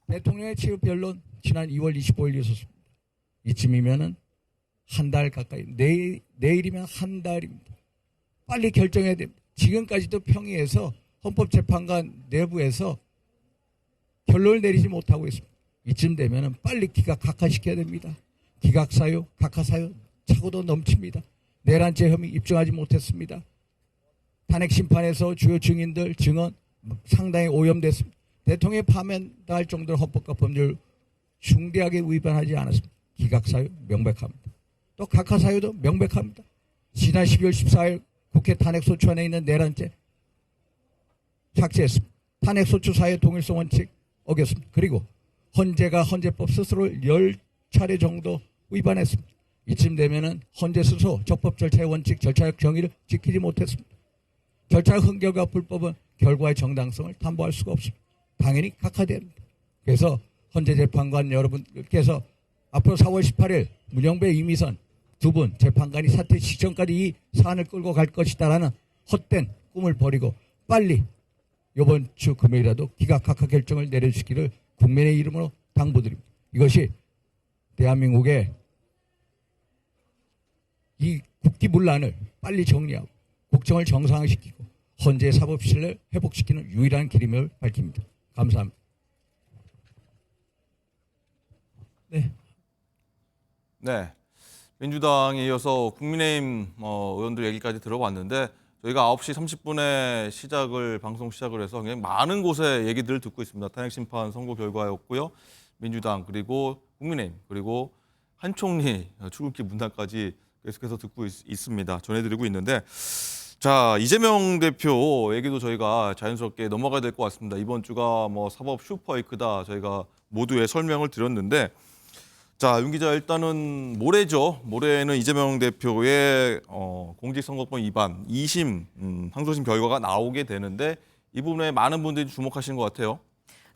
대통령의 체육 변론 지난 2월 25일 있었습니다. 이쯤이면은 한 달 가까이 내일이면 한 달입니다. 빨리 결정해야 됩니다. 지금까지도 평의에서 헌법재판관 내부에서 결론을 내리지 못하고 있습니다. 이쯤 되면은 빨리 기각 각하시켜야 됩니다. 기각 사유, 각하 사유 차고도 넘칩니다. 내란죄 혐의 입증하지 못했습니다. 탄핵 심판에서 주요 증인들 증언 상당히 오염됐습니다. 대통령이 파면당할 정도로 헌법과 법률 중대하게 위반하지 않았습니다. 기각 사유 명백합니다. 또 각하 사유도 명백합니다. 지난 12월 14일 국회 탄핵소추안에 있는 내란죄 삭제했습니다. 탄핵소추 사유의 동일성 원칙 어겼습니다. 그리고 헌재가 헌재법 스스로를 10차례 정도 위반했습니다. 이쯤 되면은 헌재 스스로 적법 절차의 원칙, 절차적 정의를 지키지 못했습니다. 절차의 흥결과 불법은 결과의 정당성을 담보할 수가 없습니다. 당연히 각하됩니다. 그래서 헌재 재판관 여러분께서 앞으로 4월 18일 문영배, 이미선 두 분 재판관이 사퇴 직전까지 이 사안을 끌고 갈 것이다라는 헛된 꿈을 버리고 빨리 이번 주 금요일이라도 기각 각하 결정을 내려주시기를 국민의 이름으로 당부드립니다. 이것이 대한민국의 이 국기문란을 빨리 정리하고 국정을 정상화시키고 헌재 사법 신뢰를 회복시키는 유일한 길임을 밝힙니다. 감사합니다. 네. 민주당에 이어서 국민의힘 의원들 얘기까지 들어봤는데 저희가 9시 30분에 방송 시작을 해서 굉장히 많은 곳에 얘기들을 듣고 있습니다. 탄핵 심판 선고 결과였고요. 민주당 그리고 국민의힘 그리고 한 총리 출국기 문단까지 계속해서 듣고 있습니다. 전해드리고 있는데 자, 이재명 대표 얘기도 저희가 자연스럽게 넘어가야 될 것 같습니다. 이번 주가 사법 슈퍼위크다 저희가 모두의 설명을 드렸는데 자, 윤 기자 일단은 모레죠. 모레는 이재명 대표의 공직선거법 위반 2심 항소심 결과가 나오게 되는데 이 부분에 많은 분들이 주목하시는 것 같아요.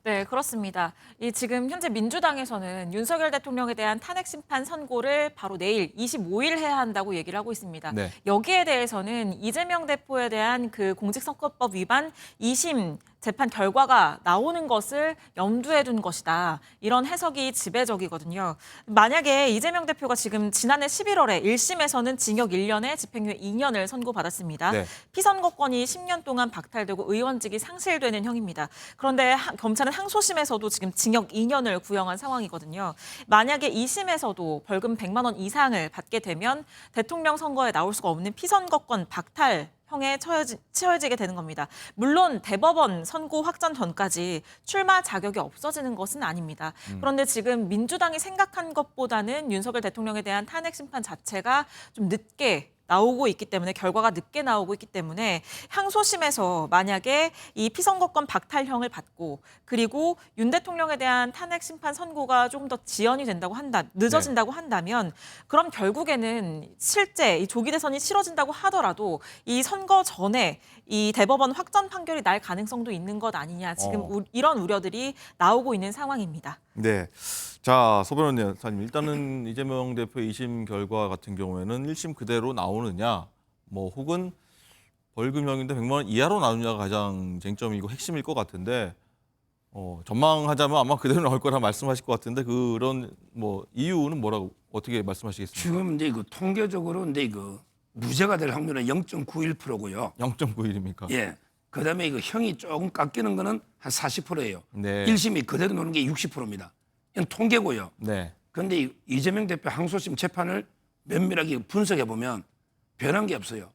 네, 그렇습니다. 이 지금 현재 민주당에서는 윤석열 대통령에 대한 탄핵 심판 선고를 바로 내일 25일 해야 한다고 얘기를 하고 있습니다. 네. 여기에 대해서는 이재명 대표에 대한 그 공직선거법 위반 2심 재판 결과가 나오는 것을 염두에 둔 것이다. 이런 해석이 지배적이거든요. 만약에 이재명 대표가 지금 지난해 11월에 1심에서는 징역 1년에 집행유예 2년을 선고받았습니다. 네. 피선거권이 10년 동안 박탈되고 의원직이 상실되는 형입니다. 그런데 검찰은 항소심에서도 지금 징역 2년을 구형한 상황이거든요. 만약에 2심에서도 벌금 100만 원 이상을 받게 되면 대통령 선거에 나올 수가 없는 피선거권 박탈 형에 처해지게 되는 겁니다. 물론 대법원 선고 확정 전까지 출마 자격이 없어지는 것은 아닙니다. 그런데 지금 민주당이 생각한 것보다는 윤석열 대통령에 대한 탄핵 심판 자체가 좀 늦게 나오고 있기 때문에 결과가 늦게 나오고 있기 때문에 항소심에서 만약에 이 피선거권 박탈형을 받고 그리고 윤 대통령에 대한 탄핵 심판 선고가 조금 더 지연이 된다고 늦어진다고 한다면 그럼 결국에는 실제 이 조기 대선이 치러진다고 하더라도 이 선거 전에 이 대법원 확정 판결이 날 가능성도 있는 것 아니냐 지금 이런 우려들이 나오고 있는 상황입니다. 네. 자, 서 변호사님, 일단은 이재명 대표의 2심 결과 같은 경우에는 1심 그대로 나오느냐, 뭐 혹은 벌금형인데 100만 원 이하로 나오느냐가 가장 쟁점이고 핵심일 것 같은데 전망하자면 아마 그대로 나올 거라 말씀하실 것 같은데 그런 뭐 이유는 뭐라고 어떻게 말씀하시겠습니까? 지금 이제 그 통계적으로 이제 그 무죄가 될 확률은 0.91%고요. 0.91입니까? 예. 그다음에 이거 형이 조금 깎이는 거는 한 40%예요. 네. 1심이 그대로 노는 게 60%입니다. 이건 통계고요. 네. 그런데 이재명 대표 항소심 재판을 면밀하게 분석해 보면 변한 게 없어요.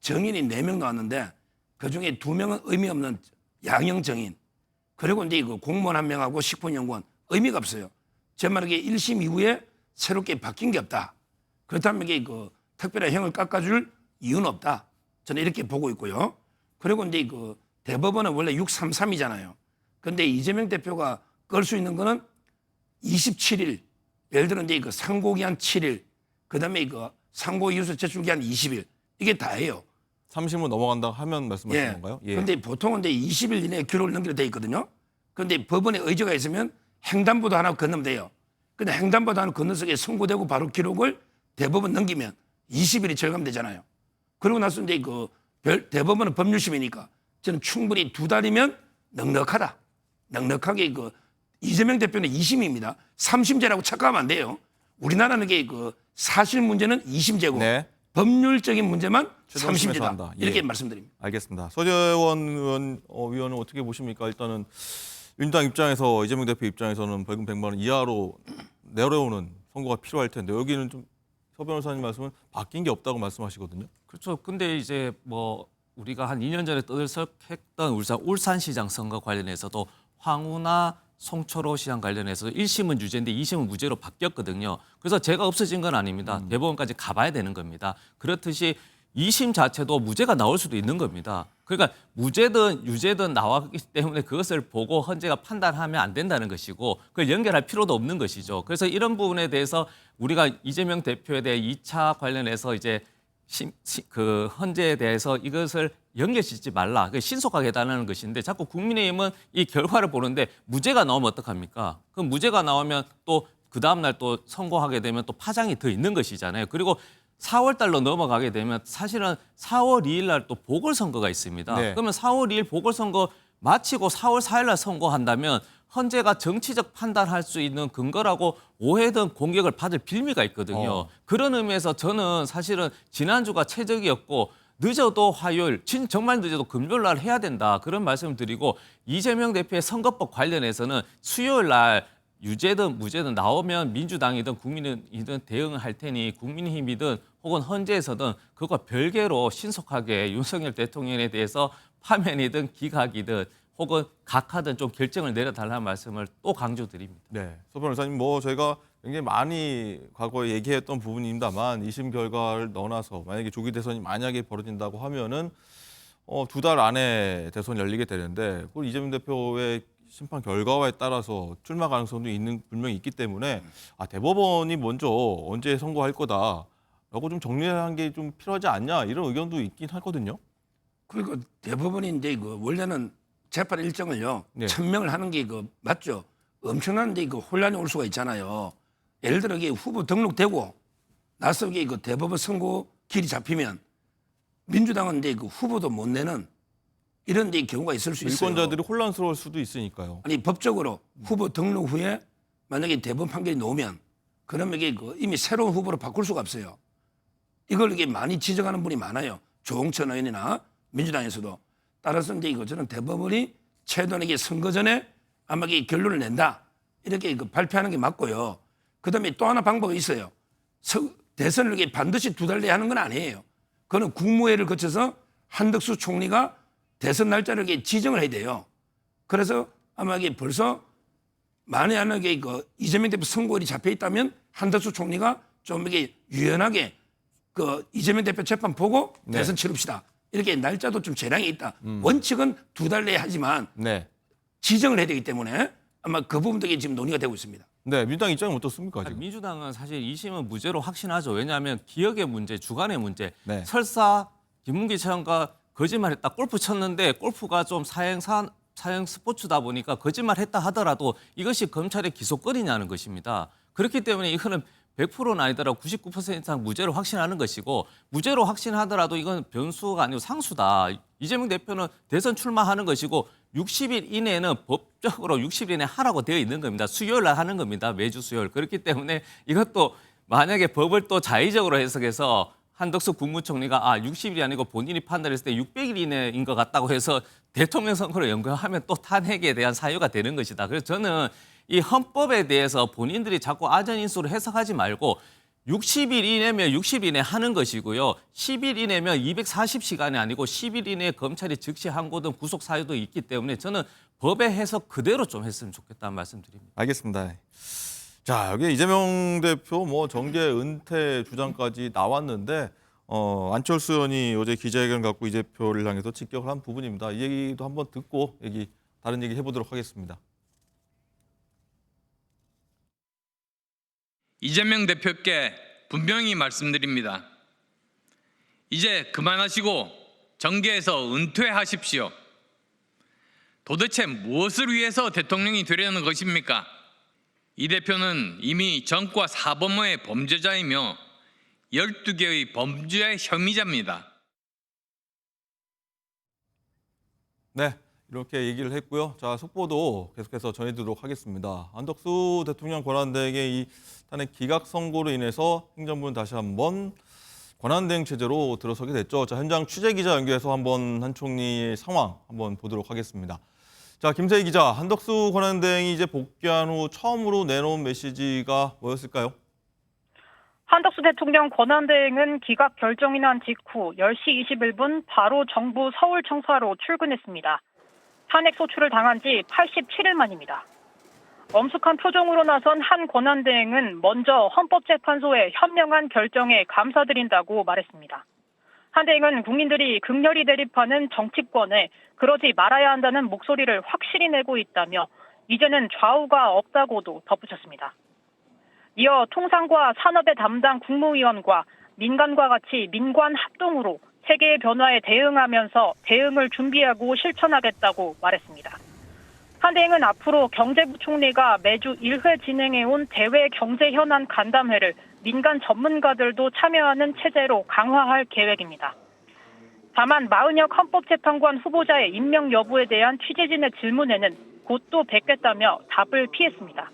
정인이 4명 나왔는데 그중에 2명은 의미 없는 양형 정인. 그리고 이제 그 공무원 1명하고 식품연구원 의미가 없어요. 제 말에 1심 이후에 새롭게 바뀐 게 없다. 그렇다면 이게 그 특별한 형을 깎아줄 이유는 없다. 저는 이렇게 보고 있고요. 그리고 이제 그 대법원은 원래 633이잖아요. 그런데 이재명 대표가 끌 수 있는 거는 27일. 예를 들어 이제 그 상고기한 7일. 그다음에 그 상고 이유서 제출기한 20일. 이게 다예요. 3심으로 넘어간다 하면 말씀하시는 건가요? 예. 그런데 보통은 이제 20일 이내에 기록을 넘기로 돼 있거든요. 그런데 법원에 의지가 있으면 횡단보도 하나 건너면 돼요. 근데 횡단보도 하나 건너서 선고되고 바로 기록을 대법원 넘기면 20일이 절감되잖아요. 그러고 나서 이제 그 대법원은 법률심이니까 저는 충분히 2달이면 넉넉하다. 넉넉하게 그 이재명 대표는 2심입니다. 3심제라고 착각하면 안 돼요. 우리나라는 그 사실 문제는 2심제고 네. 법률적인 문제만 최종심에서 3심제다. 한다. 이렇게 예. 말씀드립니다. 알겠습니다. 서재원 위원은 어떻게 보십니까? 일단은 민주당 입장에서 이재명 대표 입장에서는 벌금 100만 원 이하로 내려오는 선고가 필요할 텐데 여기는 좀 서 변호사님 말씀은 바뀐 게 없다고 말씀하시거든요. 그렇죠. 근데 이제 뭐 우리가 한 2년 전에 떠들썩했던 울산시장 선거 관련해서도 황우나 송철호 시장 관련해서 1심은 유죄인데 2심은 무죄로 바뀌었거든요. 그래서 죄가 없어진 건 아닙니다. 대법원까지 가봐야 되는 겁니다. 그렇듯이 2심 자체도 무죄가 나올 수도 있는 겁니다. 그러니까 무죄든 유죄든 나왔기 때문에 그것을 보고 헌재가 판단하면 안 된다는 것이고 그걸 연결할 필요도 없는 것이죠. 그래서 이런 부분에 대해서 우리가 이재명 대표에 대해 2차 관련해서 이제 그 헌재에 대해서 이것을 연결짓지 말라. 신속하게 해달라는 것인데 자꾸 국민의힘은 이 결과를 보는데 무죄가 나오면 어떡합니까? 그럼 무죄가 나오면 또 그 다음날 또 선고하게 되면 또 파장이 더 있는 것이잖아요. 그리고 4월 달로 넘어가게 되면 사실은 4월 2일 날 또 보궐선거가 있습니다. 네. 그러면 4월 2일 보궐선거 마치고 4월 4일 날 선고한다면 헌재가 정치적 판단할 수 있는 근거라고 오해든 공격을 받을 빌미가 있거든요. 그런 의미에서 저는 사실은 지난주가 최적이었고 늦어도 화요일, 정말 늦어도 금요일 날 해야 된다. 그런 말씀을 드리고 이재명 대표의 선거법 관련해서는 수요일 날 유죄든 무죄든 나오면 민주당이든 국민이든 대응을 할 테니 국민의힘이든 혹은 헌재에서든 그것과 별개로 신속하게 윤석열 대통령에 대해서 파면이든 기각이든 혹은 각하든 좀 결정을 내려달라는 말씀을 또 강조드립니다. 네, 서 변호사님 뭐 저희가 굉장히 많이 과거에 얘기했던 부분입니다만 2심 결과를 넣어놔서 만약에 조기 대선이 만약에 벌어진다고 하면은 2달 안에 대선 열리게 되는데 그걸 이재명 대표의 심판 결과에 따라서 출마 가능성도 분명히 있기 때문에 대법원이 먼저 언제 선고할 거다라고 좀 정리한 게 좀 필요하지 않냐 이런 의견도 있긴 하거든요. 그리고 대법원인데 그 원래는 재판 일정을요. 네. 1000명을 하는 게 그 맞죠? 엄청난데 그 혼란이 올 수가 있잖아요. 예를 들어 이게 후보 등록되고 나서 이게 그 대법원 선고 길이 잡히면 민주당은 이제 그 후보도 못 내는 이런 데 경우가 있을 수 있어요. 유권자들이 혼란스러울 수도 있으니까요. 아니 법적으로 후보 등록 후에 만약에 대법원 판결이 나오면 그러면 이게 그 이미 새로운 후보로 바꿀 수가 없어요. 이걸 이게 많이 지적하는 분이 많아요. 조홍천 의원이나 민주당에서도. 따라서 이제 이거 저는 대법원이 최대한 선거 전에 아마 이게 결론을 낸다 이렇게 그 발표하는 게 맞고요. 그다음에 또 하나 방법이 있어요. 대선을 이게 반드시 2달 내에 하는 건 아니에요. 그거는 국무회의를 거쳐서 한덕수 총리가 대선 날짜를 이렇게 지정을 해야 돼요. 그래서 아마 이게 벌써 만약에 그 이재명 대표 선고일이 잡혀 있다면 한덕수 총리가 좀 이게 유연하게 그 이재명 대표 재판 보고 네. 대선 치릅시다. 이렇게 날짜도 좀 재량이 있다. 원칙은 2달 내에 하지만 네. 지정을 해야 되기 때문에 아마 그 부분도 지금 논의가 되고 있습니다. 네, 민주당 입장은 어떻습니까? 아니, 지금? 민주당은 사실 2심은 무죄로 확신하죠. 왜냐하면 기억의 문제, 주관의 문제. 네. 설사 김문기 차관과 거짓말했다. 골프 쳤는데 골프가 좀 사형 스포츠다 보니까 거짓말했다 하더라도 이것이 검찰의 기소권이냐는 것입니다. 그렇기 때문에 이거는 100%는 아니더라도 99% 이상 무죄로 확신하는 것이고 무죄로 확신하더라도 이건 변수가 아니고 상수다. 이재명 대표는 대선 출마하는 것이고 60일 이내는 법적으로 60일 이내 하라고 되어 있는 겁니다. 수요일 날 하는 겁니다. 매주 수요일. 그렇기 때문에 이것도 만약에 법을 또 자의적으로 해석해서 한덕수 국무총리가 60일이 아니고 본인이 판단했을 때 600일 이내인 것 같다고 해서 대통령 선거를 연구하면 또 탄핵에 대한 사유가 되는 것이다. 그래서 저는 이 헌법에 대해서 본인들이 자꾸 아전인수로 해석하지 말고 60일 이내면 60일 이내 하는 것이고요. 10일 이내면 240시간이 아니고 10일 이내에 검찰이 즉시 항고든 구속 사유도 있기 때문에 저는 법의 해석 그대로 좀 했으면 좋겠다는 말씀드립니다. 알겠습니다. 자, 여기 이재명 대표 뭐 정계 은퇴 주장까지 나왔는데 안철수 의원이 어제 기자회견을 갖고 이 대표를 향해서 직격을 한 부분입니다. 이 얘기도 한번 듣고 다른 얘기 해보도록 하겠습니다. 이재명 대표께 분명히 말씀드립니다. 이제 그만하시고 정계에서 은퇴하십시오. 도대체 무엇을 위해서 대통령이 되려는 것입니까? 이 대표는 이미 전과 사범의 범죄자이며 12개의 범죄 혐의자입니다. 네, 이렇게 얘기를 했고요. 자, 속보도 계속해서 전해드리도록 하겠습니다. 한덕수 대통령 권한대행의 이 탄핵 기각 선고로 인해서 행정부는 다시 한번 권한대행 체제로 들어서게 됐죠. 자, 현장 취재 기자 연결해서 한 총리의 상황 한번 보도록 하겠습니다. 자, 김세희 기자, 한덕수 권한대행이 이제 복귀한 후 처음으로 내놓은 메시지가 뭐였을까요? 한덕수 대통령 권한대행은 기각 결정이 난 직후 10시 21분 바로 정부 서울청사로 출근했습니다. 탄핵 소추를 당한 지 87일 만입니다. 엄숙한 표정으로 나선 한 권한대행은 먼저 헌법재판소의 현명한 결정에 감사드린다고 말했습니다. 한 대행은 국민들이 극렬히 대립하는 정치권에 그러지 말아야 한다는 목소리를 확실히 내고 있다며 이제는 좌우가 없다고도 덧붙였습니다. 이어 통상과 산업의 담당 국무위원과 민간과 같이 민관 합동으로 세계의 변화에 대응하면서 대응을 준비하고 실천하겠다고 말했습니다. 한 대행은 앞으로 경제부총리가 매주 1회 진행해온 대외 경제 현안 간담회를 민간 전문가들도 참여하는 체제로 강화할 계획입니다. 다만 마은혁 헌법재판관 후보자의 임명 여부에 대한 취재진의 질문에는 곧 또 뵙겠다며 답을 피했습니다.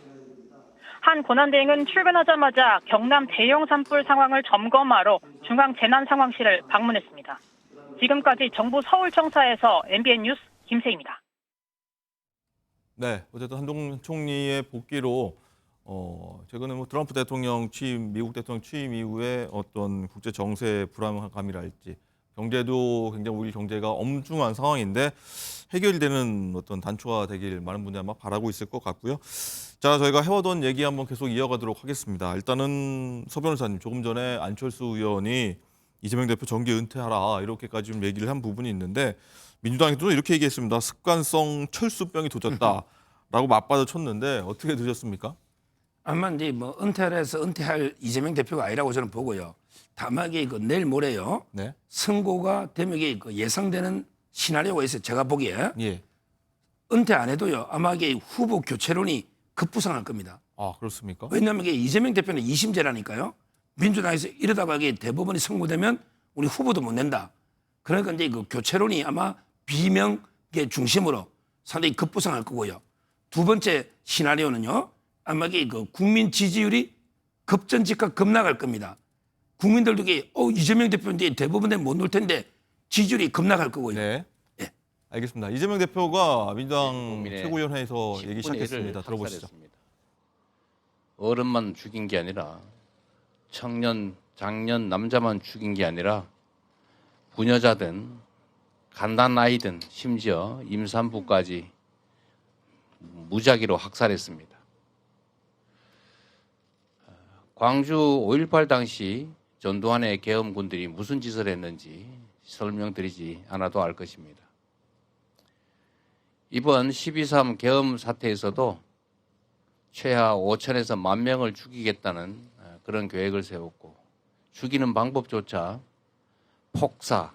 한 권한대행은 출근하자마자 경남 대형 산불 상황을 점검하러 중앙재난상황실을 방문했습니다. 지금까지 정부 서울청사에서 MBN 뉴스 김세희입니다. 네, 어쨌든 한동훈 총리의 복귀로 최근에 트럼프 대통령 취임, 미국 대통령 취임 이후에 어떤 국제 정세 불안감이랄지 경제도 굉장히 우리 경제가 엄중한 상황인데 해결되는 어떤 단초가 되길 많은 분들이 아마 바라고 있을 것 같고요. 자, 저희가 해오던 얘기 한번 계속 이어가도록 하겠습니다. 일단은 서 변호사님, 조금 전에 안철수 의원이 이재명 대표 정계 은퇴하라 이렇게까지 좀 얘기를 한 부분이 있는데 민주당에도 이렇게 얘기했습니다. 습관성 철수병이 도졌다라고 맞받아 쳤는데 어떻게 들으셨습니까? 아마 이제 뭐 은퇴를 해서 은퇴할 이재명 대표가 아니라고 저는 보고요. 다만 이게 내일 모레요. 네. 선고가 되면 이게 예상되는 시나리오가 있어요. 제가 보기에. 예. 은퇴 안 해도요. 아마 이게 후보 교체론이 급부상할 겁니다. 아, 그렇습니까? 왜냐하면 이게 이재명 대표는 2심제라니까요. 민주당에서 이러다가 이게 대법원이 선고되면 우리 후보도 못 낸다. 그러니까 이제 그 교체론이 아마 비명의 중심으로 상당히 급부상할 거고요. 두 번째 시나리오는요. 아마 이게 그 국민 지지율이 급전직하 급락할 겁니다. 국민들도 이게 이재명 대표인데 대법원에 못 놓을 텐데 지지율이 급락할 거고요. 네. 예. 알겠습니다. 이재명 대표가 민주당 최고위원회에서 얘기 10분의 1을 시작했습니다. 들어보시죠. 학살했습니다. 어른만 죽인 게 아니라 청년, 장년, 남자만 죽인 게 아니라 부녀자든 갓난아이든 심지어 임산부까지 무작위로 학살했습니다. 광주 5.18 당시 전두환의 계엄군들이 무슨 짓을 했는지 설명드리지 않아도 알 것입니다. 이번 12.3 계엄 사태에서도 최하 5천에서 10,000명을 죽이겠다는 그런 계획을 세웠고 죽이는 방법조차 폭사,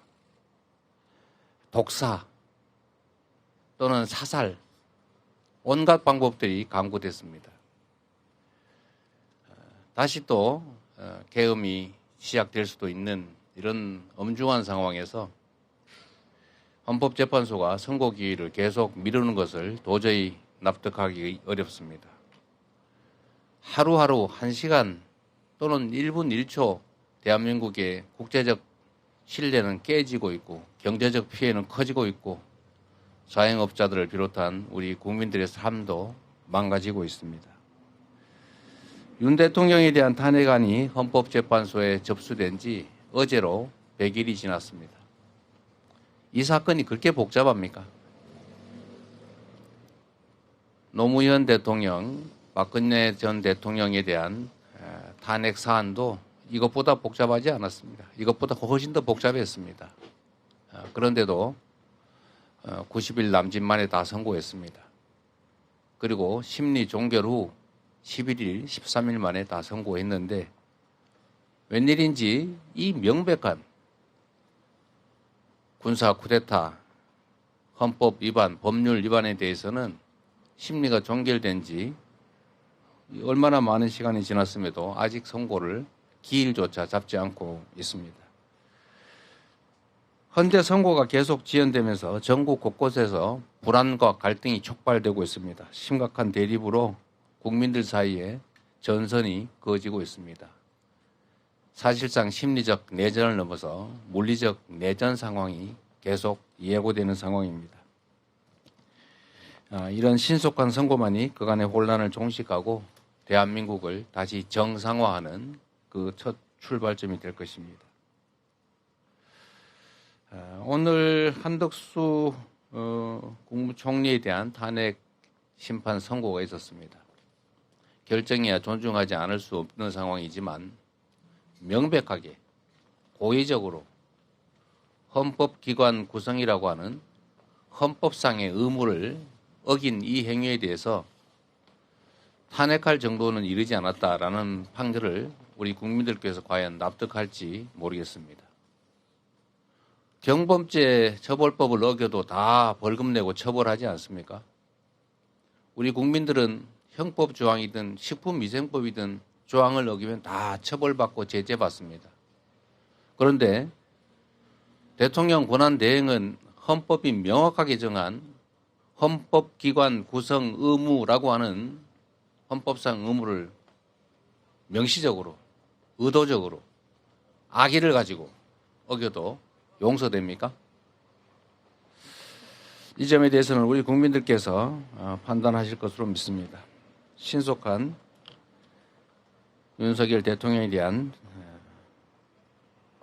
독사 또는 사살 온갖 방법들이 강구됐습니다. 다시 또 계엄이 시작될 수도 있는 이런 엄중한 상황에서 헌법재판소가 선고 기일을 계속 미루는 것을 도저히 납득하기 어렵습니다. 하루하루 1시간 또는 1분 1초 대한민국의 국제적 신뢰는 깨지고 있고 경제적 피해는 커지고 있고 자영업자들을 비롯한 우리 국민들의 삶도 망가지고 있습니다. 윤 대통령에 대한 탄핵안이 헌법재판소에 접수된 지 어제로 100일이 지났습니다. 이 사건이 그렇게 복잡합니까? 노무현 대통령, 박근혜 전 대통령에 대한 탄핵 사안도 이것보다 복잡하지 않았습니다. 이것보다 훨씬 더 복잡했습니다. 그런데도 90일 남짓 만에 다 선고했습니다. 그리고 심리 종결 후 11일, 13일 만에 다 선고했는데 웬일인지 이 명백한 군사 쿠데타, 헌법 위반, 법률 위반에 대해서는 심리가 종결된 지 얼마나 많은 시간이 지났음에도 아직 선고를 기일조차 잡지 않고 있습니다. 현재 선고가 계속 지연되면서 전국 곳곳에서 불안과 갈등이 촉발되고 있습니다. 심각한 대립으로 국민들 사이에 전선이 그어지고 있습니다. 사실상 심리적 내전을 넘어서 물리적 내전 상황이 계속 예고되는 상황입니다. 이런 신속한 선고만이 그간의 혼란을 종식하고 대한민국을 다시 정상화하는 그 첫 출발점이 될 것입니다. 오늘 한덕수 국무총리에 대한 탄핵 심판 선고가 있었습니다. 결정이야 존중하지 않을 수 없는 상황이지만 명백하게 고의적으로 헌법기관 구성이라고 하는 헌법상의 의무를 어긴 이 행위에 대해서 탄핵할 정도는 이르지 않았다라는 판결을 우리 국민들께서 과연 납득할지 모르겠습니다. 경범죄 처벌법을 어겨도 다 벌금 내고 처벌하지 않습니까? 우리 국민들은 형법 조항이든 식품위생법이든 조항을 어기면 다 처벌받고 제재받습니다. 그런데 대통령 권한 대행은 헌법이 명확하게 정한 헌법기관 구성 의무라고 하는 헌법상 의무를 명시적으로 의도적으로 악의를 가지고 어겨도 용서됩니까? 이 점에 대해서는 우리 국민들께서 판단하실 것으로 믿습니다. 신속한 윤석열 대통령에 대한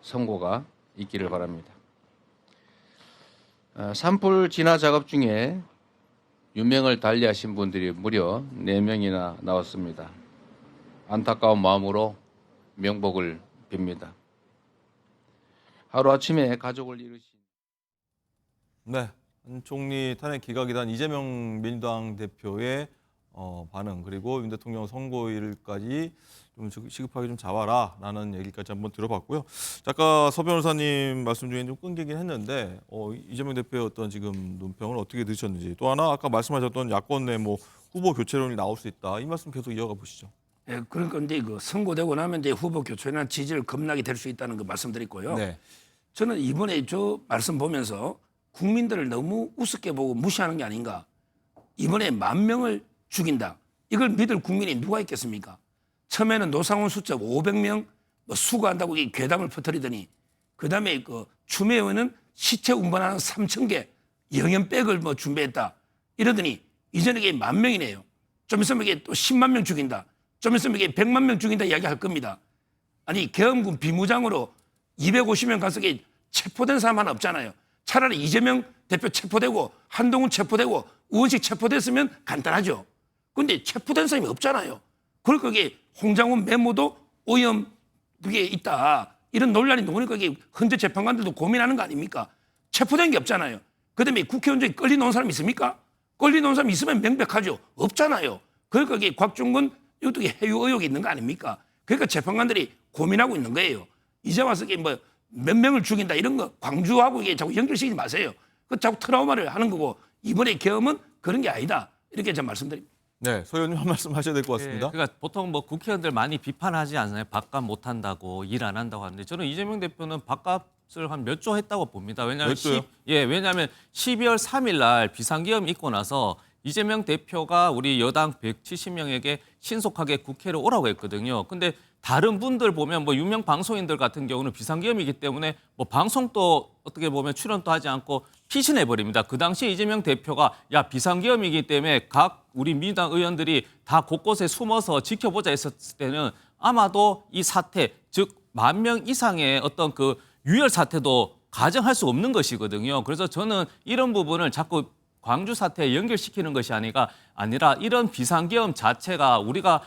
선고가 있기를 바랍니다. 산불 진화 작업 중에 유명을 달리하신 분들이 무려 4명이나 나왔습니다. 안타까운 마음으로 명복을 빕니다. 하루아침에 가족을 잃으신 네, 한 총리 탄핵 기각이단 이재명 민주당 대표의 반응 그리고 윤 대통령 선고일까지 좀 시급하게 좀 잡아라라는 얘기까지 한번 들어봤고요. 아까 서 변호사님 말씀 중에 좀 끊기긴 했는데 이재명 대표의 어떤 지금 논평을 어떻게 들으셨는지 또 하나 아까 말씀하셨던 야권 내 뭐 후보 교체론이 나올 수 있다 이 말씀 계속 이어가 보시죠. 예, 그러니까 이제 그 선고되고 나면 이제 후보 교체나 지지를 급락이 될 수 있다는 거 말씀드렸고요. 네. 저는 이번에 저 말씀 보면서 국민들을 너무 우습게 보고 무시하는 게 아닌가. 이번에 10,000명을 죽인다. 이걸 믿을 국민이 누가 있겠습니까? 처음에는 노상원 숫자 500명 뭐 수거한다고 이 괴담을 퍼뜨리더니 그다음에 그 추미애 의원은 시체 운반하는 3,000개 영연백을 뭐 준비했다. 이러더니 이전에 이게 10,000명이네요. 좀 있으면 이게 또 10만 명 죽인다. 좀 있으면 이게 100만 명 죽인다 이야기할 겁니다. 아니 계엄군 비무장으로 250명 가서 체포된 사람 하나 없잖아요. 차라리 이재명 대표 체포되고 한동훈 체포되고 의원식 체포됐으면 간단하죠. 그런데 체포된 사람이 없잖아요. 그러니까 이게 홍장훈 메모도 오염 그게 있다. 이런 논란이 나오니까 이게 헌재 재판관들도 고민하는 거 아닙니까? 체포된 게 없잖아요. 그다음에 국회의원 중에 끌리 놓은 사람 있습니까? 끌리 놓은 사람 있으면 명백하죠. 없잖아요. 그러니까 이게 곽중근 이것도 해유 의혹이 있는 거 아닙니까? 그러니까 재판관들이 고민하고 있는 거예요. 이제 와서 이게 뭐 몇 명을 죽인다 이런 거 광주하고 이게 자꾸 연결시키지 마세요. 그 자꾸 트라우마를 하는 거고 이번에 계엄은 그런 게 아니다. 이렇게 제가 말씀드립니다. 네, 서 의원님 한 말씀 하셔야 될 것 같습니다. 그러니까 보통 뭐 국회의원들 많이 비판하지 않나요? 밥값 못 한다고 일 안 한다고 하는데 저는 이재명 대표는 밥값을 한 몇 조 했다고 봅니다. 왜냐하면 몇 조요? 왜냐하면 12월 3일 날 비상계엄 있고 나서 이재명 대표가 우리 여당 170명에게 신속하게 국회로 오라고 했거든요. 근데 다른 분들 보면 뭐 유명 방송인들 같은 경우는 비상계엄이기 때문에 뭐 방송도 어떻게 보면 출연도 하지 않고 피신해 버립니다. 그 당시에 이재명 대표가 야 비상계엄이기 때문에 각 우리 민주당 의원들이 다 곳곳에 숨어서 지켜보자 했었을 때는 아마도 이 사태 즉 10,000명 이상의 어떤 그 유혈 사태도 가정할 수 없는 것이거든요. 그래서 저는 이런 부분을 자꾸 광주 사태에 연결시키는 것이 아니라 이런 비상계엄 자체가 우리가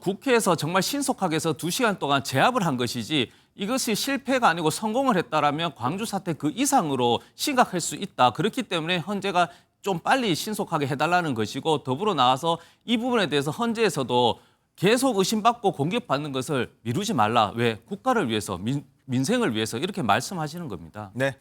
국회에서 정말 신속하게 해서 2시간 동안 제압을 한 것이지 이것이 실패가 아니고 성공을 했다라면 광주 사태 그 이상으로 심각할 수 있다. 그렇기 때문에 헌재가 좀 빨리 신속하게 해달라는 것이고 더불어 나와서 이 부분에 대해서 헌재에서도 계속 의심받고 공격받는 것을 미루지 말라. 왜? 국가를 위해서, 민생을 위해서 이렇게 말씀하시는 겁니다. 네.